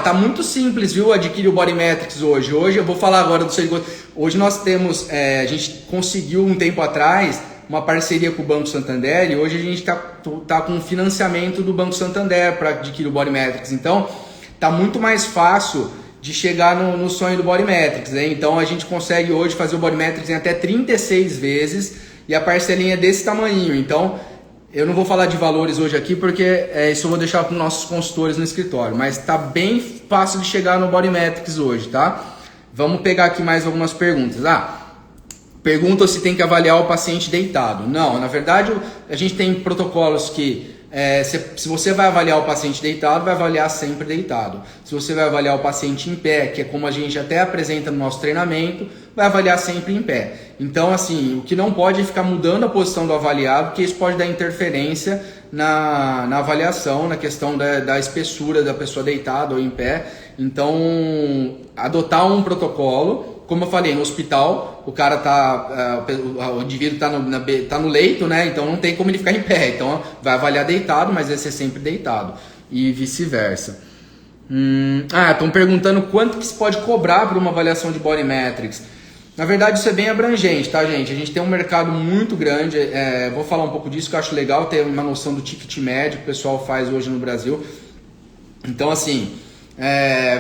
Tá muito simples, viu? Adquirir o Bodymetrics hoje. Hoje eu vou falar agora do seu. Hoje nós temos, a gente conseguiu um tempo atrás uma parceria com o Banco Santander, e hoje a gente tá com financiamento do Banco Santander para adquirir o Bodymetrics. Então, tá muito mais fácil de chegar no sonho do Bodymetrics, né? Então, a gente consegue hoje fazer o Bodymetrics em até 36 vezes e a parcelinha é desse tamanho. Então, eu não vou falar de valores hoje aqui porque isso eu vou deixar para os nossos consultores no escritório, mas tá bem fácil de chegar no Bodymetrics hoje, tá? Vamos pegar aqui mais algumas perguntas. Perguntam se tem que avaliar o paciente deitado. Não, na verdade a gente tem protocolos que se você vai avaliar o paciente deitado, vai avaliar sempre deitado. Se você vai avaliar o paciente em pé, que é como a gente até apresenta no nosso treinamento, vai avaliar sempre em pé. Então, assim, o que não pode é ficar mudando a posição do avaliado, porque isso pode dar interferência na avaliação, na questão da espessura da pessoa deitada ou em pé. Então, adotar um protocolo. Como eu falei, no hospital, o cara o indivíduo tá no leito, né? Então não tem como ele ficar em pé. Então vai avaliar deitado, mas vai ser sempre deitado. E vice-versa. Estão perguntando quanto que se pode cobrar por uma avaliação de Body Metrics. Na verdade isso é bem abrangente, tá, gente? A gente tem um mercado muito grande. Vou falar um pouco disso, que eu acho legal ter uma noção do ticket médio que o pessoal faz hoje no Brasil. Então, assim...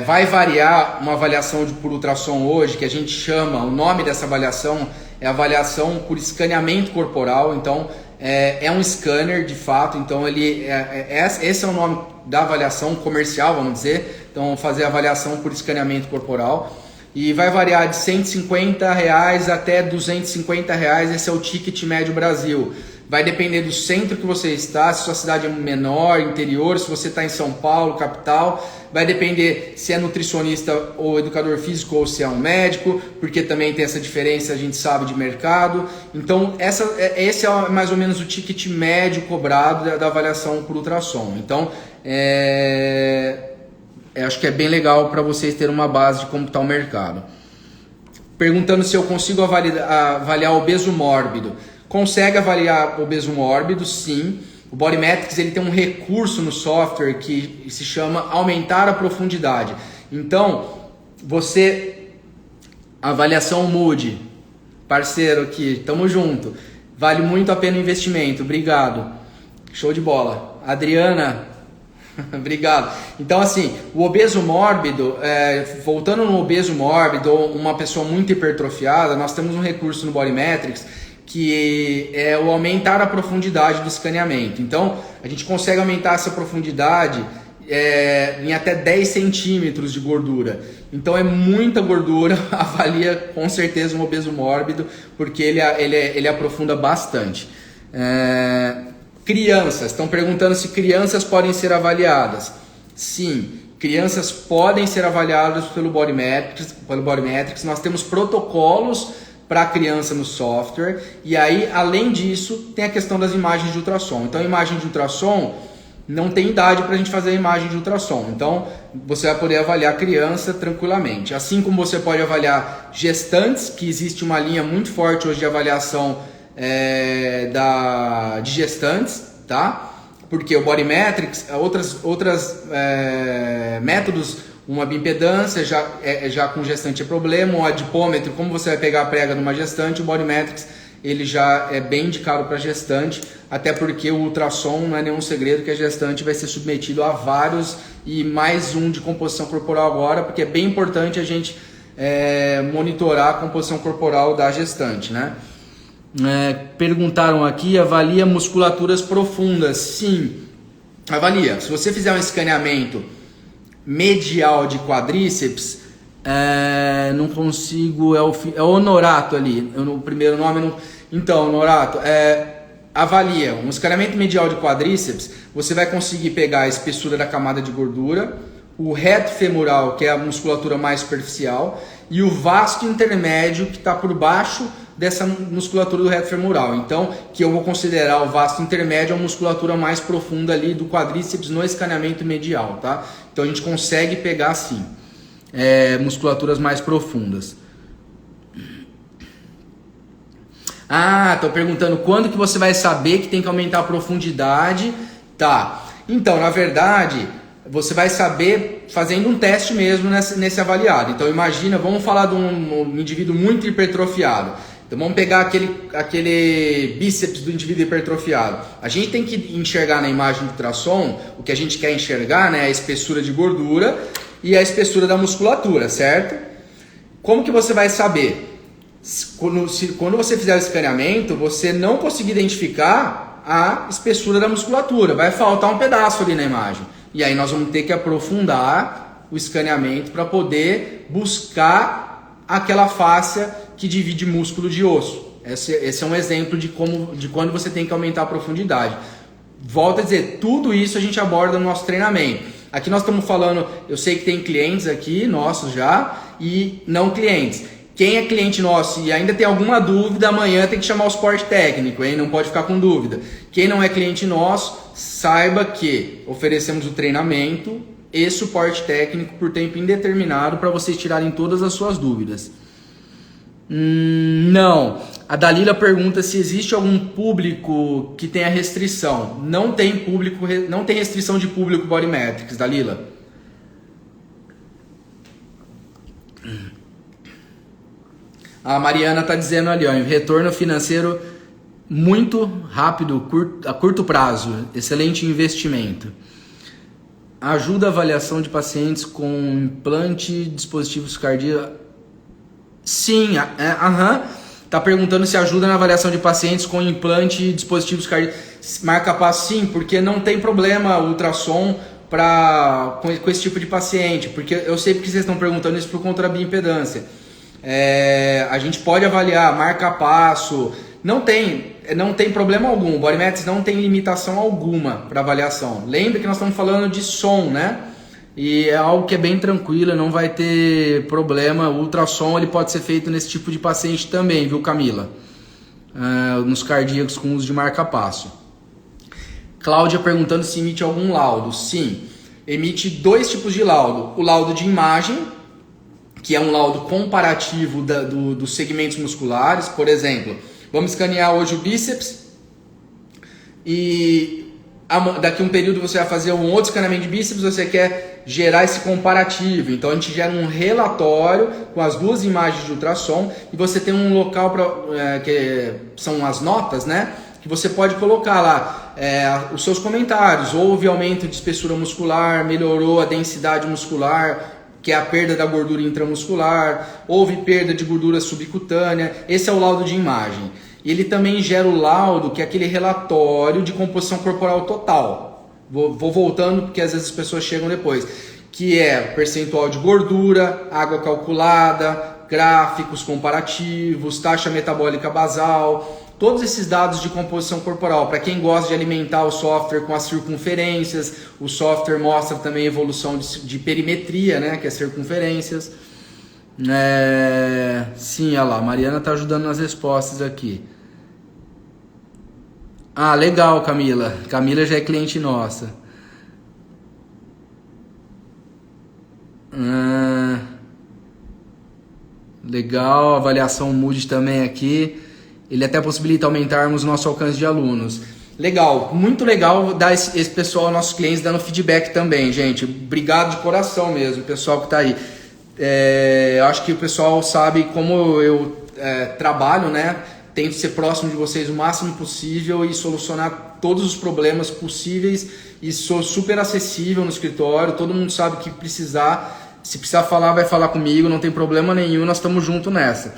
vai variar uma avaliação por ultrassom hoje, que a gente chama, o nome dessa avaliação é avaliação por escaneamento corporal. Então é um scanner de fato, então esse é o nome da avaliação comercial, vamos dizer. Então fazer avaliação por escaneamento corporal, e vai variar de R$150 até R$250, esse é o ticket médio Brasil. Vai depender do centro que você está, se sua cidade é menor, interior, se você está em São Paulo, capital. Vai depender se é nutricionista ou educador físico ou se é um médico, porque também tem essa diferença, a gente sabe, de mercado. Então, esse é mais ou menos o ticket médio cobrado da avaliação por ultrassom. Então, acho que é bem legal para vocês terem uma base de como está o mercado. Perguntando se eu consigo avaliar obeso mórbido. Consegue avaliar obeso mórbido, sim. O Body Metrics ele tem um recurso no software que se chama aumentar a profundidade. Então, avaliação MUD, parceiro aqui, tamo junto. Vale muito a pena o investimento, obrigado. Show de bola. Adriana, obrigado. Então, assim, o obeso mórbido, voltando no obeso mórbido ou uma pessoa muito hipertrofiada, nós temos um recurso no Body Metrics que é o aumentar a profundidade do escaneamento. Então, a gente consegue aumentar essa profundidade em até 10 centímetros de gordura. Então, é muita gordura, avalia com certeza um obeso mórbido, porque ele aprofunda bastante. Crianças, estão perguntando se crianças podem ser avaliadas. Sim, crianças podem ser avaliadas pelo Body Metrics. Nós temos protocolos para a criança no software, e aí além disso tem a questão das imagens de ultrassom. Então a imagem de ultrassom não tem idade para a gente fazer a imagem de ultrassom, então você vai poder avaliar a criança tranquilamente, assim como você pode avaliar gestantes, que existe uma linha muito forte hoje de avaliação de gestantes, tá? Porque o Body Metrics, outras métodos, uma bioimpedância já com gestante é problema, um adipômetro, como você vai pegar a prega numa gestante, o Body Metrics ele já é bem indicado para gestante, até porque o ultrassom não é nenhum segredo que a gestante vai ser submetido a vários e mais um de composição corporal agora, porque é bem importante a gente monitorar a composição corporal da gestante, né? Perguntaram aqui, avalia musculaturas profundas. Sim, avalia. Se você fizer um escaneamento medial de quadríceps, não consigo, é o Norato ali, no primeiro nome. Então, Norato, avalia um escaneamento medial de quadríceps, você vai conseguir pegar a espessura da camada de gordura, o reto femoral, que é a musculatura mais superficial, e o vasto intermédio, que está por baixo dessa musculatura do reto femoral. Então, que eu vou considerar o vasto intermédio a musculatura mais profunda ali do quadríceps no escaneamento medial, tá? Então a gente consegue pegar assim, musculaturas mais profundas. Tô perguntando quando que você vai saber que tem que aumentar a profundidade. Tá, então na verdade você vai saber fazendo um teste mesmo nesse avaliado. Então imagina, vamos falar de um indivíduo muito hipertrofiado. Então vamos pegar aquele bíceps do indivíduo hipertrofiado. A gente tem que enxergar na imagem de ultrassom, o que a gente quer enxergar, né, a espessura de gordura e a espessura da musculatura, certo? Como que você vai saber? Quando você fizer o escaneamento, você não conseguir identificar a espessura da musculatura, vai faltar um pedaço ali na imagem. E aí nós vamos ter que aprofundar o escaneamento para poder buscar aquela fáscia que divide músculo de osso. Esse é um exemplo de quando você tem que aumentar a profundidade. Volto a dizer, tudo isso a gente aborda no nosso treinamento. Aqui nós estamos falando, eu sei que tem clientes aqui nossos já e não clientes. Quem é cliente nosso e ainda tem alguma dúvida, amanhã tem que chamar o suporte técnico, hein? Não pode ficar com dúvida. Quem não é cliente nosso, saiba que oferecemos o treinamento e suporte técnico por tempo indeterminado para vocês tirarem todas as suas dúvidas. Não. A Dalila pergunta se existe algum público que tenha restrição. Não tem público, não tem restrição de público Body Metrics, Dalila. A Mariana está dizendo ali, ó, retorno financeiro muito rápido, a curto prazo, excelente investimento. Ajuda a avaliação de pacientes com implante, dispositivos cardíacos. Sim, tá perguntando se ajuda na avaliação de pacientes com implante e dispositivos cardíacos. Marca-passo, sim, porque não tem problema ultrassom com esse tipo de paciente, porque eu sei porque vocês estão perguntando isso por conta da bioimpedância. A gente pode avaliar marca-passo, não tem problema algum, o Body Metrics não tem limitação alguma para avaliação. Lembre que nós estamos falando de som, né? E é algo que é bem tranquilo, não vai ter problema. O ultrassom ele pode ser feito nesse tipo de paciente também, viu, Camila? Nos cardíacos com uso de marca-passo. Cláudia perguntando se emite algum laudo. Sim, emite 2 tipos de laudo. O laudo de imagem, que é um laudo comparativo dos segmentos musculares. Por exemplo, vamos escanear hoje o bíceps e daqui a um período você vai fazer um outro escaneamento de bíceps, você quer gerar esse comparativo. Então a gente gera um relatório com as 2 imagens de ultrassom e você tem um local que são as notas, né? Que você pode colocar lá os seus comentários. Houve aumento de espessura muscular, melhorou a densidade muscular, que é a perda da gordura intramuscular, houve perda de gordura subcutânea. Esse é o laudo de imagem. E ele também gera o laudo, que é aquele relatório de composição corporal total. Vou voltando, porque às vezes as pessoas chegam depois. Que é percentual de gordura, água calculada, gráficos comparativos, taxa metabólica basal. Todos esses dados de composição corporal. Para quem gosta de alimentar o software com as circunferências, o software mostra também evolução de perimetria, né, que é circunferências. Sim, olha lá, a Mariana está ajudando nas respostas aqui. Ah, legal, Camila. Camila já é cliente nossa. Legal, avaliação Mood também aqui. Ele até possibilita aumentarmos nosso alcance de alunos. Legal, muito legal dar esse pessoal, nossos clientes, dando feedback também, gente. Obrigado de coração mesmo, o pessoal que está aí. Eu acho que o pessoal sabe como eu trabalho, né? Tento ser próximo de vocês o máximo possível e solucionar todos os problemas possíveis. E sou super acessível no escritório, todo mundo sabe que precisar. Se precisar falar, vai falar comigo, não tem problema nenhum, nós estamos juntos nessa.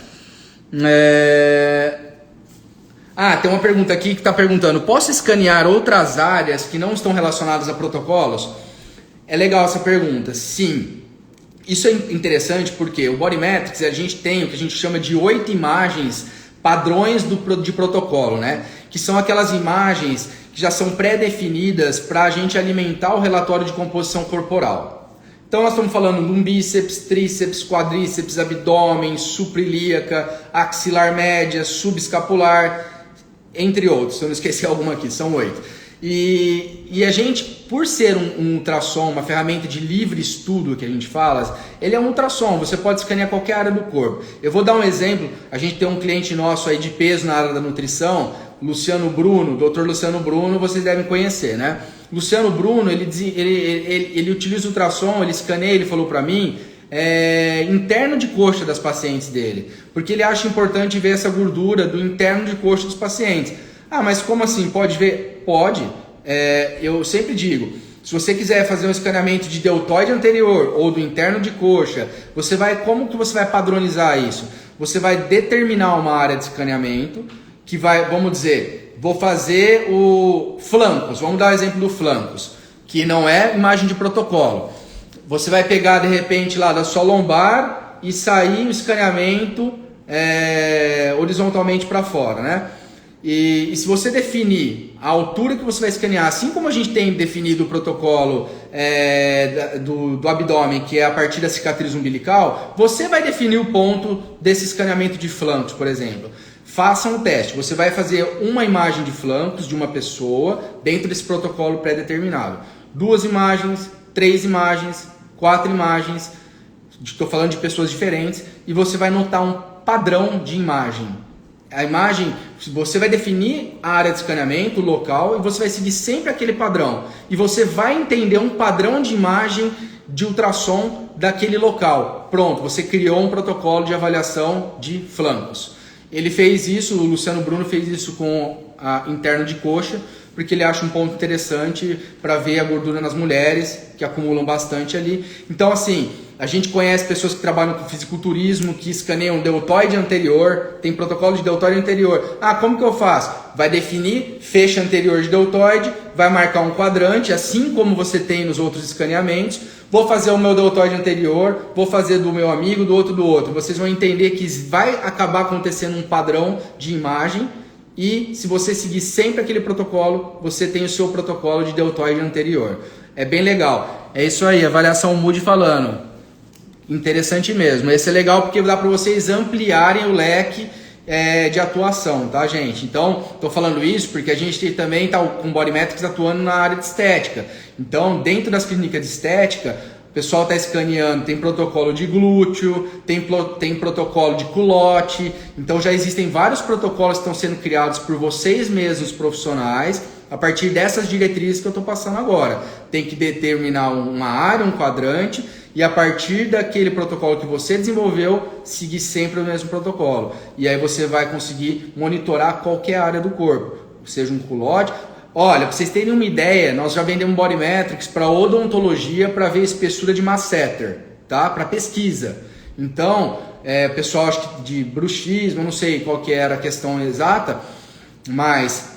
Tem uma pergunta aqui que está perguntando: posso escanear outras áreas que não estão relacionadas a protocolos? É legal essa pergunta, sim. Isso é interessante porque o Body Metrics, a gente tem o que a gente chama de 8 imagens padrões de protocolo, né? Que são aquelas imagens que já são pré-definidas para a gente alimentar o relatório de composição corporal. Então nós estamos falando de um bíceps, tríceps, quadríceps, abdômen, suprailíaca, axilar média, subescapular, entre outros. Se eu não esqueci alguma aqui, são 8. E a gente, por ser um ultrassom, uma ferramenta de livre estudo que a gente fala, ele é um ultrassom, você pode escanear qualquer área do corpo. Eu vou dar um exemplo, a gente tem um cliente nosso aí de peso na área da nutrição, Luciano Bruno, Dr. Luciano Bruno, vocês devem conhecer, né? Luciano Bruno, ele utiliza ultrassom, ele escaneia, ele falou pra mim, interno de coxa das pacientes dele, porque ele acha importante ver essa gordura do interno de coxa dos pacientes. Ah, mas como assim? Pode ver? Pode. Eu sempre digo, se você quiser fazer um escaneamento de deltoide anterior ou do interno de coxa, como que você vai padronizar isso? Você vai determinar uma área de escaneamento que vai, vamos dizer, vou fazer o flancos, vamos dar o exemplo do flancos, que não é imagem de protocolo. Você vai pegar de repente lá da sua lombar e sair o escaneamento horizontalmente para fora, né? E se você definir a altura que você vai escanear, assim como a gente tem definido o protocolo do abdômen, que é a partir da cicatriz umbilical, você vai definir o ponto desse escaneamento de flancos, por exemplo. Faça um teste. Você vai fazer uma imagem de flancos de uma pessoa dentro desse protocolo pré-determinado. 2 imagens, 3 imagens, 4 imagens. Estou falando de pessoas diferentes. E você vai notar um padrão de imagem. A imagem, você vai definir a área de escaneamento, o local, e você vai seguir sempre aquele padrão. E você vai entender um padrão de imagem de ultrassom daquele local. Pronto, você criou um protocolo de avaliação de flancos. Ele fez isso, o Luciano Bruno fez isso com a interno de coxa, porque ele acha um ponto interessante para ver a gordura nas mulheres, que acumulam bastante ali. Então, assim, a gente conhece pessoas que trabalham com fisiculturismo, que escaneiam deltoide anterior, tem protocolo de deltoide anterior. Ah, como que eu faço? Vai definir feixe anterior de deltoide, vai marcar um quadrante, assim como você tem nos outros escaneamentos. Vou fazer o meu deltoide anterior, vou fazer do meu amigo, do outro. Vocês vão entender que vai acabar acontecendo um padrão de imagem. E se você seguir sempre aquele protocolo, você tem o seu protocolo de deltoide anterior. É bem legal. É isso aí, avaliação Moody falando. Interessante mesmo. Esse é legal porque dá para vocês ampliarem o leque de atuação, tá, gente? Então, tô falando isso porque a gente também tá com Body Metrics atuando na área de estética. Então, dentro das clínicas de estética, o pessoal está escaneando, tem protocolo de glúteo, tem protocolo de culote. Então já existem vários protocolos que estão sendo criados por vocês mesmos profissionais, a partir dessas diretrizes que eu estou passando agora. Tem que determinar uma área, um quadrante, e a partir daquele protocolo que você desenvolveu, seguir sempre o mesmo protocolo. E aí você vai conseguir monitorar qualquer área do corpo, seja um culote. Olha, para vocês terem uma ideia, nós já vendemos Body Metrics para odontologia para ver espessura de masseter, tá? Para pesquisa. Então, pessoal, acho que de bruxismo, eu não sei qual que era a questão exata, mas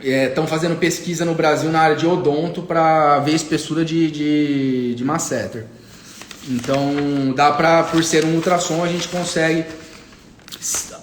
estão fazendo pesquisa no Brasil na área de odonto para ver espessura de masseter. Então, dá para, por ser um ultrassom, a gente consegue.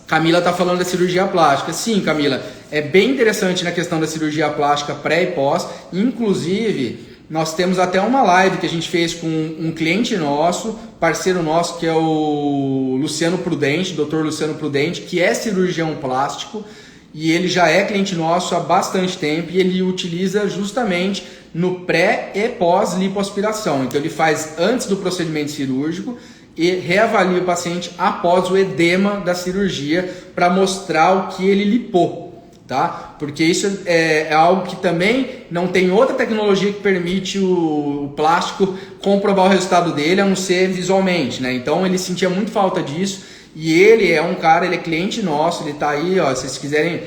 Camila está falando da cirurgia plástica. Sim, Camila, é bem interessante na questão da cirurgia plástica pré e pós. Inclusive, nós temos até uma live que a gente fez com um cliente nosso, parceiro nosso, que é o Luciano Prudente, Dr. Luciano Prudente, que é cirurgião plástico, e ele já é cliente nosso há bastante tempo, e ele utiliza justamente no pré e pós lipoaspiração. Então ele faz antes do procedimento cirúrgico e reavalia o paciente após o edema da cirurgia para mostrar o que ele lipou, tá? Porque isso é algo que também não tem outra tecnologia que permite o plástico comprovar o resultado dele, a não ser visualmente, né? Então ele sentia muito falta disso, e ele é um cara, ele é cliente nosso, ele tá aí, ó, se vocês quiserem,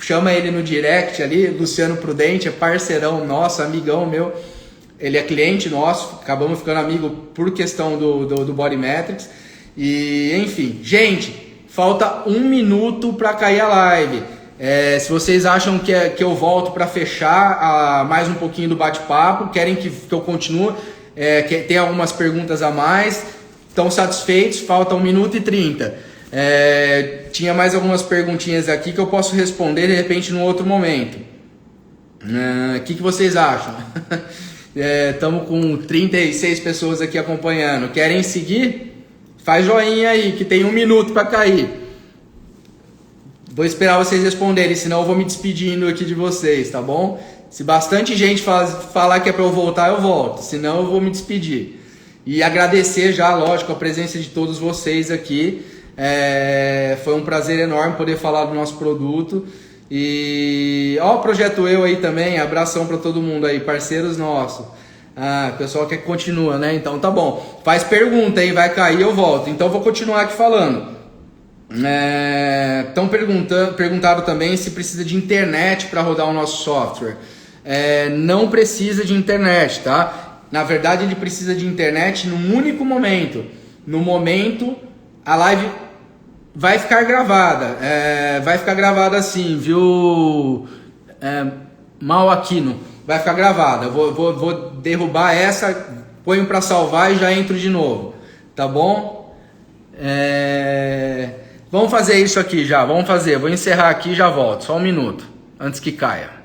chama ele no direct ali, Luciano Prudente, é parceirão nosso, amigão meu. Ele é cliente nosso, acabamos ficando amigo por questão do Body Metrics. E, enfim, gente, falta 1 minuto para cair a live. Se vocês acham que eu volto para fechar mais um pouquinho do bate-papo, querem que eu continue, tem algumas perguntas a mais, estão satisfeitos? Falta 1 minuto e 30. Tinha mais algumas perguntinhas aqui que eu posso responder de repente num outro momento. O que vocês acham? Estamos com 36 pessoas aqui acompanhando. Querem seguir? Faz joinha aí, que tem 1 minuto para cair. Vou esperar vocês responderem, senão eu vou me despedindo aqui de vocês, tá bom? Se bastante gente falar que é para eu voltar, eu volto. Senão eu vou me despedir. E agradecer já, lógico, a presença de todos vocês aqui. Foi um prazer enorme poder falar do nosso produto. E ó, o Projeto Eu aí também, abração para todo mundo aí, parceiros nossos. O pessoal quer que continua, né? Então tá bom. Faz pergunta aí, vai cair, eu volto. Então vou continuar aqui falando. Estão perguntaram também se precisa de internet para rodar o nosso software. Não precisa de internet, tá? Na verdade ele precisa de internet num único momento. No momento, a live vai ficar gravada, vai ficar gravada assim, viu? Mal Aquino, vai ficar gravada. Vou derrubar essa, ponho para salvar e já entro de novo, tá bom? Vamos fazer isso aqui já, vamos fazer. Vou encerrar aqui e já volto, só um minuto, antes que caia.